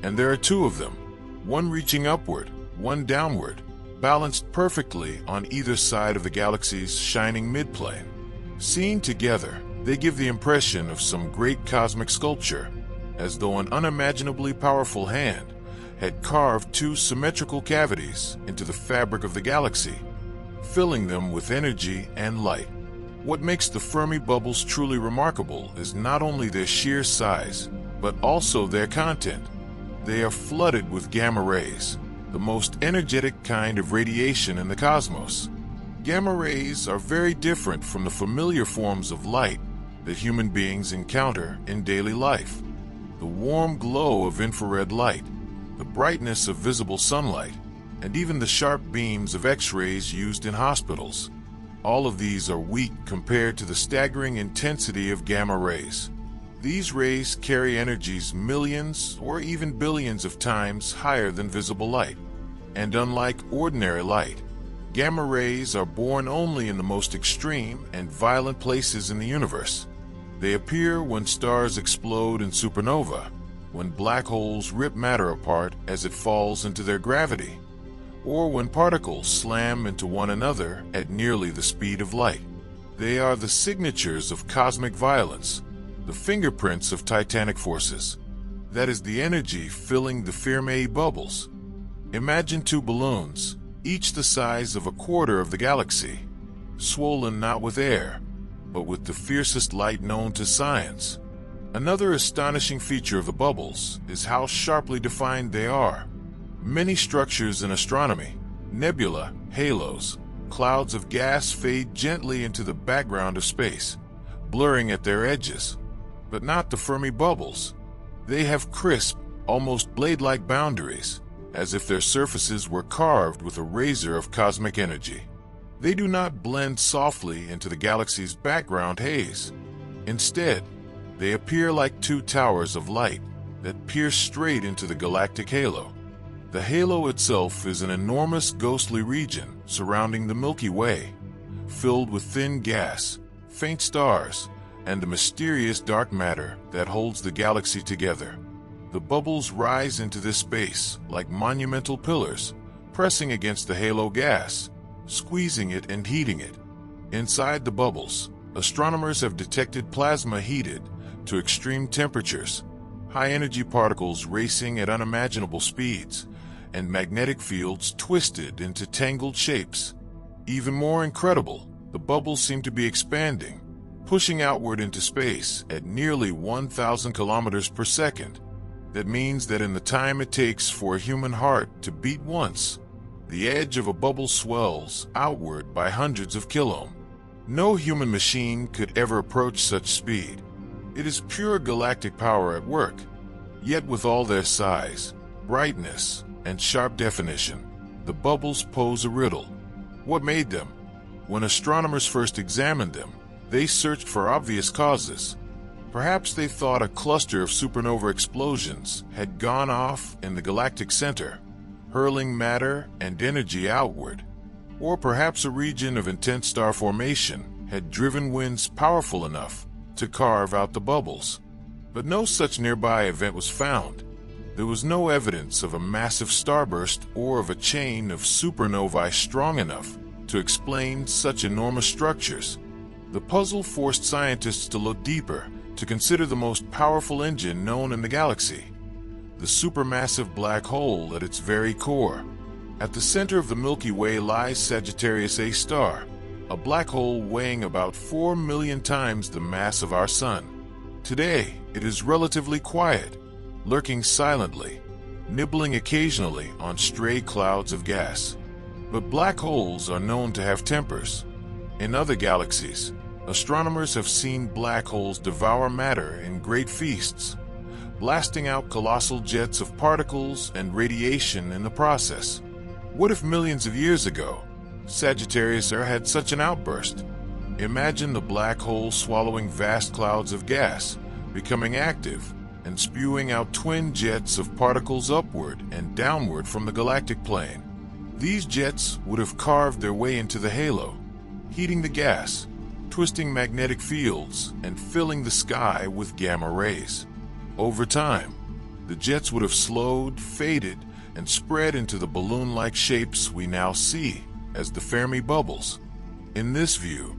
And there are two of them, one reaching upward, one downward, balanced perfectly on either side of the galaxy's shining midplane. Seen together, they give the impression of some great cosmic sculpture, as though an unimaginably powerful hand had carved two symmetrical cavities into the fabric of the galaxy, filling them with energy and light. What makes the Fermi bubbles truly remarkable is not only their sheer size, but also their content. They are flooded with gamma rays, the most energetic kind of radiation in the cosmos. Gamma rays are very different from the familiar forms of light that human beings encounter in daily life. The warm glow of infrared light, the brightness of visible sunlight, and even the sharp beams of X-rays used in hospitals. All of these are weak compared to the staggering intensity of gamma rays. These rays carry energies millions or even billions of times higher than visible light. And unlike ordinary light, gamma rays are born only in the most extreme and violent places in the universe. They appear when stars explode in supernova, when black holes rip matter apart as it falls into their gravity, or when particles slam into one another at nearly the speed of light. They are the signatures of cosmic violence, the fingerprints of titanic forces. That is the energy filling the Fermi bubbles. Imagine two balloons, each the size of a quarter of the galaxy, swollen not with air, but with the fiercest light known to science. Another astonishing feature of the bubbles is how sharply defined they are. Many structures in astronomy, nebula, halos, clouds of gas fade gently into the background of space, blurring at their edges. But not the Fermi bubbles. They have crisp, almost blade-like boundaries. as if their surfaces were carved with a razor of cosmic energy. They do not blend softly into the galaxy's background haze. Instead, they appear like two towers of light that pierce straight into the galactic halo. The halo itself is an enormous ghostly region surrounding the Milky Way, filled with thin gas, faint stars, and the mysterious dark matter that holds the galaxy together. The bubbles rise into this space like monumental pillars, pressing against the halo gas, squeezing it and heating it. Inside the bubbles, astronomers have detected plasma heated to extreme temperatures, high-energy particles racing at unimaginable speeds, and magnetic fields twisted into tangled shapes. Even more incredible, the bubbles seem to be expanding, pushing outward into space at nearly 1,000 kilometers per second. That means that in the time it takes for a human heart to beat once, the edge of a bubble swells outward by hundreds of kilometers. No human machine could ever approach such speed. It is pure galactic power at work. Yet with all their size, brightness, and sharp definition, the bubbles pose a riddle. What made them? When astronomers first examined them, they searched for obvious causes. Perhaps they thought a cluster of supernova explosions had gone off in the galactic center, hurling matter and energy outward. Or perhaps a region of intense star formation had driven winds powerful enough to carve out the bubbles. But no such nearby event was found. There was no evidence of a massive starburst or of a chain of supernovae strong enough to explain such enormous structures. The puzzle forced scientists to look deeper, to consider the most powerful engine known in the galaxy, the supermassive black hole at its very core. At the center of the Milky Way lies Sagittarius A star, a black hole weighing about 4 million times the mass of our Sun. Today, it is relatively quiet, lurking silently, nibbling occasionally on stray clouds of gas. But black holes are known to have tempers. In other galaxies, astronomers have seen black holes devour matter in great feasts, blasting out colossal jets of particles and radiation in the process. What if millions of years ago, Sagittarius A had such an outburst? Imagine the black hole swallowing vast clouds of gas, becoming active, and spewing out twin jets of particles upward and downward from the galactic plane. These jets would have carved their way into the halo, heating the gas, twisting magnetic fields, and filling the sky with gamma rays. Over time, the jets would have slowed, faded, and spread into the balloon-like shapes we now see as the Fermi bubbles. In this view,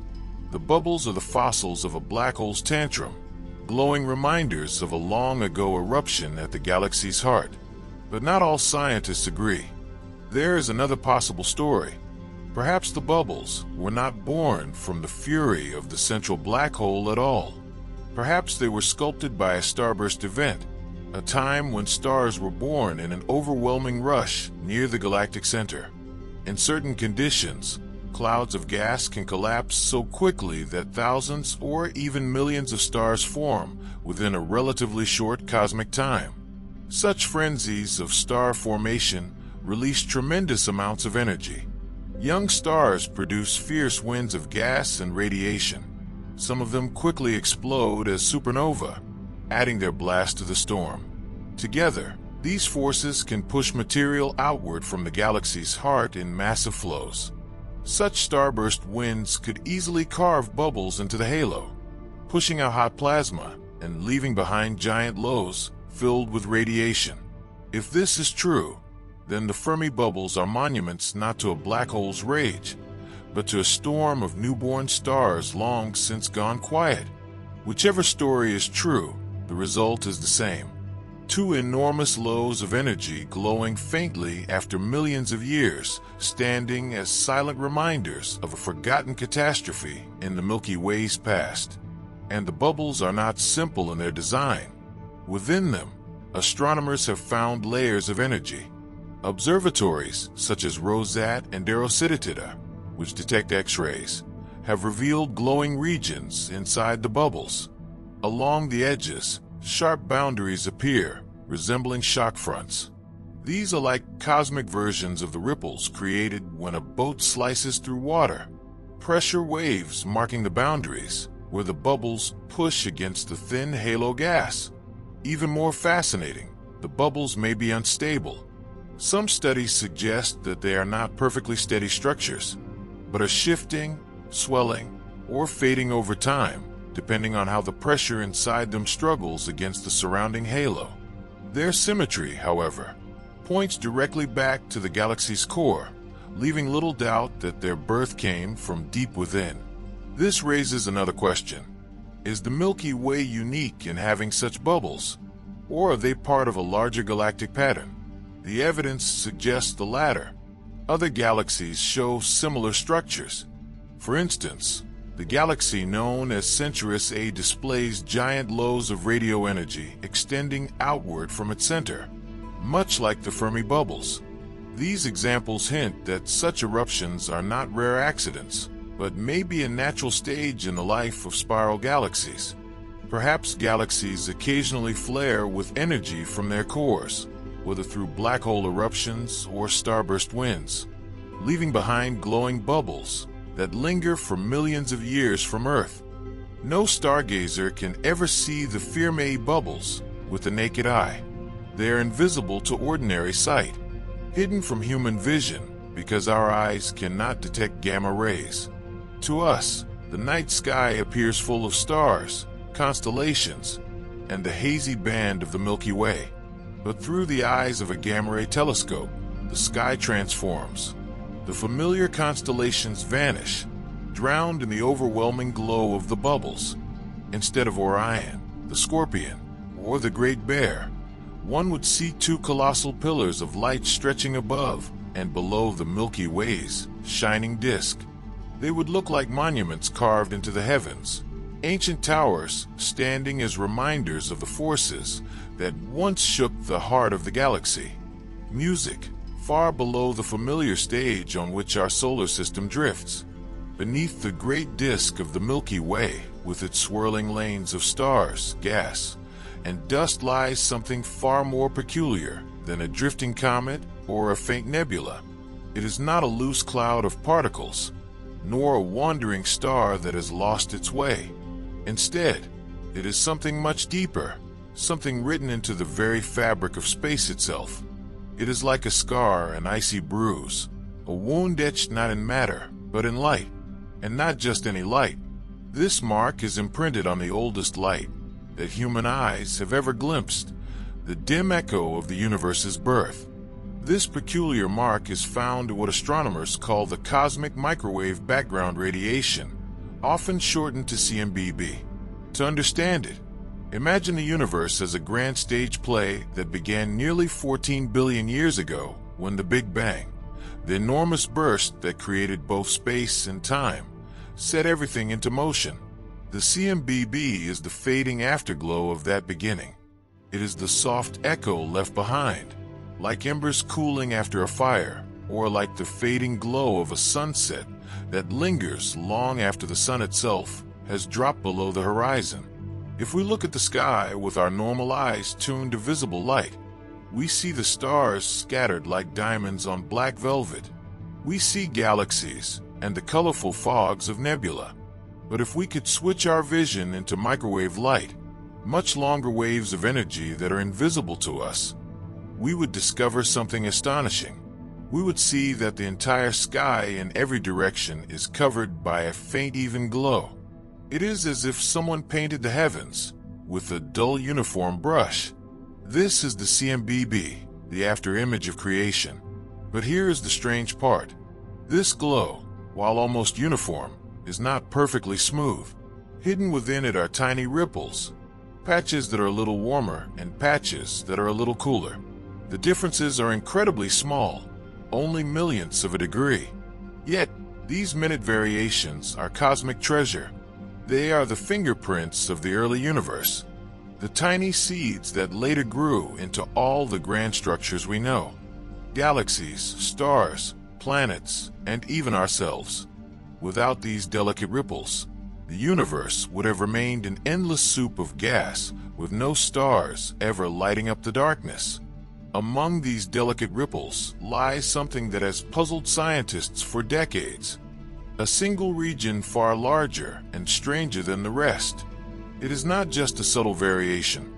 the bubbles are the fossils of a black hole's tantrum, glowing reminders of a long-ago eruption at the galaxy's heart. But not all scientists agree. There is another possible story. Perhaps the bubbles were not born from the fury of the central black hole at all. Perhaps they were sculpted by a starburst event, a time when stars were born in an overwhelming rush near the galactic center. In certain conditions, clouds of gas can collapse so quickly that thousands or even millions of stars form within a relatively short cosmic time. Such frenzies of star formation release tremendous amounts of energy. Young stars produce fierce winds of gas and radiation. Some of them quickly explode as supernova, adding their blast to the storm. Together, these forces can push material outward from the galaxy's heart in massive flows. Such starburst winds could easily carve bubbles into the halo, pushing out hot plasma and leaving behind giant lows filled with radiation. If this is true, then the Fermi bubbles are monuments not to a black hole's rage, but to a storm of newborn stars long since gone quiet. Whichever story is true, the result is the same. Two enormous lows of energy glowing faintly after millions of years, standing as silent reminders of a forgotten catastrophe in the Milky Way's past. And the bubbles are not simple in their design. Within them, astronomers have found layers of energy. Observatories such as Rosat and Derositida, which detect X-rays, have revealed glowing regions inside the bubbles. Along the edges, sharp boundaries appear, resembling shock fronts. These are like cosmic versions of the ripples created when a boat slices through water. Pressure waves marking the boundaries, where the bubbles push against the thin halo gas. Even more fascinating, the bubbles may be unstable. Some studies suggest that they are not perfectly steady structures, but are shifting, swelling, or fading over time, depending on how the pressure inside them struggles against the surrounding halo. Their symmetry, however, points directly back to the galaxy's core, leaving little doubt that their birth came from deep within. This raises another question. Is the Milky Way unique in having such bubbles, or are they part of a larger galactic pattern? The evidence suggests the latter. Other galaxies show similar structures. For instance, the galaxy known as Centaurus A displays giant lows of radio energy extending outward from its center, much like the Fermi bubbles. These examples hint that such eruptions are not rare accidents, but may be a natural stage in the life of spiral galaxies. Perhaps galaxies occasionally flare with energy from their cores, whether through black hole eruptions or starburst winds, leaving behind glowing bubbles that linger for millions of years from Earth. No stargazer can ever see the Fermi bubbles with the naked eye. They are invisible to ordinary sight, hidden from human vision because our eyes cannot detect gamma rays. To us, the night sky appears full of stars, constellations, and the hazy band of the Milky Way. But through the eyes of a gamma ray telescope, the sky transforms. The familiar constellations vanish, drowned in the overwhelming glow of the bubbles. Instead of Orion, the Scorpion, or the Great Bear, one would see two colossal pillars of light stretching above and below the Milky Way's shining disk. They would look like monuments carved into the heavens, ancient towers standing as reminders of the forces that once shook the heart of the galaxy. Music, far below the familiar stage on which our solar system drifts. Beneath the great disk of the Milky Way, with its swirling lanes of stars, gas, and dust lies something far more peculiar than a drifting comet or a faint nebula. It is not a loose cloud of particles, nor a wandering star that has lost its way. Instead, it is something much deeper, something written into the very fabric of space itself. It is like a scar, an icy bruise, a wound etched not in matter, but in light. And not just any light. This mark is imprinted on the oldest light that human eyes have ever glimpsed, the dim echo of the universe's birth. This peculiar mark is found in what astronomers call the cosmic microwave background radiation, often shortened to CMBB. To understand it, imagine the universe as a grand stage play that began nearly 14 billion years ago when the Big Bang, the enormous burst that created both space and time, set everything into motion. The CMBB is the fading afterglow of that beginning. It is the soft echo left behind, like embers cooling after a fire, or like the fading glow of a sunset that lingers long after the sun itself has dropped below the horizon. If we look at the sky with our normal eyes tuned to visible light, we see the stars scattered like diamonds on black velvet. We see galaxies and the colorful fogs of nebula. But if we could switch our vision into microwave light, much longer waves of energy that are invisible to us, we would discover something astonishing. We would see that the entire sky in every direction is covered by a faint even glow. It is as if someone painted the heavens with a dull uniform brush. This is the CMBB, the after-image of creation. But here is the strange part. This glow, while almost uniform, is not perfectly smooth. Hidden within it are tiny ripples, patches that are a little warmer and patches that are a little cooler. The differences are incredibly small, only millionths of a degree. Yet, these minute variations are cosmic treasure. They are the fingerprints of the early universe, the tiny seeds that later grew into all the grand structures we know. Galaxies, stars, planets, and even ourselves. Without these delicate ripples, the universe would have remained an endless soup of gas with no stars ever lighting up the darkness. Among these delicate ripples lies something that has puzzled scientists for decades. A single region far larger and stranger than the rest. It is not just a subtle variation.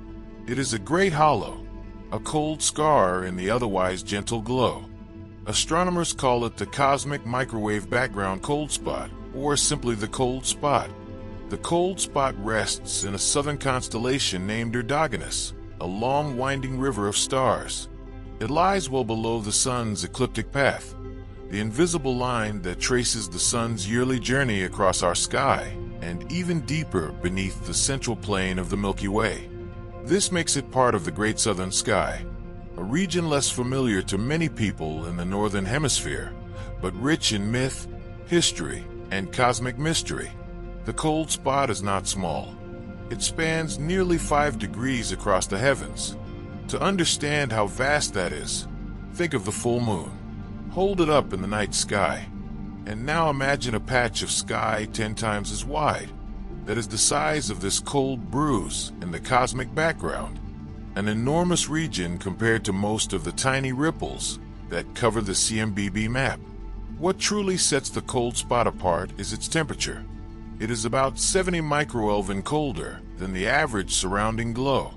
It is a great hollow, a cold scar in the otherwise gentle glow. Astronomers call it the cosmic microwave background cold spot, or simply the cold spot. The cold spot rests in a southern constellation named Uranus, a long winding river of stars. It lies well below the sun's ecliptic path, the invisible line that traces the sun's yearly journey across our sky, and even deeper beneath the central plane of the Milky Way. This makes it part of the Great Southern Sky, a region less familiar to many people in the Northern Hemisphere, but rich in myth, history, and cosmic mystery. The cold spot is not small. It spans nearly 5 degrees across the heavens. To understand how vast that is, think of the full moon. Hold it up in the night sky, and now imagine a patch of sky 10 times as wide, that is the size of this cold bruise in the cosmic background. An enormous region compared to most of the tiny ripples that cover the CMBB map. What truly sets the cold spot apart is its temperature. It is about 70 microkelvin colder than the average surrounding glow.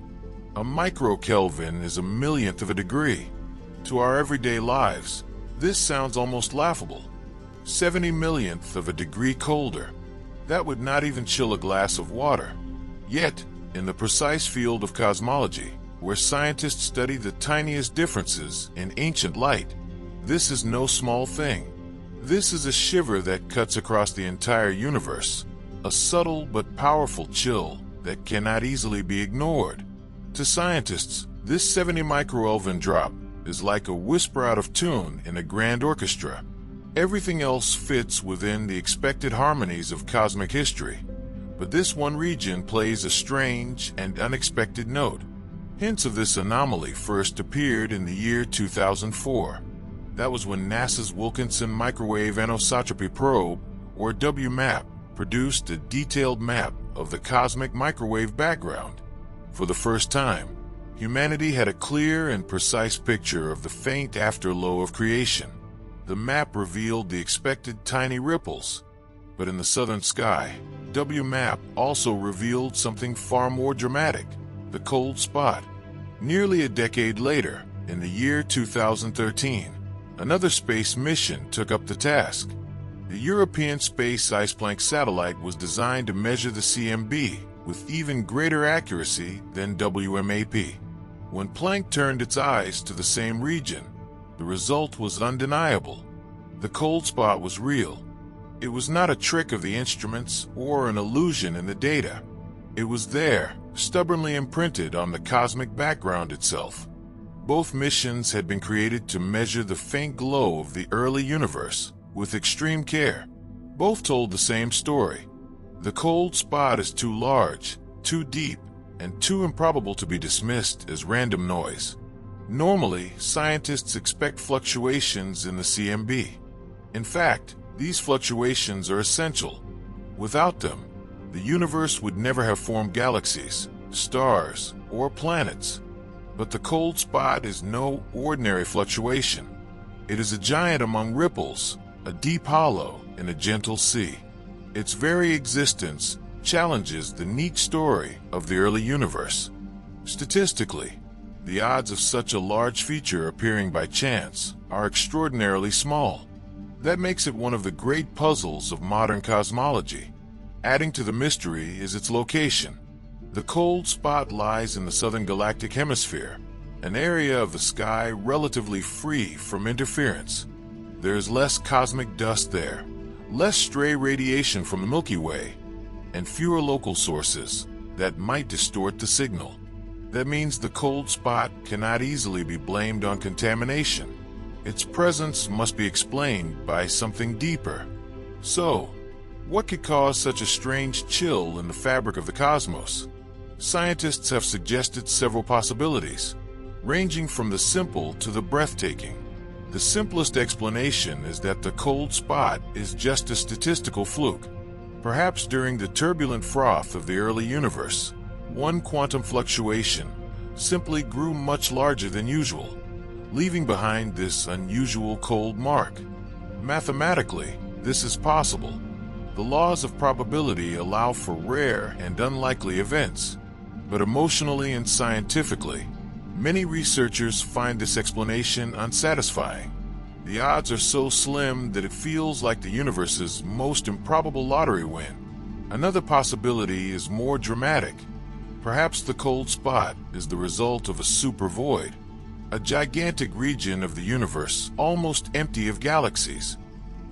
A microkelvin is a millionth of a degree. To our everyday lives, this sounds almost laughable. 70 millionth of a degree colder. That would not even chill a glass of water. Yet, in the precise field of cosmology, where scientists study the tiniest differences in ancient light, this is no small thing. This is a shiver that cuts across the entire universe, a subtle but powerful chill that cannot easily be ignored. To scientists, this 70 microkelvin drop is like a whisper out of tune in a grand orchestra. Everything else fits within the expected harmonies of cosmic history, but this one region plays a strange and unexpected note. Hints of this anomaly first appeared in the year 2004. That was when NASA's Wilkinson Microwave Anisotropy Probe, or WMAP, produced a detailed map of the cosmic microwave background. For the first time, humanity had a clear and precise picture of the faint afterglow of creation. The map revealed the expected tiny ripples, but in the southern sky, WMAP also revealed something far more dramatic, the cold spot. Nearly a decade later, in the year 2013, another space mission took up the task. The European Space Iceplank satellite was designed to measure the CMB with even greater accuracy than WMAP. When Planck turned its eyes to the same region, the result was undeniable. The cold spot was real. It was not a trick of the instruments or an illusion in the data. It was there, stubbornly imprinted on the cosmic background itself. Both missions had been created to measure the faint glow of the early universe with extreme care. Both told the same story. The cold spot is too large, too deep, and too improbable to be dismissed as random noise. Normally, scientists expect fluctuations in the CMB. In fact, these fluctuations are essential. Without them, the universe would never have formed galaxies, stars, or planets. But the cold spot is no ordinary fluctuation. It is a giant among ripples, a deep hollow in a gentle sea. Its very existence challenges the neat story of the early universe. Statistically, the odds of such a large feature appearing by chance are extraordinarily small. That makes it one of the great puzzles of modern cosmology. Adding to the mystery is its location. The cold spot lies in the southern galactic hemisphere, an area of the sky relatively free from interference. There is less cosmic dust there, less stray radiation from the Milky Way, and fewer local sources that might distort the signal. That means the cold spot cannot easily be blamed on contamination. Its presence must be explained by something deeper. So, what could cause such a strange chill in the fabric of the cosmos? Scientists have suggested several possibilities, ranging from the simple to the breathtaking. The simplest explanation is that the cold spot is just a statistical fluke. Perhaps during the turbulent froth of the early universe, one quantum fluctuation simply grew much larger than usual. leaving behind this unusual cold mark. Mathematically, this is possible. The laws of probability allow for rare and unlikely events, but emotionally and scientifically, many researchers find this explanation unsatisfying. The odds are so slim that it feels like the universe's most improbable lottery win. Another possibility is more dramatic. Perhaps the cold spot is the result of a super void, a gigantic region of the universe almost empty of galaxies.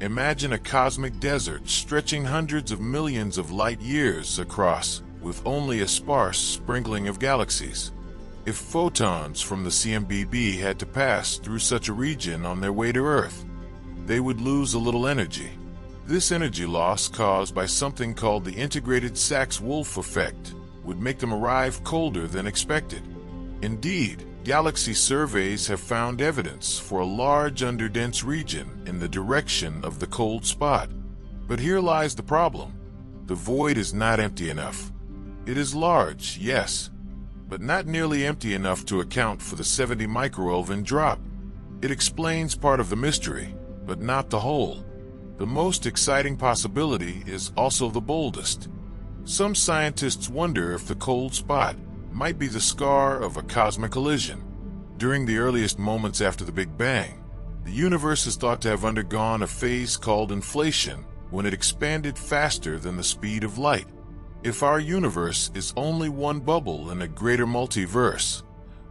Imagine a cosmic desert stretching hundreds of millions of light years across, with only a sparse sprinkling of galaxies. If photons from the CMBB had to pass through such a region on their way to Earth, they would lose a little energy. This energy loss, caused by something called the integrated Sachs-Wolf effect, would make them arrive colder than expected. Indeed, galaxy surveys have found evidence for a large underdense region in the direction of the cold spot. But here lies the problem. The void is not empty enough. It is large, yes, but not nearly empty enough to account for the 70 microelvin drop. It explains part of the mystery, but not the whole. The most exciting possibility is also the boldest. Some scientists wonder if the cold spot might be the scar of a cosmic collision. During the earliest moments after the Big Bang, the universe is thought to have undergone a phase called inflation, when it expanded faster than the speed of light. If our universe is only one bubble in a greater multiverse,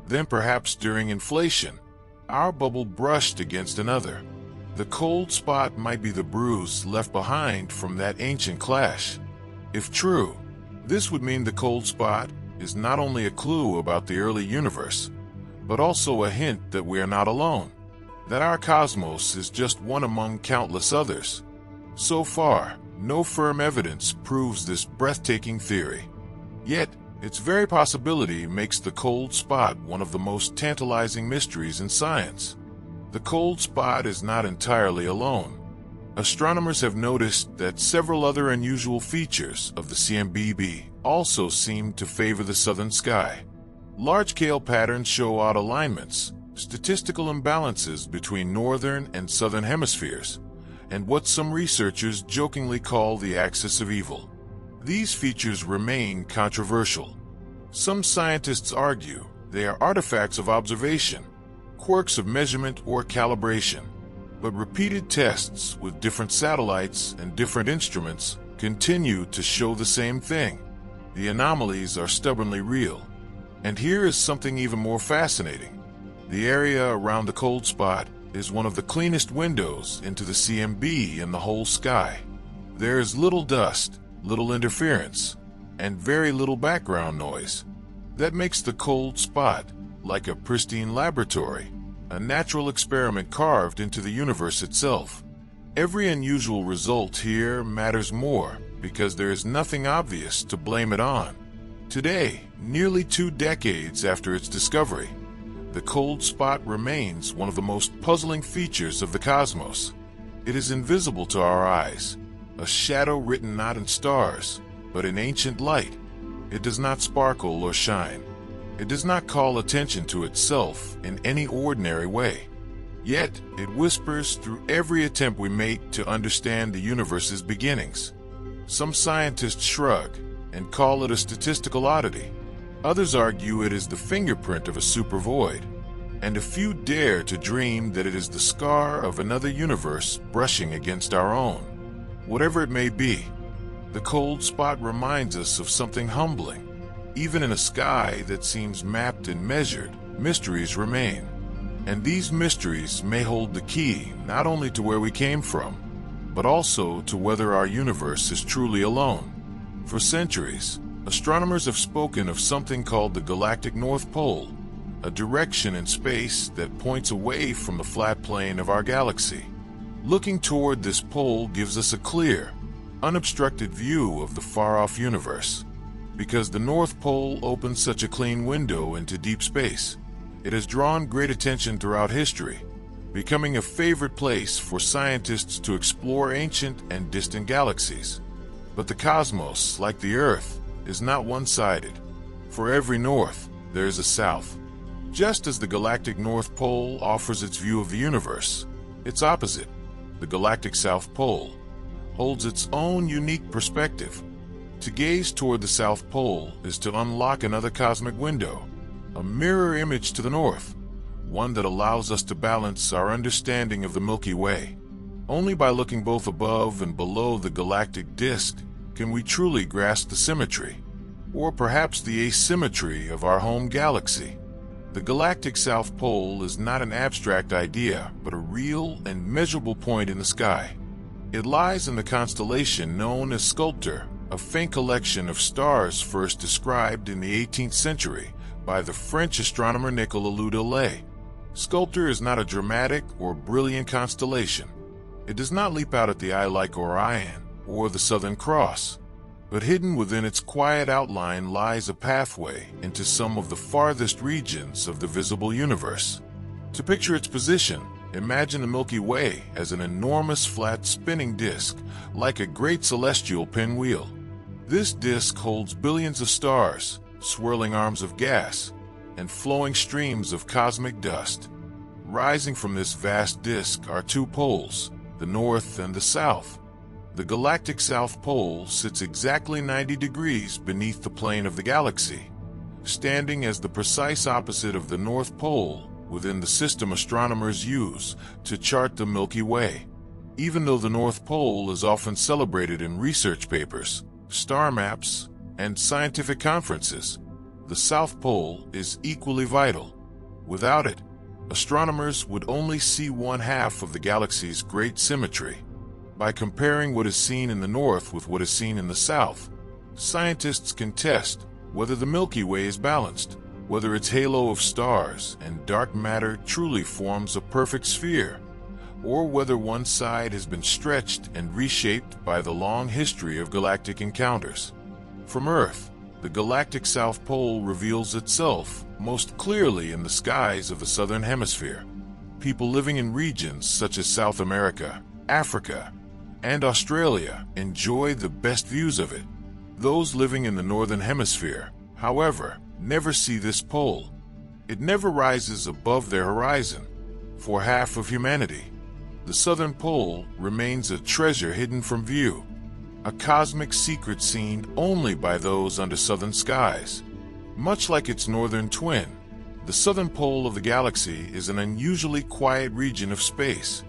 then perhaps during inflation, our bubble brushed against another. The cold spot might be the bruise left behind from that ancient clash. If true, this would mean the cold spot is not only a clue about the early universe, but also a hint that we are not alone, that our cosmos is just one among countless others. So far, no firm evidence proves this breathtaking theory. Yet, its very possibility makes the cold spot one of the most tantalizing mysteries in science. The cold spot is not entirely alone. Astronomers have noticed that several other unusual features of the CMBB also seem to favor the southern sky. Large-scale patterns show odd alignments, statistical imbalances between northern and southern hemispheres, and what some researchers jokingly call the axis of evil. These features remain controversial. Some scientists argue they are artifacts of observation, quirks of measurement or calibration, but repeated tests with different satellites and different instruments continue to show the same thing. The anomalies are stubbornly real. And here is something even more fascinating. The area around the cold spot is one of the cleanest windows into the CMB in the whole sky. There is little dust, little interference, and very little background noise. That makes the cold spot like a pristine laboratory, a natural experiment carved into the universe itself. Every unusual result here matters more because there is nothing obvious to blame it on. Today, nearly 2 decades after its discovery, the cold spot remains one of the most puzzling features of the cosmos. It is invisible to our eyes, a shadow written not in stars, but in ancient light. It does not sparkle or shine. It does not call attention to itself in any ordinary way. Yet, it whispers through every attempt we make to understand the universe's beginnings. Some scientists shrug and call it a statistical oddity. Others argue it is the fingerprint of a super void, and a few dare to dream that it is the scar of another universe brushing against our own. Whatever it may be, the cold spot reminds us of something humbling. Even in a sky that seems mapped and measured, mysteries remain. And these mysteries may hold the key not only to where we came from, but also to whether our universe is truly alone. For centuries, astronomers have spoken of something called the galactic North Pole, a direction in space that points away from the flat plane of our galaxy. Looking toward this pole gives us a clear, unobstructed view of the far-off universe. Because the North Pole opens such a clean window into deep space, it has drawn great attention throughout history, becoming a favorite place for scientists to explore ancient and distant galaxies. But the cosmos, like the Earth, is not one-sided. For every north, there is a south. Just as the galactic North Pole offers its view of the universe, its opposite, the galactic South Pole, holds its own unique perspective. To gaze toward the South Pole is to unlock another cosmic window, a mirror image to the North, one that allows us to balance our understanding of the Milky Way. Only by looking both above and below the galactic disk can we truly grasp the symmetry, or perhaps the asymmetry of our home galaxy. The galactic South Pole is not an abstract idea, but a real and measurable point in the sky. It lies in the constellation known as Sculptor, a faint collection of stars first described in the 18th century by the French astronomer Nicolas Liouville. Sculptor is not a dramatic or brilliant constellation. It does not leap out at the eye like Orion or the Southern Cross, but hidden within its quiet outline lies a pathway into some of the farthest regions of the visible universe. To picture its position, imagine the Milky Way as an enormous flat spinning disk, like a great celestial pinwheel. This disk holds billions of stars, swirling arms of gas, and flowing streams of cosmic dust. Rising from this vast disk are two poles, the North and the South. The galactic South Pole sits exactly 90 degrees beneath the plane of the galaxy, standing as the precise opposite of the North Pole within the system astronomers use to chart the Milky Way. Even though the North Pole is often celebrated in research papers, star maps, and scientific conferences, the South Pole is equally vital. Without it, astronomers would only see one half of the galaxy's great symmetry. By comparing what is seen in the North with what is seen in the South, scientists can test whether the Milky Way is balanced, whether its halo of stars and dark matter truly forms a perfect sphere, or whether one side has been stretched and reshaped by the long history of galactic encounters. From Earth, the galactic South Pole reveals itself most clearly in the skies of the Southern Hemisphere. People living in regions such as South America, Africa, and Australia enjoy the best views of it. Those living in the Northern Hemisphere, however, never see this pole. It never rises above their horizon. For half of humanity, the Southern Pole remains a treasure hidden from view, a cosmic secret seen only by those under southern skies. Much like its northern twin, the southern pole of the galaxy is an unusually quiet region of space.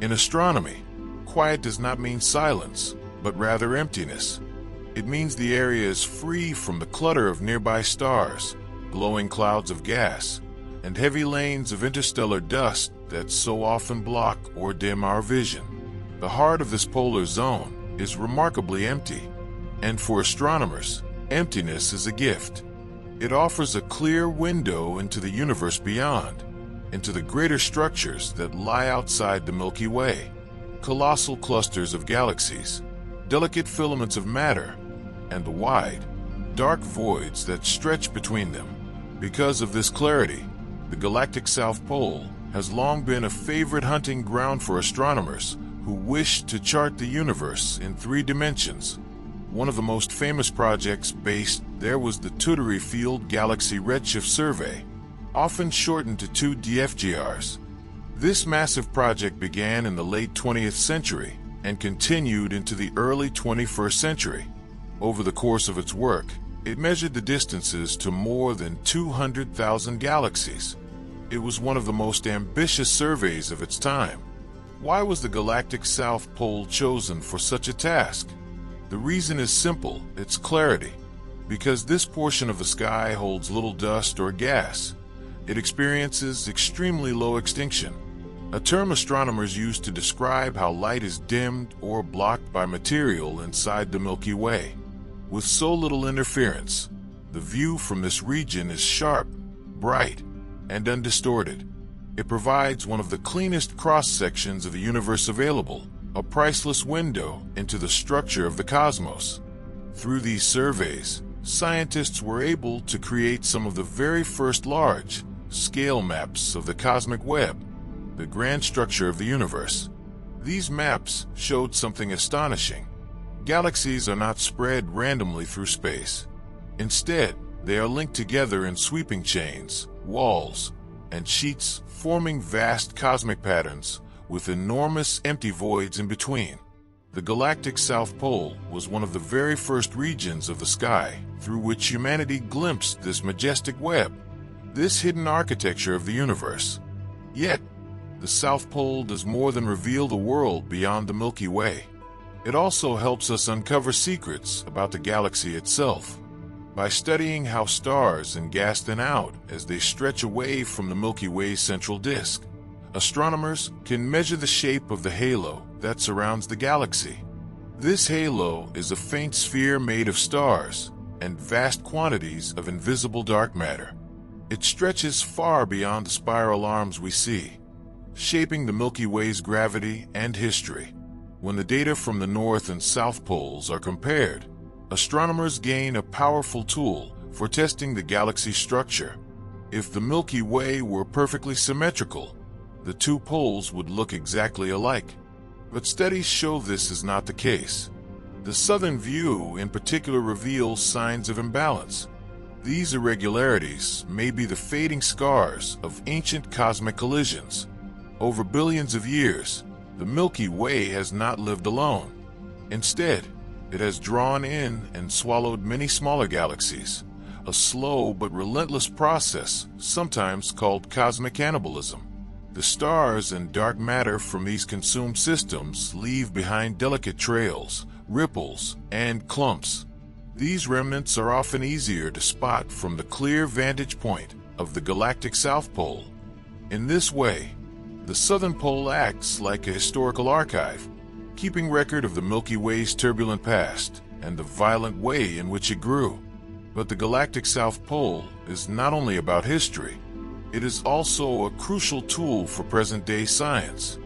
In astronomy, quiet does not mean silence, but rather emptiness. It means the area is free from the clutter of nearby stars, glowing clouds of gas, and heavy lanes of interstellar dust that so often block or dim our vision. The heart of this polar zone is remarkably empty, and for astronomers, emptiness is a gift. It offers a clear window into the universe beyond, into the greater structures that lie outside the Milky Way. Colossal clusters of galaxies, delicate filaments of matter, and the wide, dark voids that stretch between them. Because of this clarity, the galactic South Pole has long been a favorite hunting ground for astronomers who wish to chart the universe in 3 dimensions. One of the most famous projects based there was the Tudor Field Galaxy Redshift Survey, often shortened to 2DFGRs. This massive project began in the late 20th century and continued into the early 21st century. Over the course of its work, it measured the distances to more than 200,000 galaxies. It was one of the most ambitious surveys of its time. Why was the galactic South Pole chosen for such a task? The reason is simple, it's clarity. Because this portion of the sky holds little dust or gas, it experiences extremely low extinction, a term astronomers use to describe how light is dimmed or blocked by material inside the Milky Way. With so little interference, the view from this region is sharp, bright, and undistorted. It provides one of the cleanest cross-sections of the universe available, a priceless window into the structure of the cosmos. Through these surveys, scientists were able to create some of the very first large-scale maps of the cosmic web, the grand structure of the universe. These maps showed something astonishing. Galaxies are not spread randomly through space. Instead, they are linked together in sweeping chains, walls, and sheets, forming vast cosmic patterns with enormous empty voids in between. The galactic South Pole was one of the very first regions of the sky through which humanity glimpsed this majestic web, this hidden architecture of the universe. Yet, the South Pole does more than reveal the world beyond the Milky Way. It also helps us uncover secrets about the galaxy itself. By studying how stars and gas thin out as they stretch away from the Milky Way's central disk, astronomers can measure the shape of the halo that surrounds the galaxy. This halo is a faint sphere made of stars and vast quantities of invisible dark matter. It stretches far beyond the spiral arms we see, shaping the Milky Way's gravity and history. When the data from the North and South Poles are compared, astronomers gain a powerful tool for testing the galaxy's structure. If the Milky Way were perfectly symmetrical, the two poles would look exactly alike. But studies show this is not the case. The southern view in particular reveals signs of imbalance. These irregularities may be the fading scars of ancient cosmic collisions. Over billions of years, the Milky Way has not lived alone. Instead, it has drawn in and swallowed many smaller galaxies, a slow but relentless process sometimes called cosmic cannibalism. The stars and dark matter from these consumed systems leave behind delicate trails, ripples, and clumps. These remnants are often easier to spot from the clear vantage point of the galactic South Pole. In this way, the Southern Pole acts like a historical archive, keeping record of the Milky Way's turbulent past and the violent way in which it grew. But the galactic South Pole is not only about history, it is also a crucial tool for present-day science.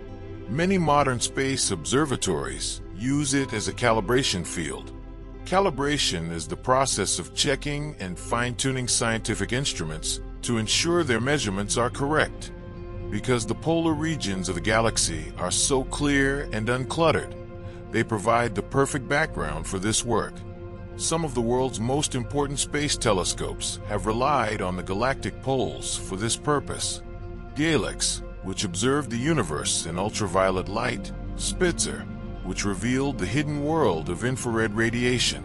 Many modern space observatories use it as a calibration field. Calibration is the process of checking and fine-tuning scientific instruments to ensure their measurements are correct. Because the polar regions of the galaxy are so clear and uncluttered, they provide the perfect background for this work. Some of the world's most important space telescopes have relied on the galactic poles for this purpose. Galax, which observed the universe in ultraviolet light, Spitzer, which revealed the hidden world of infrared radiation,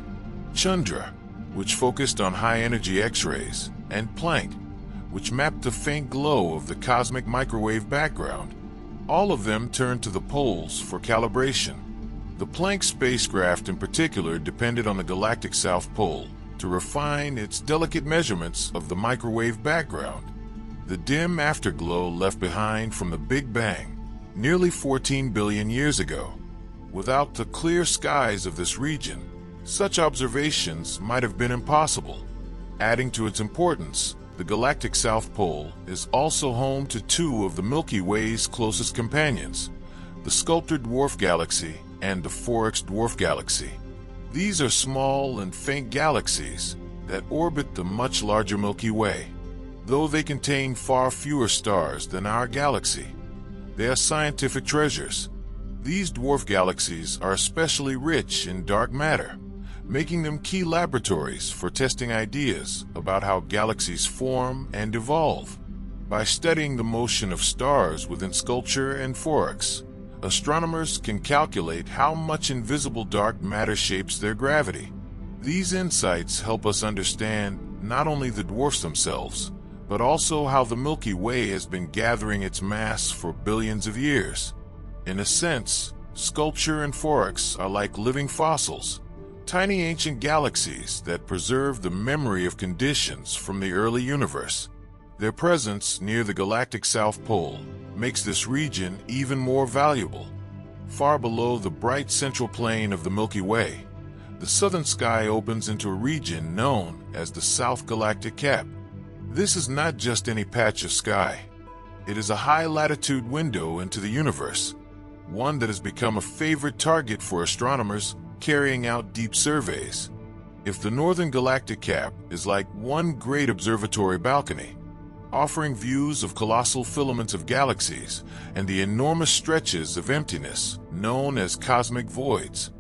Chandra, which focused on high-energy X-rays, and Planck, which mapped the faint glow of the cosmic microwave background. All of them turned to the poles for calibration. The Planck spacecraft in particular depended on the galactic South Pole to refine its delicate measurements of the microwave background, the dim afterglow left behind from the Big Bang, nearly 14 billion years ago. Without the clear skies of this region, such observations might have been impossible. Adding to its importance, the galactic South Pole is also home to two of the Milky Way's closest companions, the Sculptor Dwarf Galaxy and the Forx Dwarf Galaxy. These are small and faint galaxies that orbit the much larger Milky Way. Though they contain far fewer stars than our galaxy, they are scientific treasures. These dwarf galaxies are especially rich in dark matter, making them key laboratories for testing ideas about how galaxies form and evolve. By studying the motion of stars within Sculptor and Forx, astronomers can calculate how much invisible dark matter shapes their gravity. These insights help us understand not only the dwarfs themselves, but also how the Milky Way has been gathering its mass for billions of years. In a sense, Sculptor and Forx are like living fossils, tiny ancient galaxies that preserve the memory of conditions from the early universe. Their presence near the galactic South Pole makes this region even more valuable. Far below the bright central plane of the Milky Way, the southern sky opens into a region known as the South Galactic Cap. This is not just any patch of sky. It is a high-latitude window into the universe, one that has become a favorite target for astronomers carrying out deep surveys. If the northern galactic cap is like one great observatory balcony, offering views of colossal filaments of galaxies and the enormous stretches of emptiness known as cosmic voids,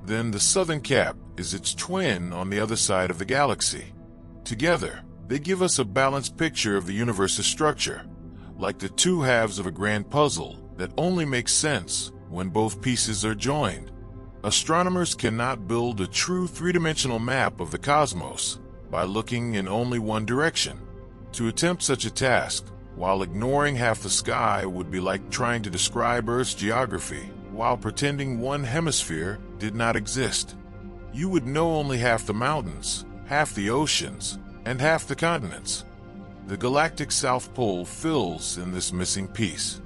then the southern cap is its twin on the other side of the galaxy. Together, They give us a balanced picture of the universe's structure, like the two halves of a grand puzzle that only makes sense when both pieces are joined. Astronomers cannot build a true three-dimensional map of the cosmos by looking in only one direction. To attempt such a task while ignoring half the sky would be like trying to describe Earth's geography while pretending one hemisphere did not exist. You would know only half the mountains, half the oceans, and half the continents. The galactic South Pole fills in this missing piece.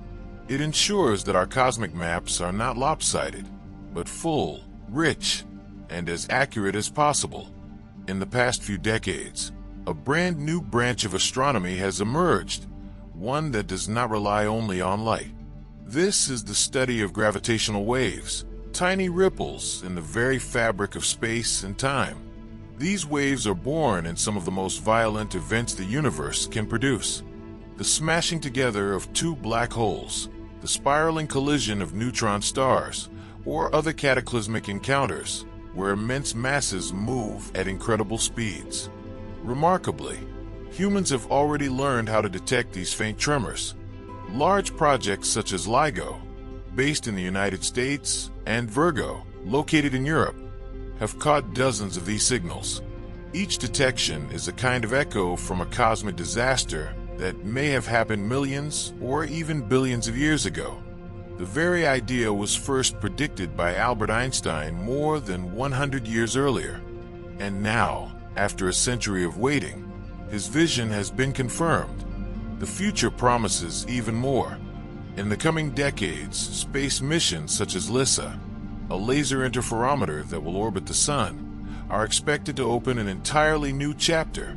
It ensures that our cosmic maps are not lopsided, but full, rich, and as accurate as possible. In the past few decades, a brand new branch of astronomy has emerged, one that does not rely only on light. This is the study of gravitational waves, tiny ripples in the very fabric of space and time. These waves are born in some of the most violent events the universe can produce. The smashing together of two black holes, the spiraling collision of neutron stars, or other cataclysmic encounters where immense masses move at incredible speeds. Remarkably, humans have already learned how to detect these faint tremors. Large projects such as LIGO, based in the United States, and Virgo, located in Europe, have caught dozens of these signals. Each detection is a kind of echo from a cosmic disaster that may have happened millions or even billions of years ago. The very idea was first predicted by Albert Einstein more than 100 years earlier. And now, after a century of waiting, his vision has been confirmed. The future promises even more. In the coming decades, space missions such as LISA, a laser interferometer that will orbit the Sun, are expected to open an entirely new chapter,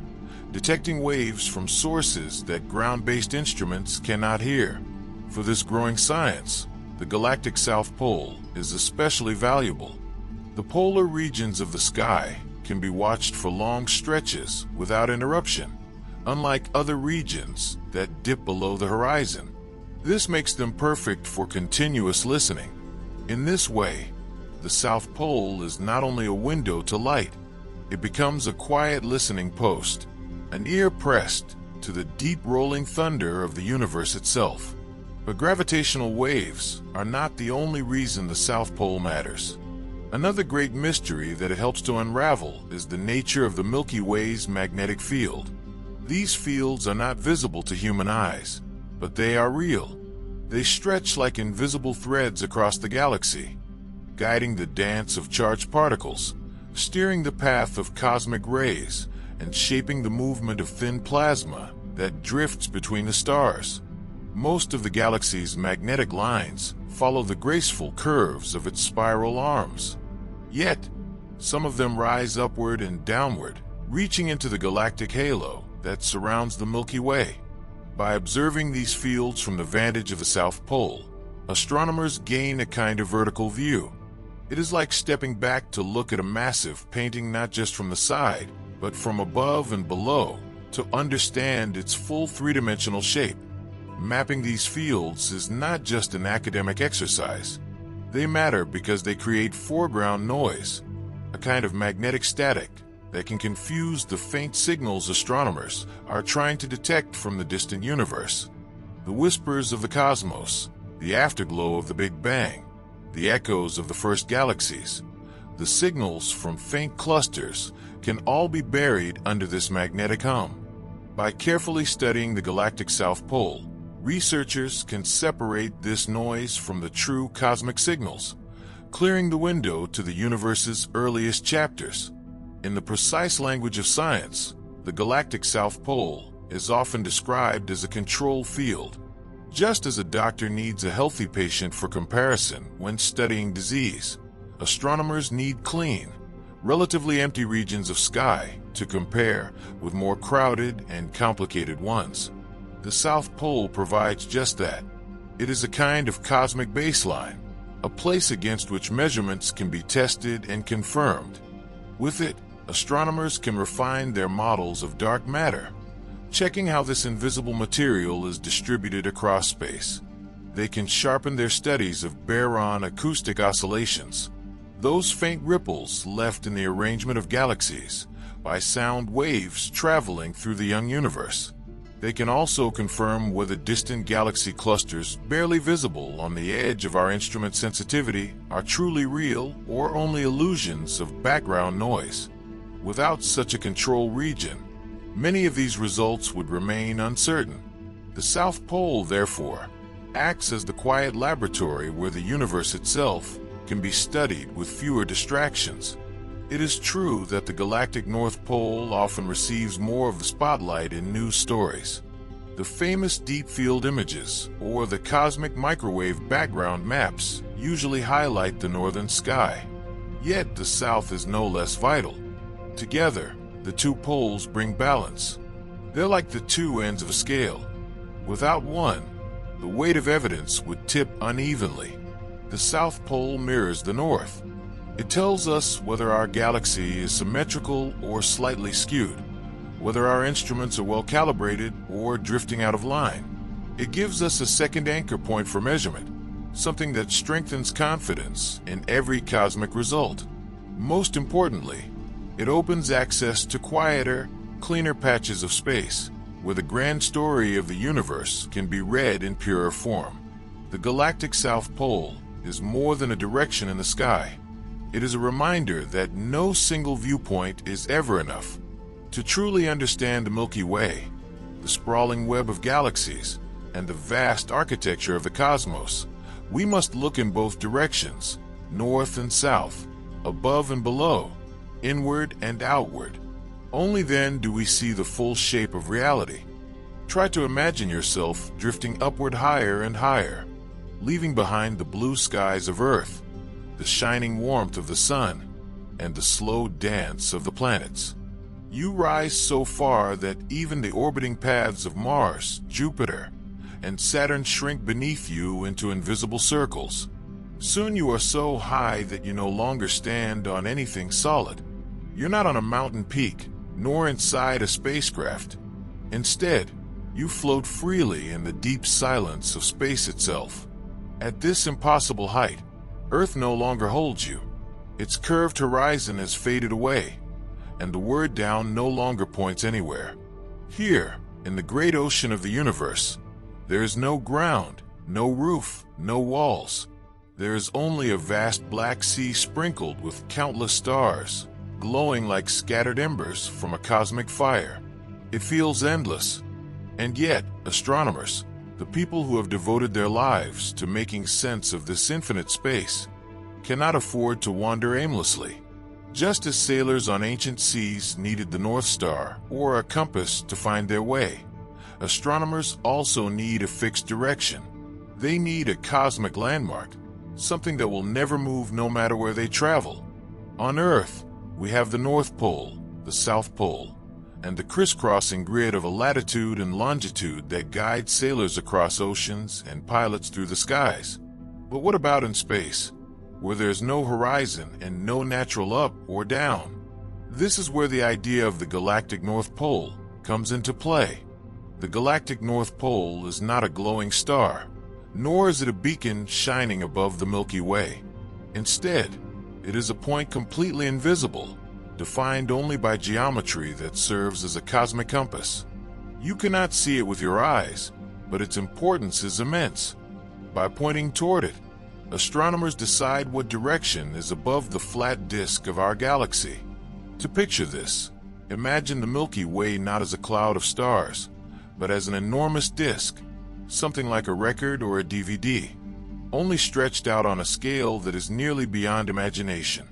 detecting waves from sources that ground-based instruments cannot hear. For this growing science, the galactic South Pole is especially valuable. The polar regions of the sky can be watched for long stretches without interruption, unlike other regions that dip below the horizon. This makes them perfect for continuous listening. In this way, the South Pole is not only a window to light, it becomes a quiet listening post, an ear pressed to the deep rolling thunder of the universe itself. But gravitational waves are not the only reason the South Pole matters. Another great mystery that it helps to unravel is the nature of the Milky Way's magnetic field. These fields are not visible to human eyes, but they are real. They stretch like invisible threads across the galaxy, guiding the dance of charged particles, steering the path of cosmic rays, and shaping the movement of thin plasma that drifts between the stars. Most of the galaxy's magnetic lines follow the graceful curves of its spiral arms. Yet, some of them rise upward and downward, reaching into the galactic halo that surrounds the Milky Way. By observing these fields from the vantage of the South Pole, astronomers gain a kind of vertical view. It is like stepping back to look at a massive painting not just from the side, but from above and below, to understand its full three-dimensional shape. Mapping these fields is not just an academic exercise. They matter because they create foreground noise, a kind of magnetic static that can confuse the faint signals astronomers are trying to detect from the distant universe. The whispers of the cosmos, the afterglow of the Big Bang, the echoes of the first galaxies, the signals from faint clusters can all be buried under this magnetic hum. By carefully studying the galactic South Pole, researchers can separate this noise from the true cosmic signals, clearing the window to the universe's earliest chapters. In the precise language of science, the galactic South Pole is often described as a control field. Just as a doctor needs a healthy patient for comparison when studying disease, astronomers need clean, relatively empty regions of sky to compare with more crowded and complicated ones. The South Pole provides just that. It is a kind of cosmic baseline, a place against which measurements can be tested and confirmed. With it, astronomers can refine their models of dark matter, checking how this invisible material is distributed across space. They can sharpen their studies of baron acoustic oscillations, those faint ripples left in the arrangement of galaxies, by sound waves traveling through the young universe. They can also confirm whether distant galaxy clusters barely visible on the edge of our instrument sensitivity are truly real or only illusions of background noise. Without such a control region, many of these results would remain uncertain. The South Pole, therefore, acts as the quiet laboratory where the universe itself can be studied with fewer distractions. It is true that the galactic North Pole often receives more of the spotlight in news stories. The famous deep field images, or the cosmic microwave background maps, usually highlight the northern sky. Yet the South is no less vital. Together, the two poles bring balance. They're like the two ends of a scale. Without one, the weight of evidence would tip unevenly. The South Pole mirrors the North. It tells us whether our galaxy is symmetrical or slightly skewed, whether our instruments are well calibrated or drifting out of line. It gives us a second anchor point for measurement, something that strengthens confidence in every cosmic result. Most importantly, it opens access to quieter, cleaner patches of space, where the grand story of the universe can be read in purer form. The galactic South Pole is more than a direction in the sky. It is a reminder that no single viewpoint is ever enough. To truly understand the Milky Way, the sprawling web of galaxies, and the vast architecture of the cosmos, we must look in both directions, north and south, above and below, inward and outward. Only then do we see the full shape of reality. Try to imagine yourself drifting upward higher and higher, leaving behind the blue skies of Earth, the shining warmth of the sun, and the slow dance of the planets. You rise so far that even the orbiting paths of Mars, Jupiter, and Saturn shrink beneath you into invisible circles. Soon you are so high that you no longer stand on anything solid. You're not on a mountain peak, nor inside a spacecraft. Instead, you float freely in the deep silence of space itself. At this impossible height, Earth no longer holds you. Its curved horizon has faded away, and the word down no longer points anywhere. Here, in the great ocean of the universe, there is no ground, no roof, no walls. There is only a vast black sea sprinkled with countless stars, glowing like scattered embers from a cosmic fire. It feels endless. And yet, astronomers, the people who have devoted their lives to making sense of this infinite space, cannot afford to wander aimlessly. Just as sailors on ancient seas needed the North Star or a compass to find their way, astronomers also need a fixed direction. They need a cosmic landmark, something that will never move no matter where they travel. On Earth, we have the North Pole, the South Pole, and the crisscrossing grid of a latitude and longitude that guides sailors across oceans and pilots through the skies. But what about in space, where there's no horizon and no natural up or down? This is where the idea of the galactic North Pole comes into play. The galactic North Pole is not a glowing star, nor is it a beacon shining above the Milky Way. Instead, it is a point completely invisible, defined only by geometry that serves as a cosmic compass. You cannot see it with your eyes, but its importance is immense. By pointing toward it, astronomers decide what direction is above the flat disk of our galaxy. To picture this, imagine the Milky Way not as a cloud of stars, but as an enormous disk, something like a record or a DVD, only stretched out on a scale that is nearly beyond imagination.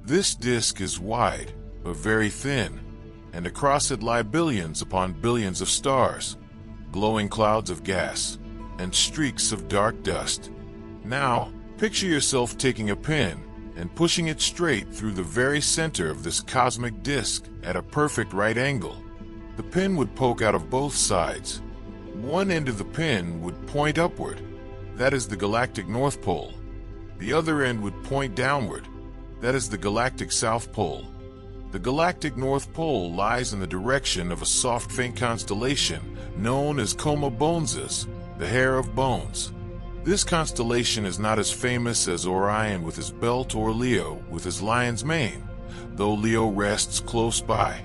This disk is wide, but very thin, and across it lie billions upon billions of stars, glowing clouds of gas, and streaks of dark dust. Now, picture yourself taking a pin and pushing it straight through the very center of this cosmic disk at a perfect right angle. The pin would poke out of both sides. One end of the pin would point upward. That is the galactic North Pole. The other end would point downward. That is the galactic South Pole. The galactic North Pole lies in the direction of a soft faint constellation known as Coma Boneses, the Hair of Bones. This constellation is not as famous as Orion with his belt or Leo with his lion's mane, though Leo rests close by.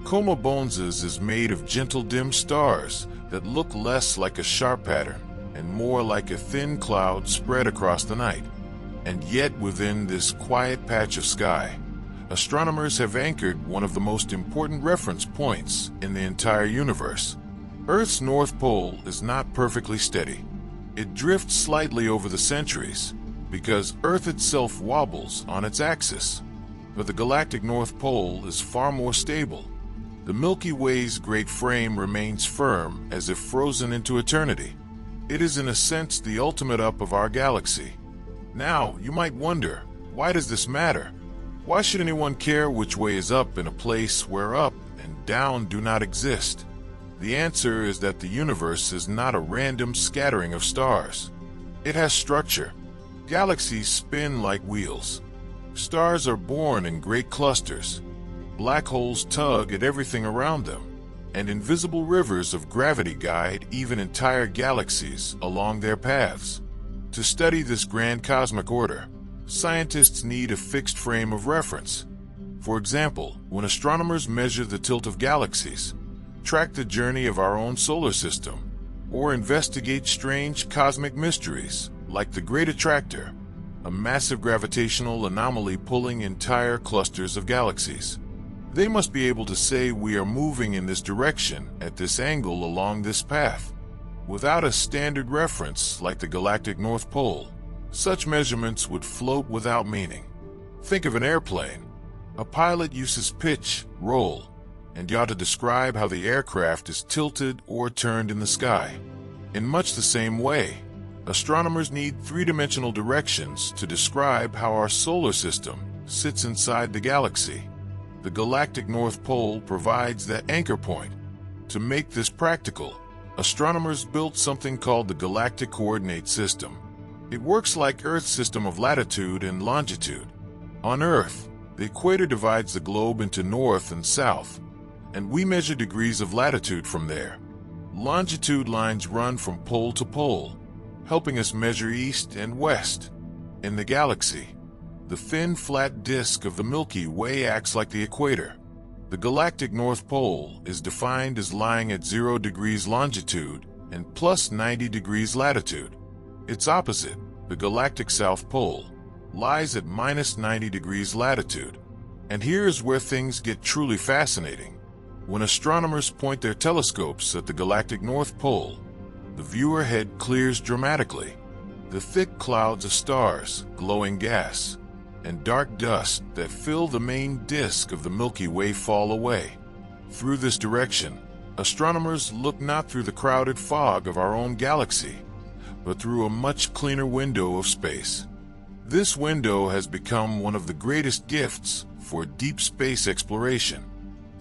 Coma Bones's is made of gentle dim stars that look less like a sharp pattern and more like a thin cloud spread across the night. And yet within this quiet patch of sky, astronomers have anchored one of the most important reference points in the entire universe. Earth's North Pole is not perfectly steady. It drifts slightly over the centuries because Earth itself wobbles on its axis. But the galactic North Pole is far more stable. The Milky Way's great frame remains firm as if frozen into eternity. It is in a sense the ultimate up of our galaxy. Now, you might wonder, why does this matter? Why should anyone care which way is up in a place where up and down do not exist? The answer is that the universe is not a random scattering of stars. It has structure. Galaxies spin like wheels. Stars are born in great clusters. Black holes tug at everything around them, and invisible rivers of gravity guide even entire galaxies along their paths. To study this grand cosmic order, scientists need a fixed frame of reference. For example, when astronomers measure the tilt of galaxies, track the journey of our own solar system, or investigate strange cosmic mysteries like the Great Attractor, a massive gravitational anomaly pulling entire clusters of galaxies. They must be able to say we are moving in this direction at this angle along this path. Without a standard reference like the galactic North Pole, such measurements would float without meaning. Think of an airplane. A pilot uses pitch, roll, and yaw to describe how the aircraft is tilted or turned in the sky. In much the same way, astronomers need three-dimensional directions to describe how our solar system sits inside the galaxy. The galactic North Pole provides that anchor point. To make this practical, astronomers built something called the Galactic Coordinate System. It works like Earth's system of latitude and longitude. On Earth, the equator divides the globe into north and south, and we measure degrees of latitude from there. Longitude lines run from pole to pole, helping us measure east and west. In the galaxy, the thin, flat disk of the Milky Way acts like the equator. The galactic North Pole is defined as lying at 0 degrees longitude and plus 90 degrees latitude. Its opposite, the galactic South Pole, lies at minus 90 degrees latitude. And here is where things get truly fascinating. When astronomers point their telescopes at the galactic North Pole, the viewer head clears dramatically. The thick clouds of stars, glowing gas, and dark dust that fill the main disk of the Milky Way fall away. Through this direction, astronomers look not through the crowded fog of our own galaxy, but through a much cleaner window of space. This window has become one of the greatest gifts for deep space exploration.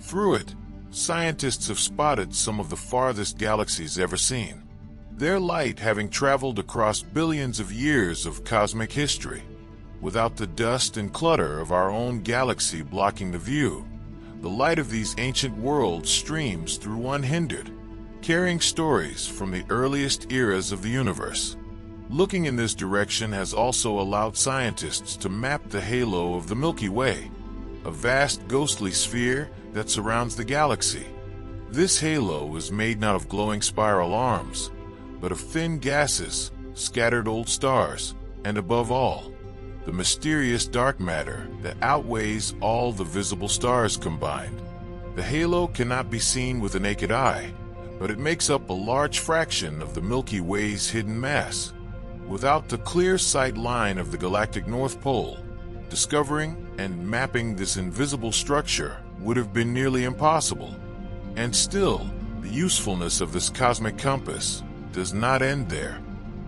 Through it, scientists have spotted some of the farthest galaxies ever seen, their light having traveled across billions of years of cosmic history. Without the dust and clutter of our own galaxy blocking the view, the light of these ancient worlds streams through unhindered, carrying stories from the earliest eras of the universe. Looking in this direction has also allowed scientists to map the halo of the Milky Way, a vast ghostly sphere that surrounds the galaxy. This halo is made not of glowing spiral arms, but of thin gases, scattered old stars, and above all, the mysterious dark matter that outweighs all the visible stars combined. The halo cannot be seen with the naked eye, but it makes up a large fraction of the Milky Way's hidden mass. Without the clear sight line of the galactic North Pole, discovering and mapping this invisible structure would have been nearly impossible. And still, the usefulness of this cosmic compass does not end there.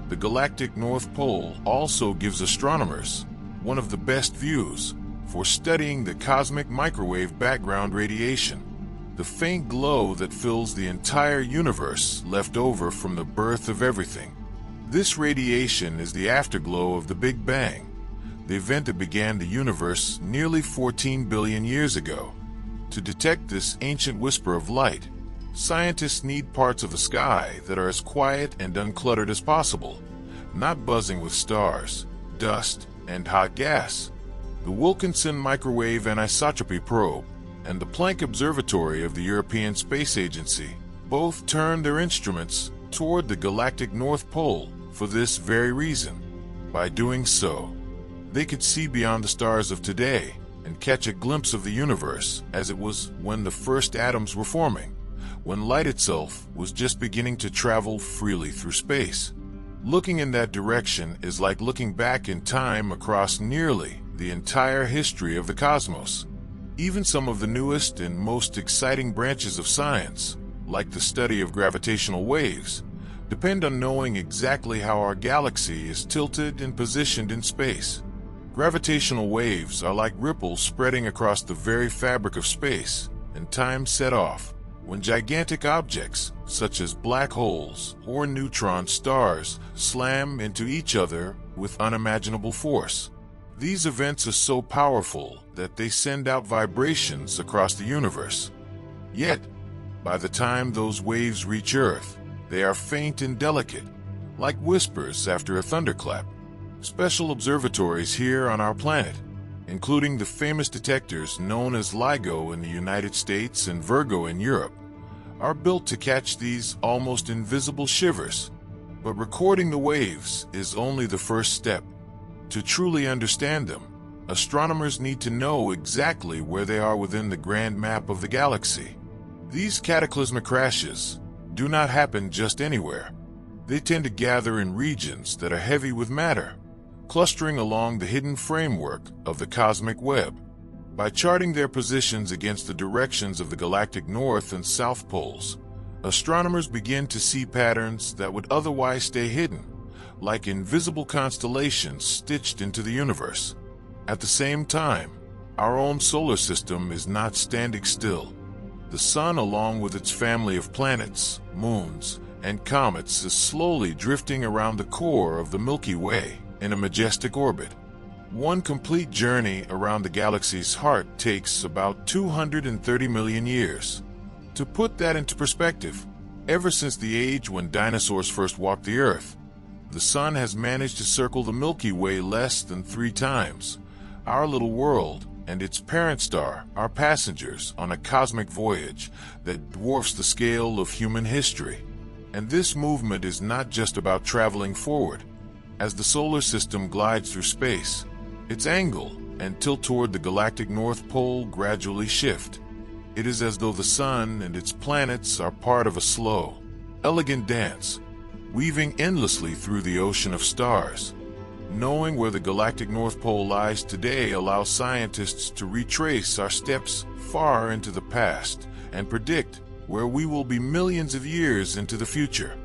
The galactic North Pole also gives astronomers one of the best views for studying the cosmic microwave background radiation, the faint glow that fills the entire universe left over from the birth of everything. This radiation is the afterglow of the Big Bang, the event that began the universe nearly 14 billion years ago. To detect this ancient whisper of light, scientists need parts of the sky that are as quiet and uncluttered as possible, not buzzing with stars, dust, and hot gas. The Wilkinson Microwave Anisotropy Probe, and the Planck Observatory of the European Space Agency both turned their instruments toward the galactic North Pole for this very reason. By doing so, they could see beyond the stars of today and catch a glimpse of the universe as it was when the first atoms were forming, when light itself was just beginning to travel freely through space. Looking in that direction is like looking back in time across nearly the entire history of the cosmos. Even some of the newest and most exciting branches of science, like the study of gravitational waves, depend on knowing exactly how our galaxy is tilted and positioned in space. Gravitational waves are like ripples spreading across the very fabric of space, and time set off when gigantic objects, such as black holes or neutron stars, slam into each other with unimaginable force. These events are so powerful that they send out vibrations across the universe. Yet, by the time those waves reach Earth, they are faint and delicate, like whispers after a thunderclap. Special observatories here on our planet, including the famous detectors known as LIGO in the United States and Virgo in Europe, are built to catch these almost invisible shivers. But recording the waves is only the first step. To truly understand them, astronomers need to know exactly where they are within the grand map of the galaxy. These cataclysmic crashes do not happen just anywhere. They tend to gather in regions that are heavy with matter, clustering along the hidden framework of the cosmic web. By charting their positions against the directions of the galactic north and south poles, astronomers begin to see patterns that would otherwise stay hidden, like invisible constellations stitched into the universe. At the same time, our own solar system is not standing still. The Sun, along with its family of planets, moons, and comets, is slowly drifting around the core of the Milky Way in a majestic orbit. One complete journey around the galaxy's heart takes about 230 million years. To put that into perspective, ever since the age when dinosaurs first walked the Earth, the Sun has managed to circle the Milky Way less than 3 times. Our little world and its parent star are passengers on a cosmic voyage that dwarfs the scale of human history. And this movement is not just about traveling forward. As the solar system glides through space, its angle and tilt toward the galactic North Pole gradually shift. It is as though the Sun and its planets are part of a slow, elegant dance, weaving endlessly through the ocean of stars. Knowing where the galactic North Pole lies today allows scientists to retrace our steps far into the past and predict where we will be millions of years into the future.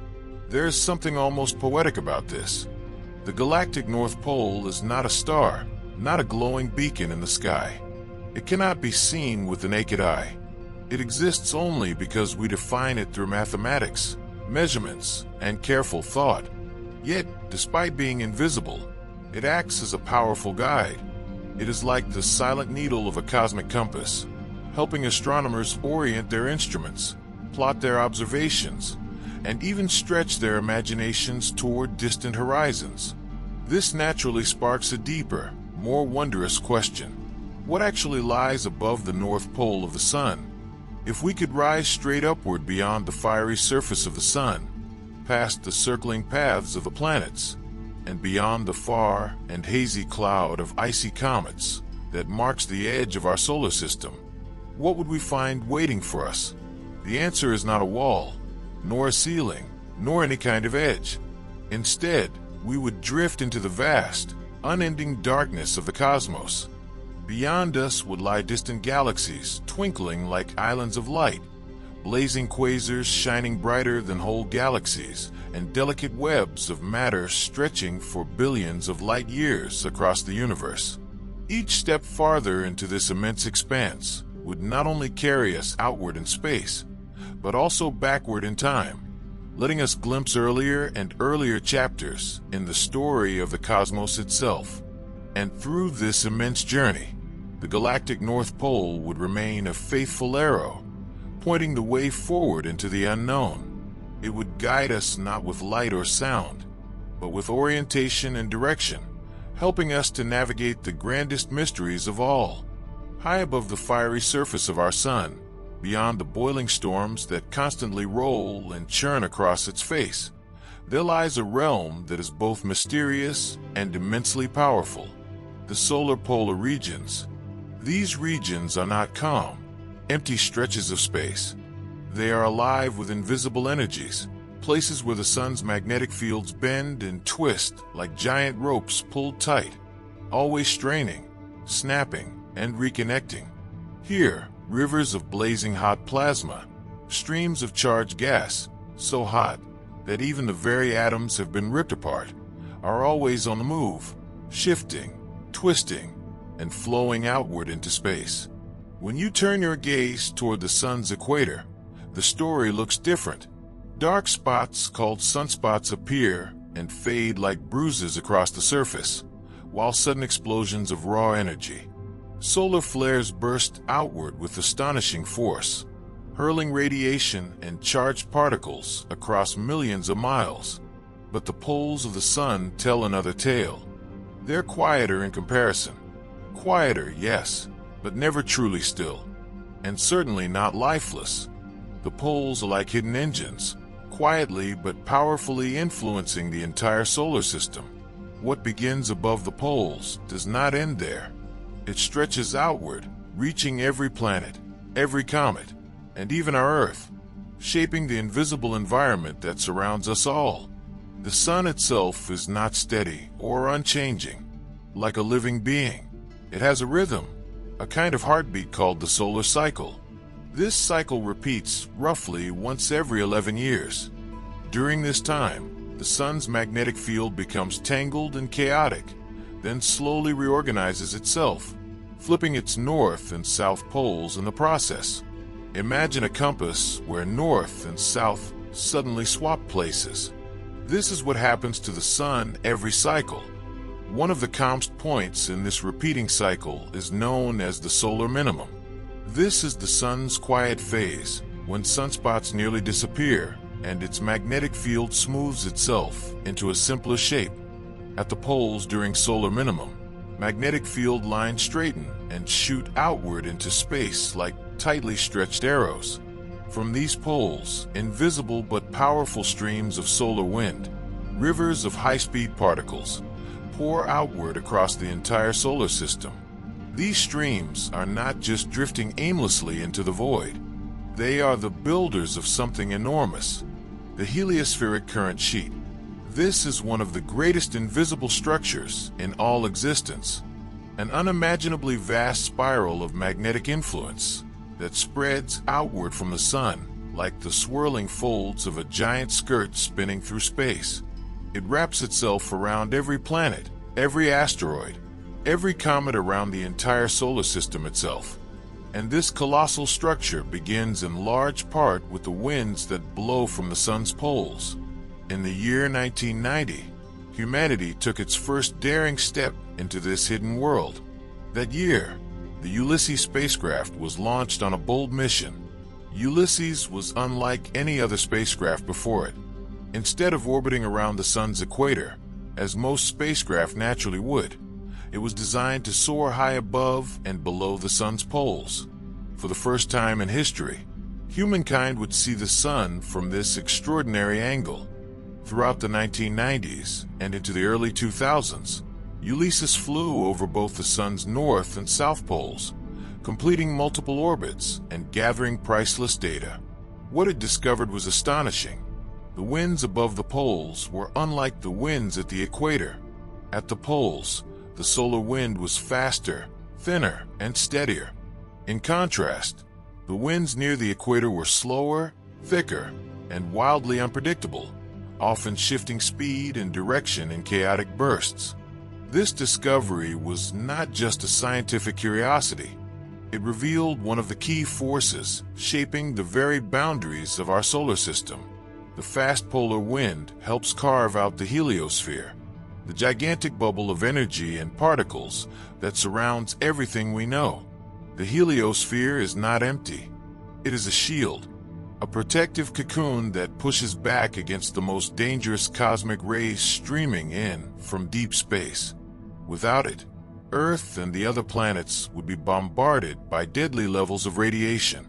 There is something almost poetic about this. The galactic North Pole is not a star, not a glowing beacon in the sky. It cannot be seen with the naked eye. It exists only because we define it through mathematics, measurements, and careful thought. Yet, despite being invisible, it acts as a powerful guide. It is like the silent needle of a cosmic compass, helping astronomers orient their instruments, plot their observations, and even stretch their imaginations toward distant horizons. This naturally sparks a deeper, more wondrous question. What actually lies above the North Pole of the Sun? If we could rise straight upward beyond the fiery surface of the Sun, past the circling paths of the planets, and beyond the far and hazy cloud of icy comets that marks the edge of our solar system, what would we find waiting for us? The answer is not a wall, nor a ceiling, nor any kind of edge. Instead, we would drift into the vast, unending darkness of the cosmos. Beyond us would lie distant galaxies twinkling like islands of light, blazing quasars shining brighter than whole galaxies, and delicate webs of matter stretching for billions of light years across the universe. Each step farther into this immense expanse would not only carry us outward in space, but also backward in time, letting us glimpse earlier and earlier chapters in the story of the cosmos itself. And through this immense journey, the galactic North Pole would remain a faithful arrow, pointing the way forward into the unknown. It would guide us not with light or sound, but with orientation and direction, helping us to navigate the grandest mysteries of all. High above the fiery surface of our sun, beyond the boiling storms that constantly roll and churn across its face, there lies a realm that is both mysterious and immensely powerful: the solar polar regions. These regions are not calm, empty stretches of space. They are alive with invisible energies, places where the sun's magnetic fields bend and twist like giant ropes pulled tight, always straining, snapping, and reconnecting. Here, rivers of blazing hot plasma, streams of charged gas, so hot that even the very atoms have been ripped apart, are always on the move, shifting, twisting, and flowing outward into space. When you turn your gaze toward the sun's equator, the story looks different. Dark spots called sunspots appear and fade like bruises across the surface, while sudden explosions of raw energy. Solar flares burst outward with astonishing force, hurling radiation and charged particles across millions of miles. But the poles of the sun tell another tale. They're quieter in comparison. Quieter, yes, but never truly still, and certainly not lifeless. The poles are like hidden engines, quietly but powerfully influencing the entire solar system. What begins above the poles does not end there. It stretches outward, reaching every planet, every comet, and even our Earth, shaping the invisible environment that surrounds us all. The sun itself is not steady or unchanging. Like a living being, it has a rhythm, a kind of heartbeat called the solar cycle. This cycle repeats roughly once every 11 years. During this time, the sun's magnetic field becomes tangled and chaotic, then slowly reorganizes itself, flipping its north and south poles in the process. Imagine a compass where north and south suddenly swap places. This is what happens to the sun every cycle. One of the calmest points in this repeating cycle is known as the solar minimum. This is the sun's quiet phase, when sunspots nearly disappear and its magnetic field smooths itself into a simpler shape. At the poles during solar minimum, magnetic field lines straighten and shoot outward into space like tightly stretched arrows. From these poles, invisible but powerful streams of solar wind, rivers of high-speed particles, pour outward across the entire solar system. These streams are not just drifting aimlessly into the void. They are the builders of something enormous, the heliospheric current sheet. This is one of the greatest invisible structures in all existence, an unimaginably vast spiral of magnetic influence that spreads outward from the sun like the swirling folds of a giant skirt spinning through space. It wraps itself around every planet, every asteroid, every comet around the entire solar system itself. And this colossal structure begins in large part with the winds that blow from the sun's poles. In the year 1990, humanity took its first daring step into this hidden world. That year, the Ulysses spacecraft was launched on a bold mission. Ulysses was unlike any other spacecraft before it. Instead of orbiting around the sun's equator, as most spacecraft naturally would, it was designed to soar high above and below the sun's poles. For the first time in history, humankind would see the sun from this extraordinary angle. Throughout the 1990s and into the early 2000s, Ulysses flew over both the sun's north and south poles, completing multiple orbits and gathering priceless data. What it discovered was astonishing. The winds above the poles were unlike the winds at the equator. At the poles, the solar wind was faster, thinner, and steadier. In contrast, the winds near the equator were slower, thicker, and wildly unpredictable, often shifting speed and direction in chaotic bursts. This discovery was not just a scientific curiosity. It revealed one of the key forces shaping the very boundaries of our solar system. The fast polar wind helps carve out the heliosphere, the gigantic bubble of energy and particles that surrounds everything we know. The heliosphere is not empty. It is a shield, a protective cocoon that pushes back against the most dangerous cosmic rays streaming in from deep space. Without it, Earth and the other planets would be bombarded by deadly levels of radiation.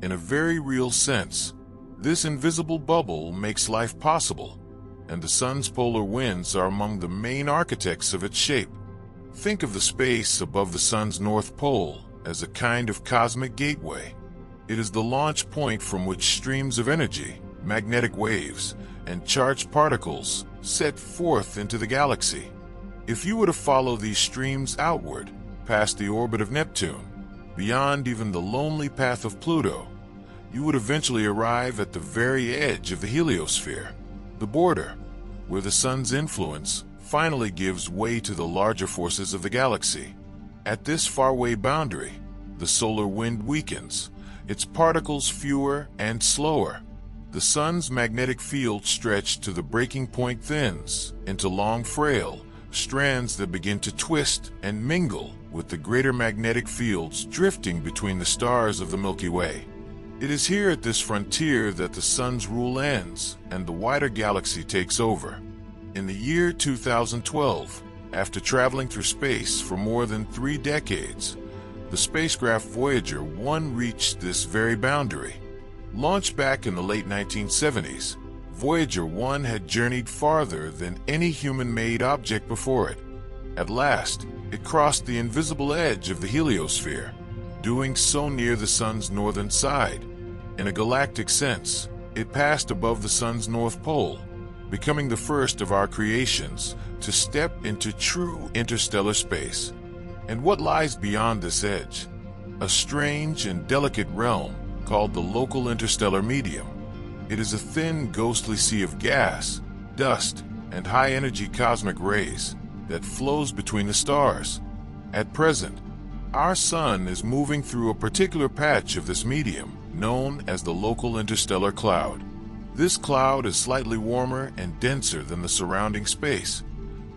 In a very real sense, this invisible bubble makes life possible, and the sun's polar winds are among the main architects of its shape. Think of the space above the sun's north pole as a kind of cosmic gateway. It is the launch point from which streams of energy, magnetic waves, and charged particles set forth into the galaxy. If you were to follow these streams outward, past the orbit of Neptune, beyond even the lonely path of Pluto, you would eventually arrive at the very edge of the heliosphere, the border, where the sun's influence finally gives way to the larger forces of the galaxy. At this faraway boundary, the solar wind weakens, its particles fewer and slower. The sun's magnetic field stretched to the breaking point thins into long, frail strands that begin to twist and mingle with the greater magnetic fields drifting between the stars of the Milky Way. It is here at this frontier that the sun's rule ends and the wider galaxy takes over. In the year 2012, after traveling through space for more than 3 decades, the spacecraft Voyager 1 reached this very boundary. Launched back in the late 1970s, Voyager 1 had journeyed farther than any human-made object before it. At last, it crossed the invisible edge of the heliosphere, doing so near the sun's northern side. In a galactic sense, it passed above the sun's north pole, becoming the first of our creations to step into true interstellar space. And what lies beyond this edge? A strange and delicate realm called the local interstellar medium. It is a thin, ghostly sea of gas, dust, and high-energy cosmic rays that flows between the stars. At present, our sun is moving through a particular patch of this medium known as the local interstellar cloud. This cloud is slightly warmer and denser than the surrounding space,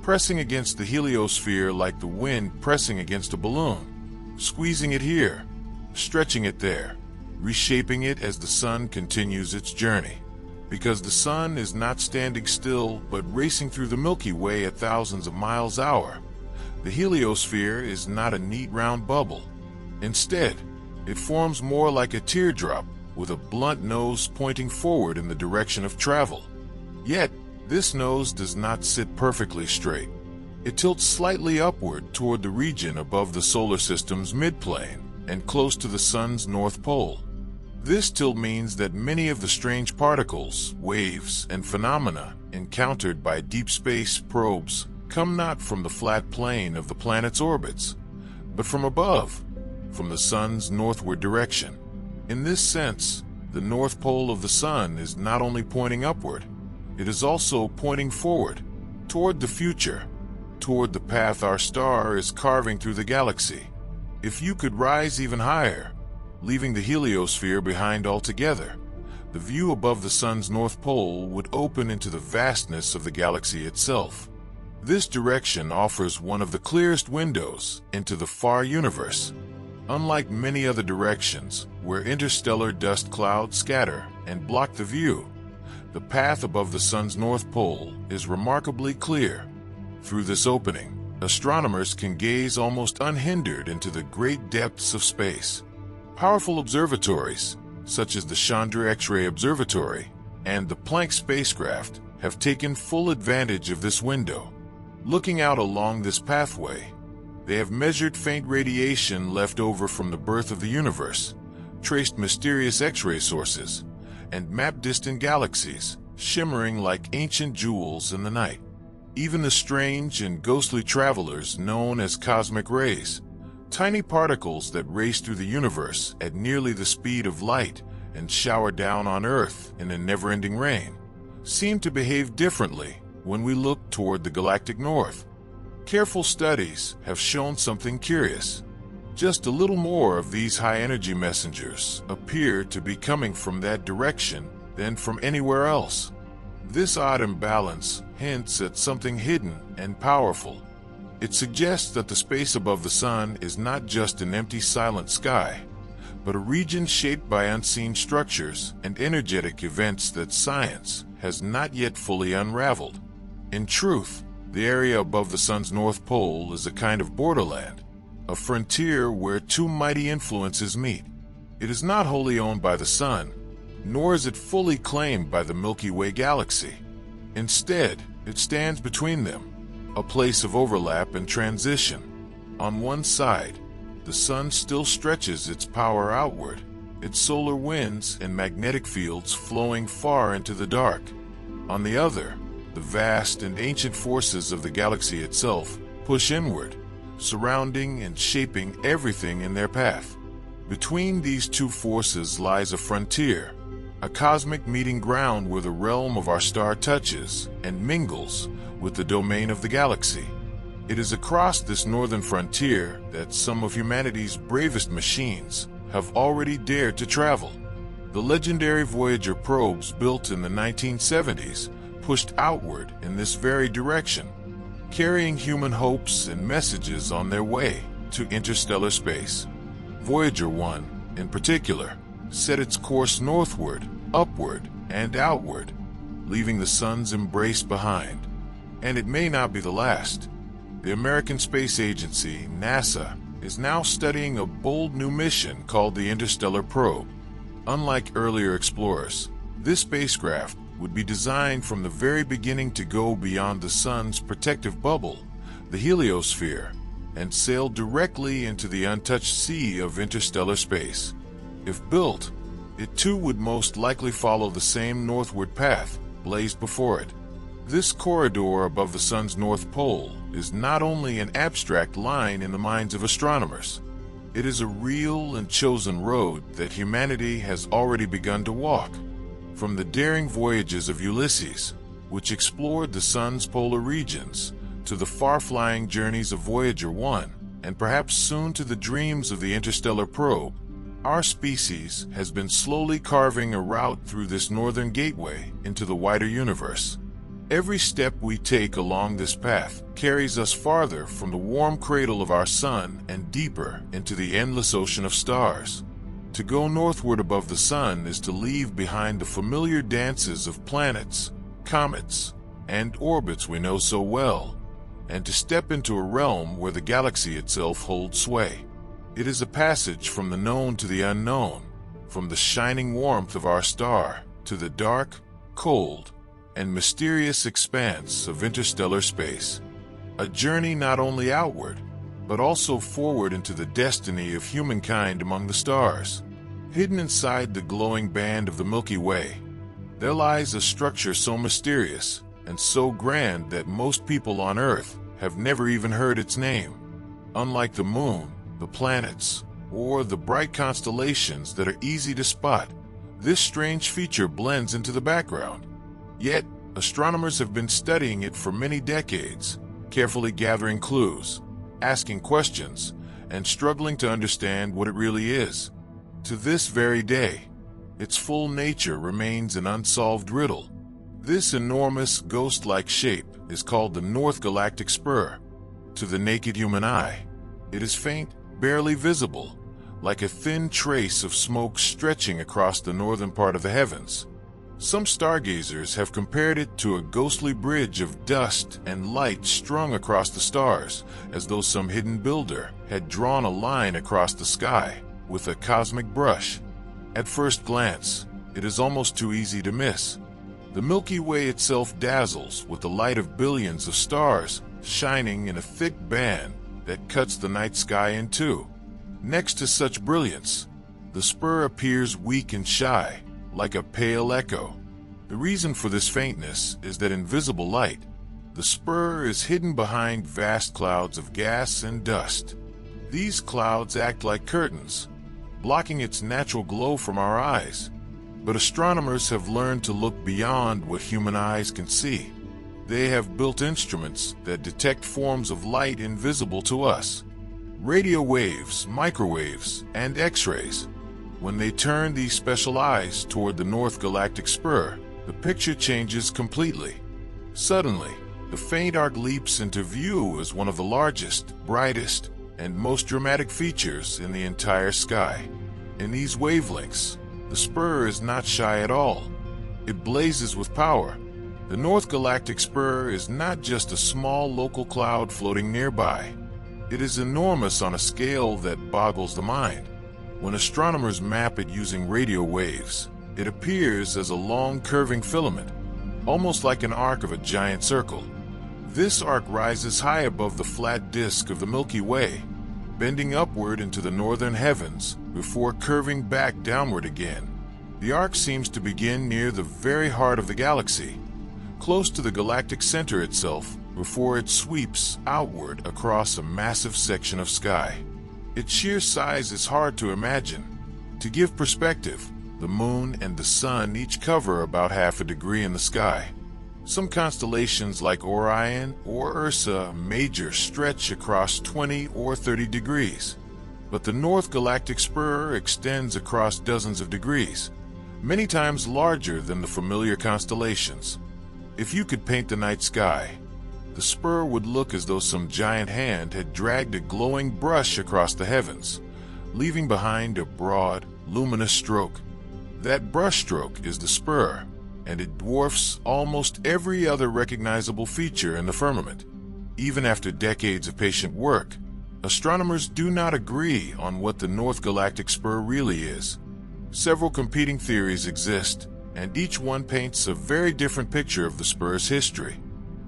pressing against the heliosphere like the wind pressing against a balloon, squeezing it here, stretching it there, reshaping it as the sun continues its journey. Because the sun is not standing still but racing through the Milky Way at thousands of miles an hour, the heliosphere is not a neat round bubble. Instead, it forms more like a teardrop with a blunt nose pointing forward in the direction of travel. Yet, this nose does not sit perfectly straight. It tilts slightly upward toward the region above the solar system's midplane and close to the sun's north pole. This tilt means that many of the strange particles, waves, and phenomena encountered by deep space probes come not from the flat plane of the planet's orbits, but from above, from the sun's northward direction. In this sense, the north pole of the sun is not only pointing upward, it is also pointing forward, toward the future, toward the path our star is carving through the galaxy. If you could rise even higher, leaving the heliosphere behind altogether, the view above the sun's north pole would open into the vastness of the galaxy itself. This direction offers one of the clearest windows into the far universe. Unlike many other directions, where interstellar dust clouds scatter and block the view, the path above the sun's north pole is remarkably clear. Through this opening, astronomers can gaze almost unhindered into the great depths of space. Powerful observatories, such as the Chandra X-ray Observatory and the Planck spacecraft, have taken full advantage of this window. Looking out along this pathway, they have measured faint radiation left over from the birth of the universe, traced mysterious X-ray sources, and mapped distant galaxies, shimmering like ancient jewels in the night. Even the strange and ghostly travelers known as cosmic rays, tiny particles that race through the universe at nearly the speed of light and shower down on Earth in a never-ending rain, seem to behave differently when we look toward the galactic north. Careful studies have shown something curious. Just a little more of these high-energy messengers appear to be coming from that direction than from anywhere else. This odd imbalance hints at something hidden and powerful. It suggests that the space above the sun is not just an empty, silent sky, but a region shaped by unseen structures and energetic events that science has not yet fully unraveled. In truth, the The area above the sun's north pole is a kind of borderland, a frontier where two mighty influences meet. It is not wholly owned by the sun, nor is it fully claimed by the Milky Way galaxy. Instead, it stands between them, a place of overlap and transition. On one side, the sun still stretches its power outward, its solar winds and magnetic fields flowing far into the dark. On the other, the vast and ancient forces of the galaxy itself push inward, surrounding and shaping everything in their path. Between these two forces lies a frontier, a cosmic meeting ground where the realm of our star touches and mingles with the domain of the galaxy. It is across this northern frontier that some of humanity's bravest machines have already dared to travel. The legendary Voyager probes built in the 1970s pushed outward in this very direction, carrying human hopes and messages on their way to interstellar space. Voyager 1, in particular, set its course northward, upward, and outward, leaving the sun's embrace behind. And it may not be the last. The American Space Agency, NASA, is now studying a bold new mission called the Interstellar Probe. Unlike earlier explorers, this spacecraft would be designed from the very beginning to go beyond the sun's protective bubble, the heliosphere, and sail directly into the untouched sea of interstellar space. If built, it too would most likely follow the same northward path blazed before it. This corridor above the sun's north pole is not only an abstract line in the minds of astronomers. It is a real and chosen road that humanity has already begun to walk. From the daring voyages of Ulysses, which explored the sun's polar regions, to the far-flying journeys of Voyager 1, and perhaps soon to the dreams of the Interstellar Probe, our species has been slowly carving a route through this northern gateway into the wider universe. Every step we take along this path carries us farther from the warm cradle of our sun and deeper into the endless ocean of stars. To go northward above the sun is to leave behind the familiar dances of planets, comets, and orbits we know so well, and to step into a realm where the galaxy itself holds sway. It is a passage from the known to the unknown, from the shining warmth of our star to the dark, cold, and mysterious expanse of interstellar space. A journey not only outward, but also forward into the destiny of humankind among the stars. Hidden inside the glowing band of the Milky Way, there lies a structure so mysterious and so grand that most people on Earth have never even heard its name. Unlike the moon, the planets, or the bright constellations that are easy to spot, this strange feature blends into the background. Yet, astronomers have been studying it for many decades, carefully gathering clues, asking questions, and struggling to understand what it really is. To this very day, its full nature remains an unsolved riddle. This enormous, ghost-like shape is called the North Galactic Spur. To the naked human eye, it is faint, barely visible, like a thin trace of smoke stretching across the northern part of the heavens. Some stargazers have compared it to a ghostly bridge of dust and light strung across the stars, as though some hidden builder had drawn a line across the sky with a cosmic brush. At first glance, it is almost too easy to miss. The Milky Way itself dazzles with the light of billions of stars shining in a thick band that cuts the night sky in two. Next to such brilliance, the spur appears weak and shy, like a pale echo. The reason for this faintness is that in visible light, the spur is hidden behind vast clouds of gas and dust. These clouds act like curtains, blocking its natural glow from our eyes. But astronomers have learned to look beyond what human eyes can see. They have built instruments that detect forms of light invisible to us. Radio waves, microwaves, and X-rays. When they turn these special eyes toward the North Galactic Spur, the picture changes completely. Suddenly, the faint arc leaps into view as one of the largest, brightest, and most dramatic features in the entire sky. In these wavelengths, the spur is not shy at all. It blazes with power, The North Galactic Spur is not just a small local cloud floating nearby. It is enormous on a scale that boggles the mind. When astronomers map it using radio waves, it appears as a long curving filament, almost like an arc of a giant circle. This arc rises high above the flat disk of the Milky Way, bending upward into the northern heavens before curving back downward again. The arc seems to begin near the very heart of the galaxy, close to the galactic center itself, before it sweeps outward across a massive section of sky. Its sheer size is hard to imagine. To give perspective, the moon and the sun each cover about half a degree in the sky. Some constellations like Orion or Ursa Major stretch across 20 or 30 degrees, but the North Galactic Spur extends across dozens of degrees, many times larger than the familiar constellations. If you could paint the night sky, the spur would look as though some giant hand had dragged a glowing brush across the heavens, leaving behind a broad, luminous stroke. That brushstroke is the spur, and it dwarfs almost every other recognizable feature in the firmament. Even after decades of patient work, astronomers do not agree on what the North Galactic Spur really is. Several competing theories exist, and each one paints a very different picture of the spur's history.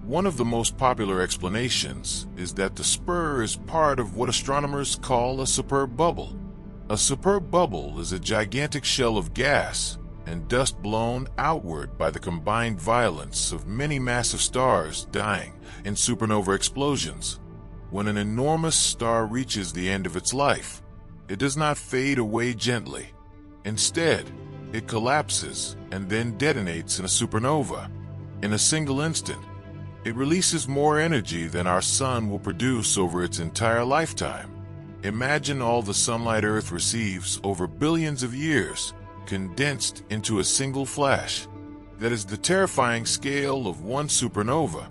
One of the most popular explanations is that the spur is part of what astronomers call a superb bubble. A superb bubble is a gigantic shell of gas and dust blown outward by the combined violence of many massive stars dying in supernova explosions. When an enormous star reaches the end of its life, it does not fade away gently. Instead, it collapses and then detonates in a supernova. In a single instant, it releases more energy than our sun will produce over its entire lifetime. Imagine all the sunlight Earth receives over billions of years, condensed into a single flash. That is the terrifying scale of one supernova.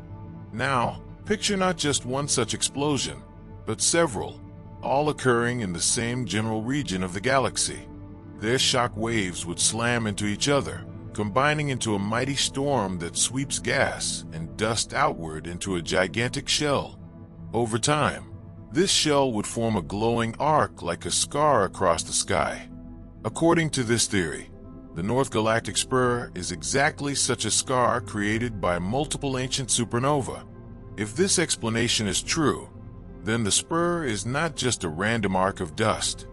Now, picture not just one such explosion, but several, all occurring in the same general region of the galaxy. Their shock waves would slam into each other, combining into a mighty storm that sweeps gas and dust outward into a gigantic shell. Over time, this shell would form a glowing arc like a scar across the sky. According to this theory, the North Galactic Spur is exactly such a scar created by multiple ancient supernovae. If this explanation is true, then the spur is not just a random arc of dust.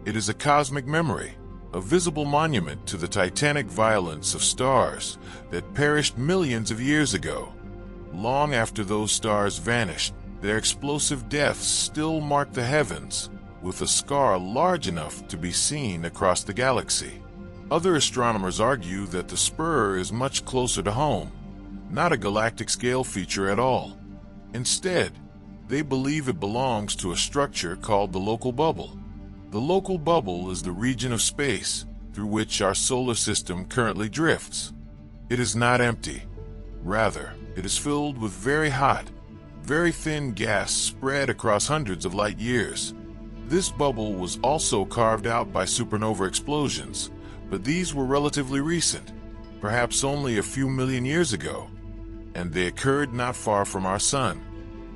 It is a cosmic memory, a visible monument to the titanic violence of stars that perished millions of years ago. Long after those stars vanished, their explosive deaths still mark the heavens, with a scar large enough to be seen across the galaxy. Other astronomers argue that the spur is much closer to home, not a galactic scale feature at all. Instead, they believe it belongs to a structure called the local bubble. The local bubble is the region of space through which our solar system currently drifts. It is not empty. Rather, it is filled with very hot, very thin gas spread across hundreds of light years. This bubble was also carved out by supernova explosions, but these were relatively recent, perhaps only a few million years ago, and they occurred not far from our sun.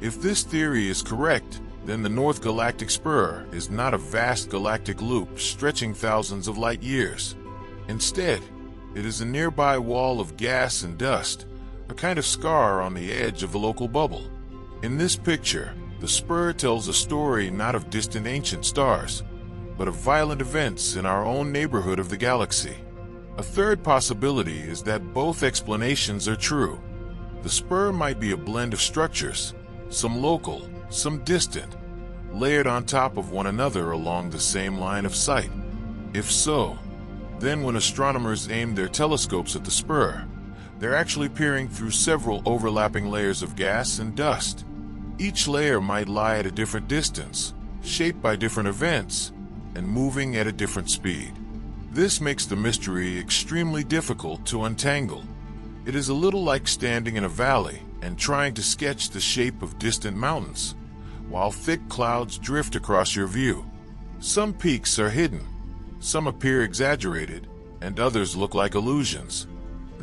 If this theory is correct, then the North Galactic Spur is not a vast galactic loop stretching thousands of light years. Instead, it is a nearby wall of gas and dust, a kind of scar on the edge of the local bubble. In this picture, the spur tells a story not of distant ancient stars, but of violent events in our own neighborhood of the galaxy. A third possibility is that both explanations are true. The spur might be a blend of structures, some local, some distant, layered on top of one another along the same line of sight. If so, then when astronomers aim their telescopes at the spur, they're actually peering through several overlapping layers of gas and dust. Each layer might lie at a different distance, shaped by different events, and moving at a different speed. This makes the mystery extremely difficult to untangle. It is a little like standing in a valley and trying to sketch the shape of distant mountains, while thick clouds drift across your view. Some peaks are hidden, some appear exaggerated, and others look like illusions.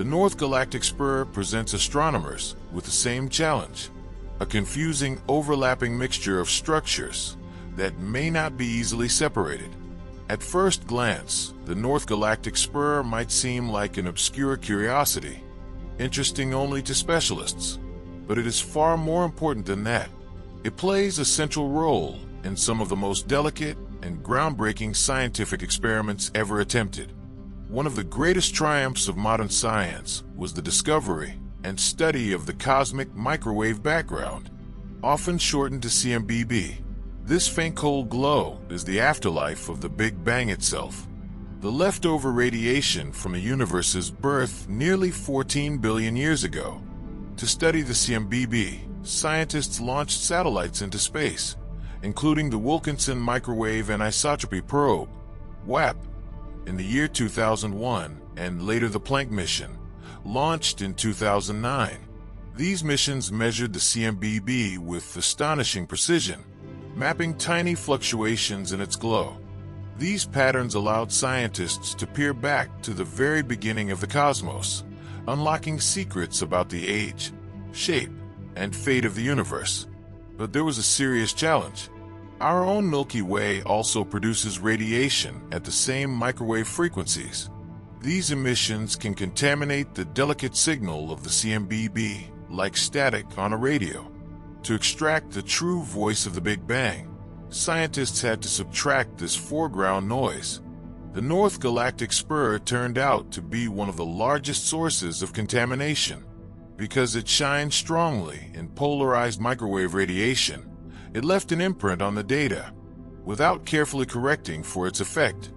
The North Galactic Spur presents astronomers with the same challenge, a confusing, overlapping mixture of structures that may not be easily separated. At first glance, the North Galactic Spur might seem like an obscure curiosity, interesting only to specialists, but it is far more important than that. It plays a central role in some of the most delicate and groundbreaking scientific experiments ever attempted. One of the greatest triumphs of modern science was the discovery and study of the cosmic microwave background, often shortened to CMBB. This faint cold glow is the afterlife of the Big Bang itself, the leftover radiation from the universe's birth nearly 14 billion years ago. To study the CMBB, scientists launched satellites into space, including the Wilkinson Microwave Anisotropy Probe, WAP, in the year 2001, and later the Planck mission, launched in 2009. These missions measured the CMBB with astonishing precision, mapping tiny fluctuations in its glow. These patterns allowed scientists to peer back to the very beginning of the cosmos, unlocking secrets about the age, shape, and fate of the universe. But there was a serious challenge. Our own Milky Way also produces radiation at the same microwave frequencies. These emissions can contaminate the delicate signal of the CMBB, like static on a radio. To extract the true voice of the Big Bang, scientists had to subtract this foreground noise. The North Galactic Spur turned out to be one of the largest sources of contamination. Because it shined strongly in polarized microwave radiation, it left an imprint on the data, without carefully correcting for its effect.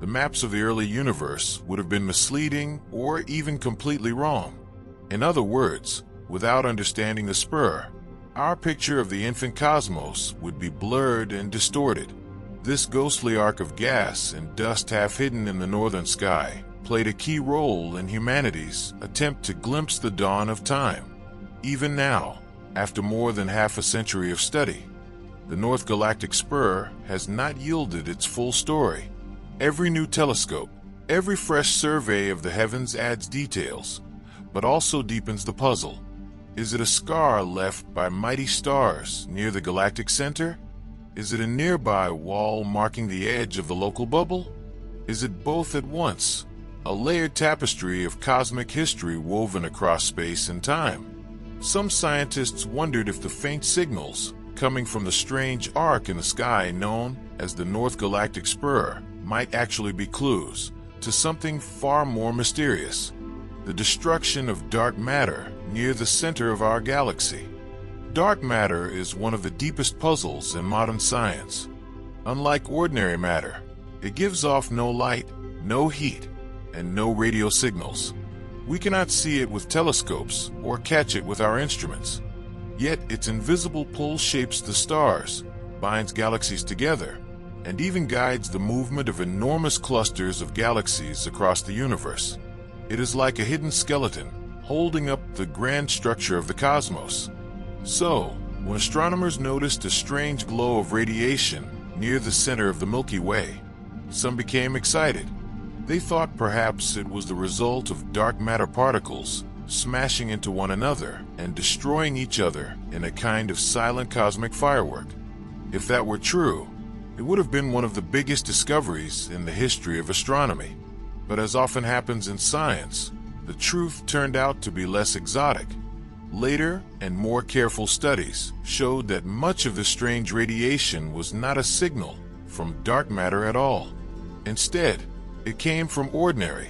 The maps of the early universe would have been misleading or even completely wrong. In other words, without understanding the spur, our picture of the infant cosmos would be blurred and distorted. This ghostly arc of gas and dust half hidden in the northern sky played a key role in humanity's attempt to glimpse the dawn of time. Even now, after more than half a century of study, the North Galactic Spur has not yielded its full story. Every new telescope, every fresh survey of the heavens adds details, but also deepens the puzzle. Is it a scar left by mighty stars near the galactic center? Is it a nearby wall marking the edge of the local bubble? Is it both at once, a layered tapestry of cosmic history woven across space and time? Some scientists wondered if the faint signals coming from the strange arc in the sky known as the North Galactic Spur might actually be clues to something far more mysterious: the destruction of dark matter near the center of our galaxy. Dark matter is one of the deepest puzzles in modern science. Unlike ordinary matter, it gives off no light, no heat, and no radio signals. We cannot see it with telescopes or catch it with our instruments. Yet its invisible pull shapes the stars, binds galaxies together, and even guides the movement of enormous clusters of galaxies across the universe. It is like a hidden skeleton, holding up the grand structure of the cosmos. So, when astronomers noticed a strange glow of radiation near the center of the Milky Way, some became excited. They thought perhaps it was the result of dark matter particles smashing into one another and destroying each other in a kind of silent cosmic firework. If that were true, it would have been one of the biggest discoveries in the history of astronomy. But as often happens in science, the truth turned out to be less exotic. Later and more careful studies showed that much of the strange radiation was not a signal from dark matter at all. Instead, it came from ordinary,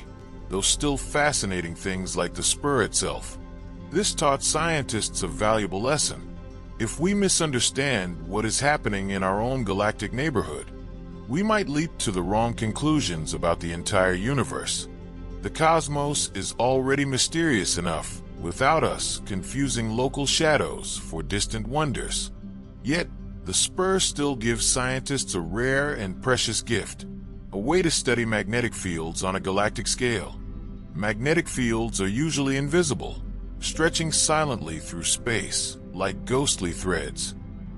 though still fascinating things like the spur itself. This taught scientists a valuable lesson. If we misunderstand what is happening in our own galactic neighborhood, we might leap to the wrong conclusions about the entire universe. The cosmos is already mysterious enough without us confusing local shadows for distant wonders. Yet, the spur still gives scientists a rare and precious gift: a way to study magnetic fields on a galactic scale. Magnetic fields are usually invisible, stretching silently through space like ghostly threads.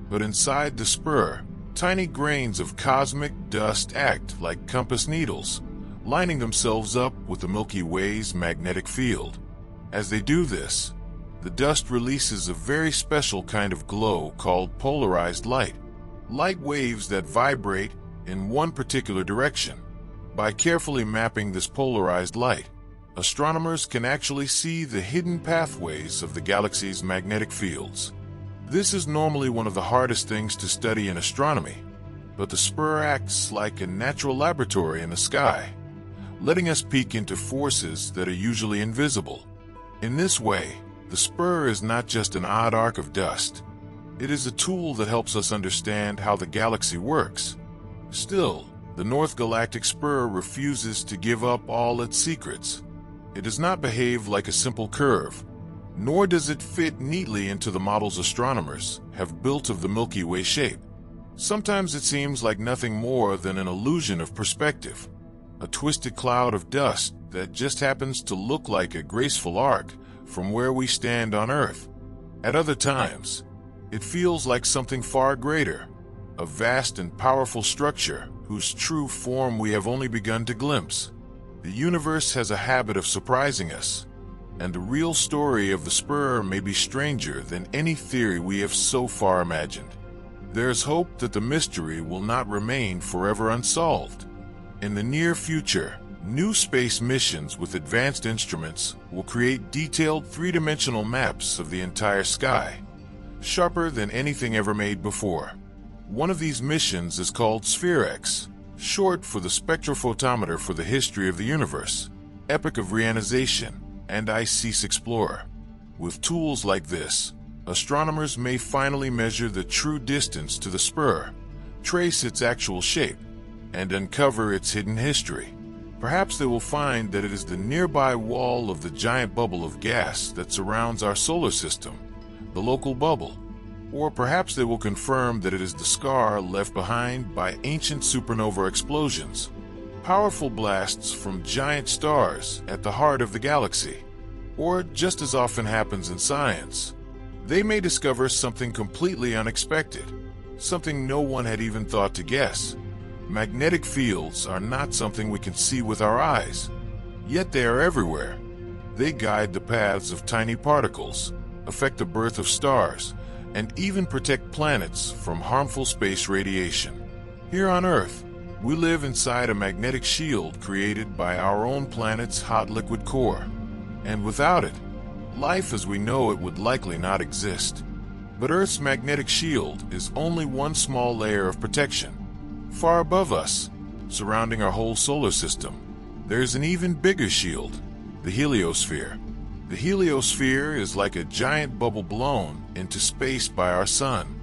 But inside the spur, tiny grains of cosmic dust act like compass needles, lining themselves up with the Milky Way's magnetic field. As they do this, the dust releases a very special kind of glow called polarized light, light waves that vibrate in one particular direction. By carefully mapping this polarized light, astronomers can actually see the hidden pathways of the galaxy's magnetic fields. This is normally one of the hardest things to study in astronomy, but the spur acts like a natural laboratory in the sky, letting us peek into forces that are usually invisible. In this way, the spur is not just an odd arc of dust. It is a tool that helps us understand how the galaxy works. Still, the North Galactic Spur refuses to give up all its secrets. It does not behave like a simple curve, nor does it fit neatly into the models astronomers have built of the Milky Way shape. Sometimes it seems like nothing more than an illusion of perspective, a twisted cloud of dust that just happens to look like a graceful arc from where we stand on Earth. At other times, it feels like something far greater, a vast and powerful structure whose true form we have only begun to glimpse. The universe has a habit of surprising us, and the real story of the spur may be stranger than any theory we have so far imagined. There's hope that the mystery will not remain forever unsolved. In the near future, new space missions with advanced instruments will create detailed three-dimensional maps of the entire sky, sharper than anything ever made before. One of these missions is called SphereX, short for the spectrophotometer for the history of the universe, epoch of reionization, and ICE Explorer. With tools like this, astronomers may finally measure the true distance to the spur, trace its actual shape, and uncover its hidden history. Perhaps they will find that it is the nearby wall of the giant bubble of gas that surrounds our solar system, the local bubble. Or perhaps they will confirm that it is the scar left behind by ancient supernova explosions, powerful blasts from giant stars at the heart of the galaxy. Or, just as often happens in science, they may discover something completely unexpected, something no one had even thought to guess. Magnetic fields are not something we can see with our eyes, yet they are everywhere. They guide the paths of tiny particles, affect the birth of stars, and even protect planets from harmful space radiation. Here on Earth, we live inside a magnetic shield created by our own planet's hot liquid core. And without it, life as we know it would likely not exist. But Earth's magnetic shield is only one small layer of protection. Far above us, surrounding our whole solar system, there's an even bigger shield, the heliosphere. The heliosphere is like a giant bubble blown into space by our sun.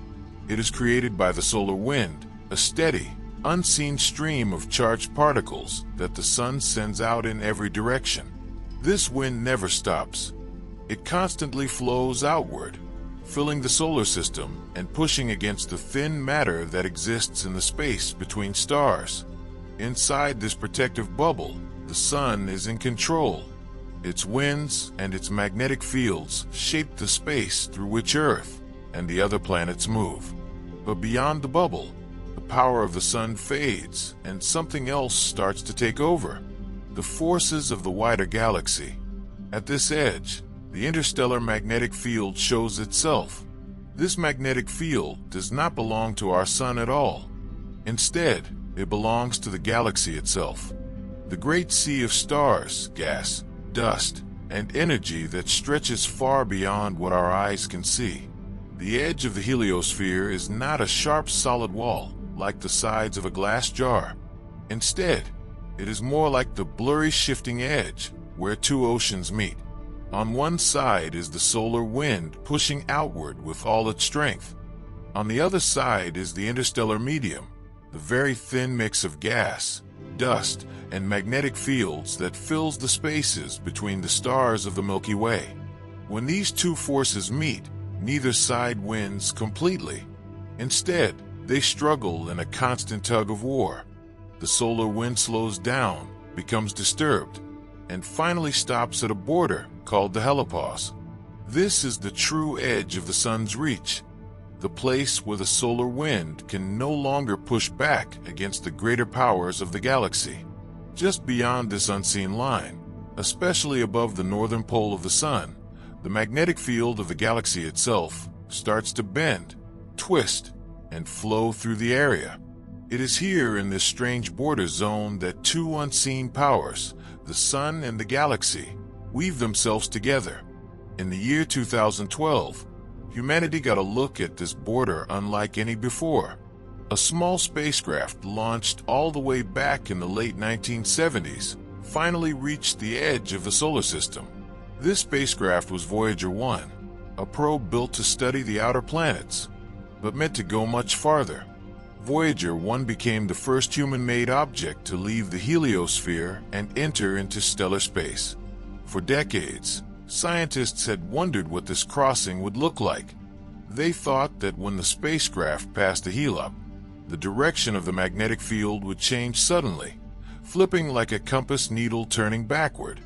It is created by the solar wind, a steady, unseen stream of charged particles that the sun sends out in every direction. This wind never stops. It constantly flows outward, filling the solar system and pushing against the thin matter that exists in the space between stars. Inside this protective bubble, the sun is in control. Its winds and its magnetic fields shape the space through which Earth and the other planets move. But beyond the bubble, the power of the sun fades and something else starts to take over: the forces of the wider galaxy. At this edge, the interstellar magnetic field shows itself. This magnetic field does not belong to our sun at all. Instead, it belongs to the galaxy itself, the great sea of stars, gas, dust, and energy that stretches far beyond what our eyes can see. The edge of the heliosphere is not a sharp, solid wall like the sides of a glass jar. Instead, it is more like the blurry, shifting edge where two oceans meet. On one side is the solar wind pushing outward with all its strength. On the other side is the interstellar medium, the very thin mix of gas, dust, and magnetic fields that fills the spaces between the stars of the Milky Way. When these two forces meet, neither side wins completely. Instead, they struggle in a constant tug of war. The solar wind slows down, becomes disturbed, and finally stops at a border called the helipause. This is the true edge of the sun's reach, the place where the solar wind can no longer push back against the greater powers of the galaxy. Just beyond this unseen line, especially above the northern pole of the Sun, the magnetic field of the galaxy itself starts to bend, twist, and flow through the area. It is here in this strange border zone that two unseen powers, the Sun and the galaxy, weave themselves together. In the year 2012, humanity got a look at this border unlike any before. A small spacecraft launched all the way back in the late 1970s finally reached the edge of the solar system. This spacecraft was Voyager 1, a probe built to study the outer planets, but meant to go much farther. Voyager 1 became the first human-made object to leave the heliosphere and enter into stellar space. For decades, scientists had wondered what this crossing would look like. They thought that when the spacecraft passed the helop, the direction of the magnetic field would change suddenly, flipping like a compass needle turning backward.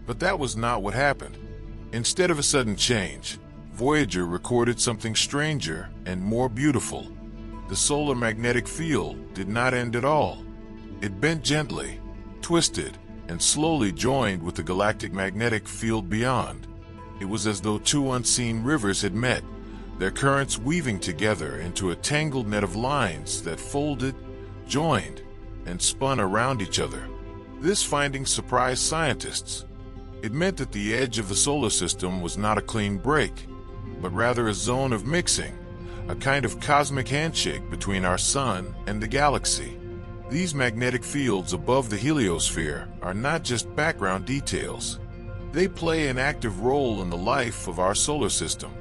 But that was not what happened. Instead of a sudden change, Voyager recorded something stranger and more beautiful. The solar magnetic field did not end at all. It bent gently, twisted, and slowly joined with the galactic magnetic field beyond. It was as though two unseen rivers had met, their currents weaving together into a tangled net of lines that folded, joined, and spun around each other. This finding surprised scientists. It meant that the edge of the solar system was not a clean break, but rather a zone of mixing, a kind of cosmic handshake between our Sun and the galaxy. These magnetic fields above the heliosphere are not just background details. They play an active role in the life of our solar system.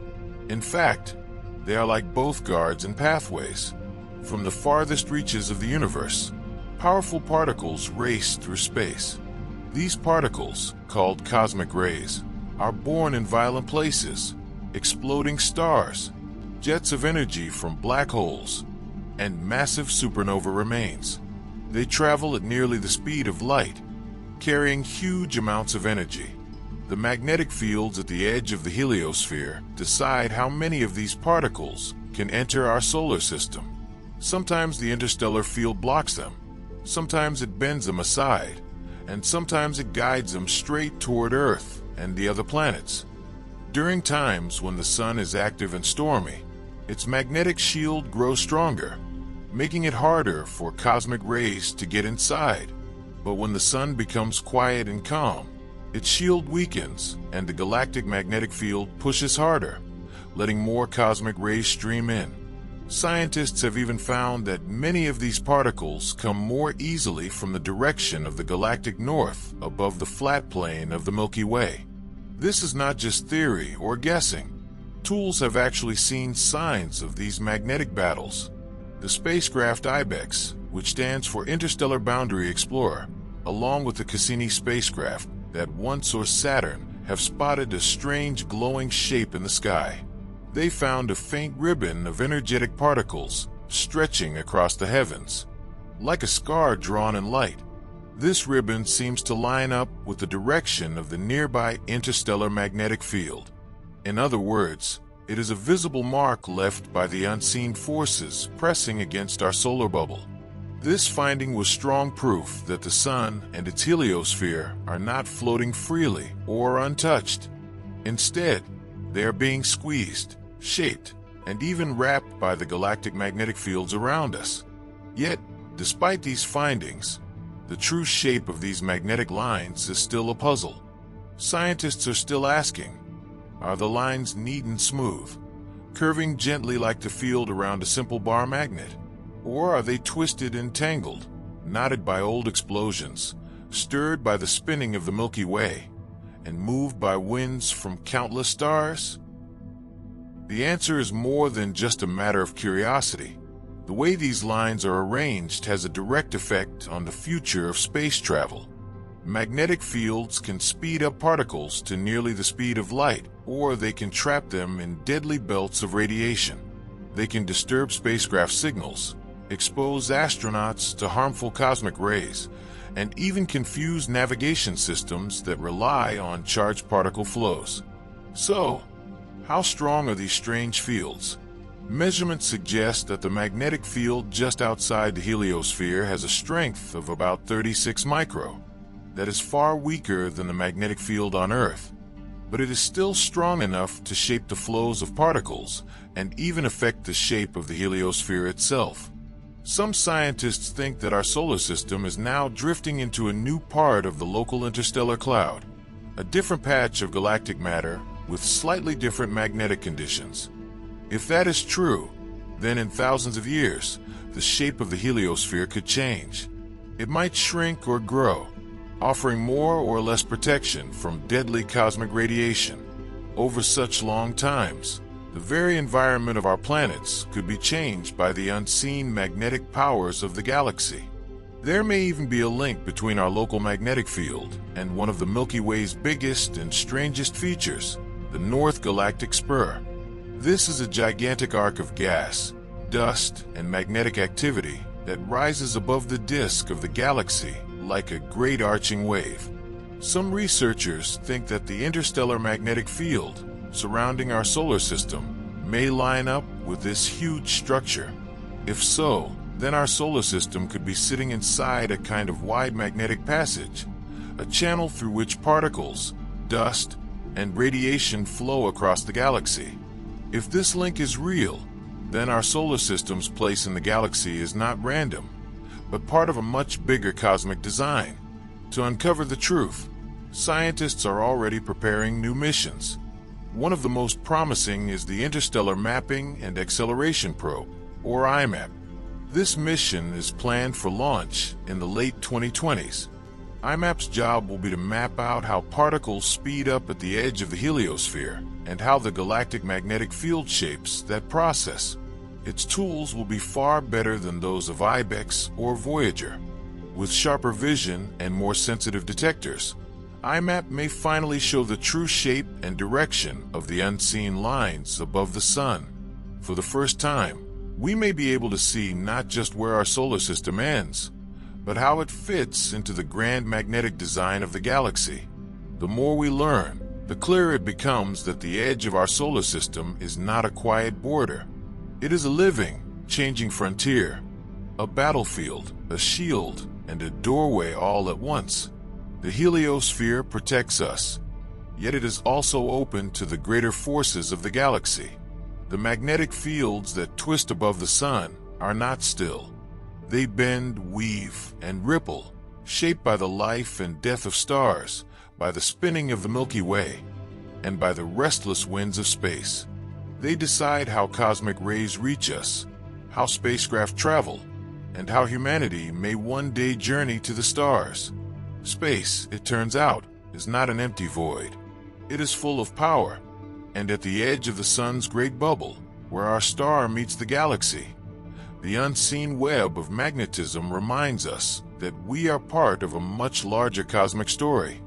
In fact, they are like both guards and pathways. From the farthest reaches of the universe, powerful particles race through space. These particles, called cosmic rays, are born in violent places, exploding stars, jets of energy from black holes, and massive supernova remains. They travel at nearly the speed of light, carrying huge amounts of energy. The magnetic fields at the edge of the heliosphere decide how many of these particles can enter our solar system. Sometimes the interstellar field blocks them, sometimes it bends them aside, and sometimes it guides them straight toward Earth and the other planets. During times when the Sun is active and stormy, its magnetic shield grows stronger, making it harder for cosmic rays to get inside. But when the Sun becomes quiet and calm, its shield weakens and the galactic magnetic field pushes harder, letting more cosmic rays stream in. Scientists have even found that many of these particles come more easily from the direction of the galactic north above the flat plane of the Milky Way. This is not just theory or guessing. Tools have actually seen signs of these magnetic battles. The spacecraft IBEX, which stands for Interstellar Boundary Explorer, along with the Cassini spacecraft that once saw Saturn, have spotted a strange glowing shape in the sky. They found a faint ribbon of energetic particles stretching across the heavens, like a scar drawn in light. This ribbon seems to line up with the direction of the nearby interstellar magnetic field. In other words, it is a visible mark left by the unseen forces pressing against our solar bubble. This finding was strong proof that the Sun and its heliosphere are not floating freely or untouched. Instead, they are being squeezed, shaped, and even wrapped by the galactic magnetic fields around us. Yet, despite these findings, the true shape of these magnetic lines is still a puzzle. Scientists are still asking, are the lines neat and smooth, curving gently like the field around a simple bar magnet? Or are they twisted and tangled, knotted by old explosions, stirred by the spinning of the Milky Way, and moved by winds from countless stars? The answer is more than just a matter of curiosity. The way these lines are arranged has a direct effect on the future of space travel. Magnetic fields can speed up particles to nearly the speed of light, or they can trap them in deadly belts of radiation. They can disturb spacecraft signals, expose astronauts to harmful cosmic rays, and even confuse navigation systems that rely on charged particle flows. So, how strong are these strange fields? Measurements suggest that the magnetic field just outside the heliosphere has a strength of about 36 micro. That is far weaker than the magnetic field on Earth, but it is still strong enough to shape the flows of particles and even affect the shape of the heliosphere itself. Some scientists think that our solar system is now drifting into a new part of the local interstellar cloud, a different patch of galactic matter with slightly different magnetic conditions. If that is true, then in thousands of years, the shape of the heliosphere could change. It might shrink or grow, offering more or less protection from deadly cosmic radiation. Over such long times, the very environment of our planets could be changed by the unseen magnetic powers of the galaxy. There may even be a link between our local magnetic field and one of the Milky Way's biggest and strangest features, the North Galactic Spur. This is a gigantic arc of gas, dust, and magnetic activity that rises above the disk of the galaxy like a great arching wave. Some researchers think that the interstellar magnetic field surrounding our solar system may line up with this huge structure. If so, then our solar system could be sitting inside a kind of wide magnetic passage, a channel through which particles, dust, and radiation flow across the galaxy. If this link is real, then our solar system's place in the galaxy is not random, but part of a much bigger cosmic design. To uncover the truth, scientists are already preparing new missions. One of the most promising is the Interstellar Mapping and Acceleration Probe, or IMAP. This mission is planned for launch in the late 2020s. IMAP's job will be to map out how particles speed up at the edge of the heliosphere and how the galactic magnetic field shapes that process. Its tools will be far better than those of IBEX or Voyager. With sharper vision and more sensitive detectors, IMAP may finally show the true shape and direction of the unseen lines above the Sun. For the first time, we may be able to see not just where our solar system ends, but how it fits into the grand magnetic design of the galaxy. The more we learn, the clearer it becomes that the edge of our solar system is not a quiet border. It is a living, changing frontier, a battlefield, a shield, and a doorway all at once. The heliosphere protects us, yet it is also open to the greater forces of the galaxy. The magnetic fields that twist above the Sun are not still. They bend, weave, and ripple, shaped by the life and death of stars, by the spinning of the Milky Way, and by the restless winds of space. They decide how cosmic rays reach us, how spacecraft travel, and how humanity may one day journey to the stars. Space, it turns out, is not an empty void. It is full of power, and at the edge of the Sun's great bubble, where our star meets the galaxy, the unseen web of magnetism reminds us that we are part of a much larger cosmic story.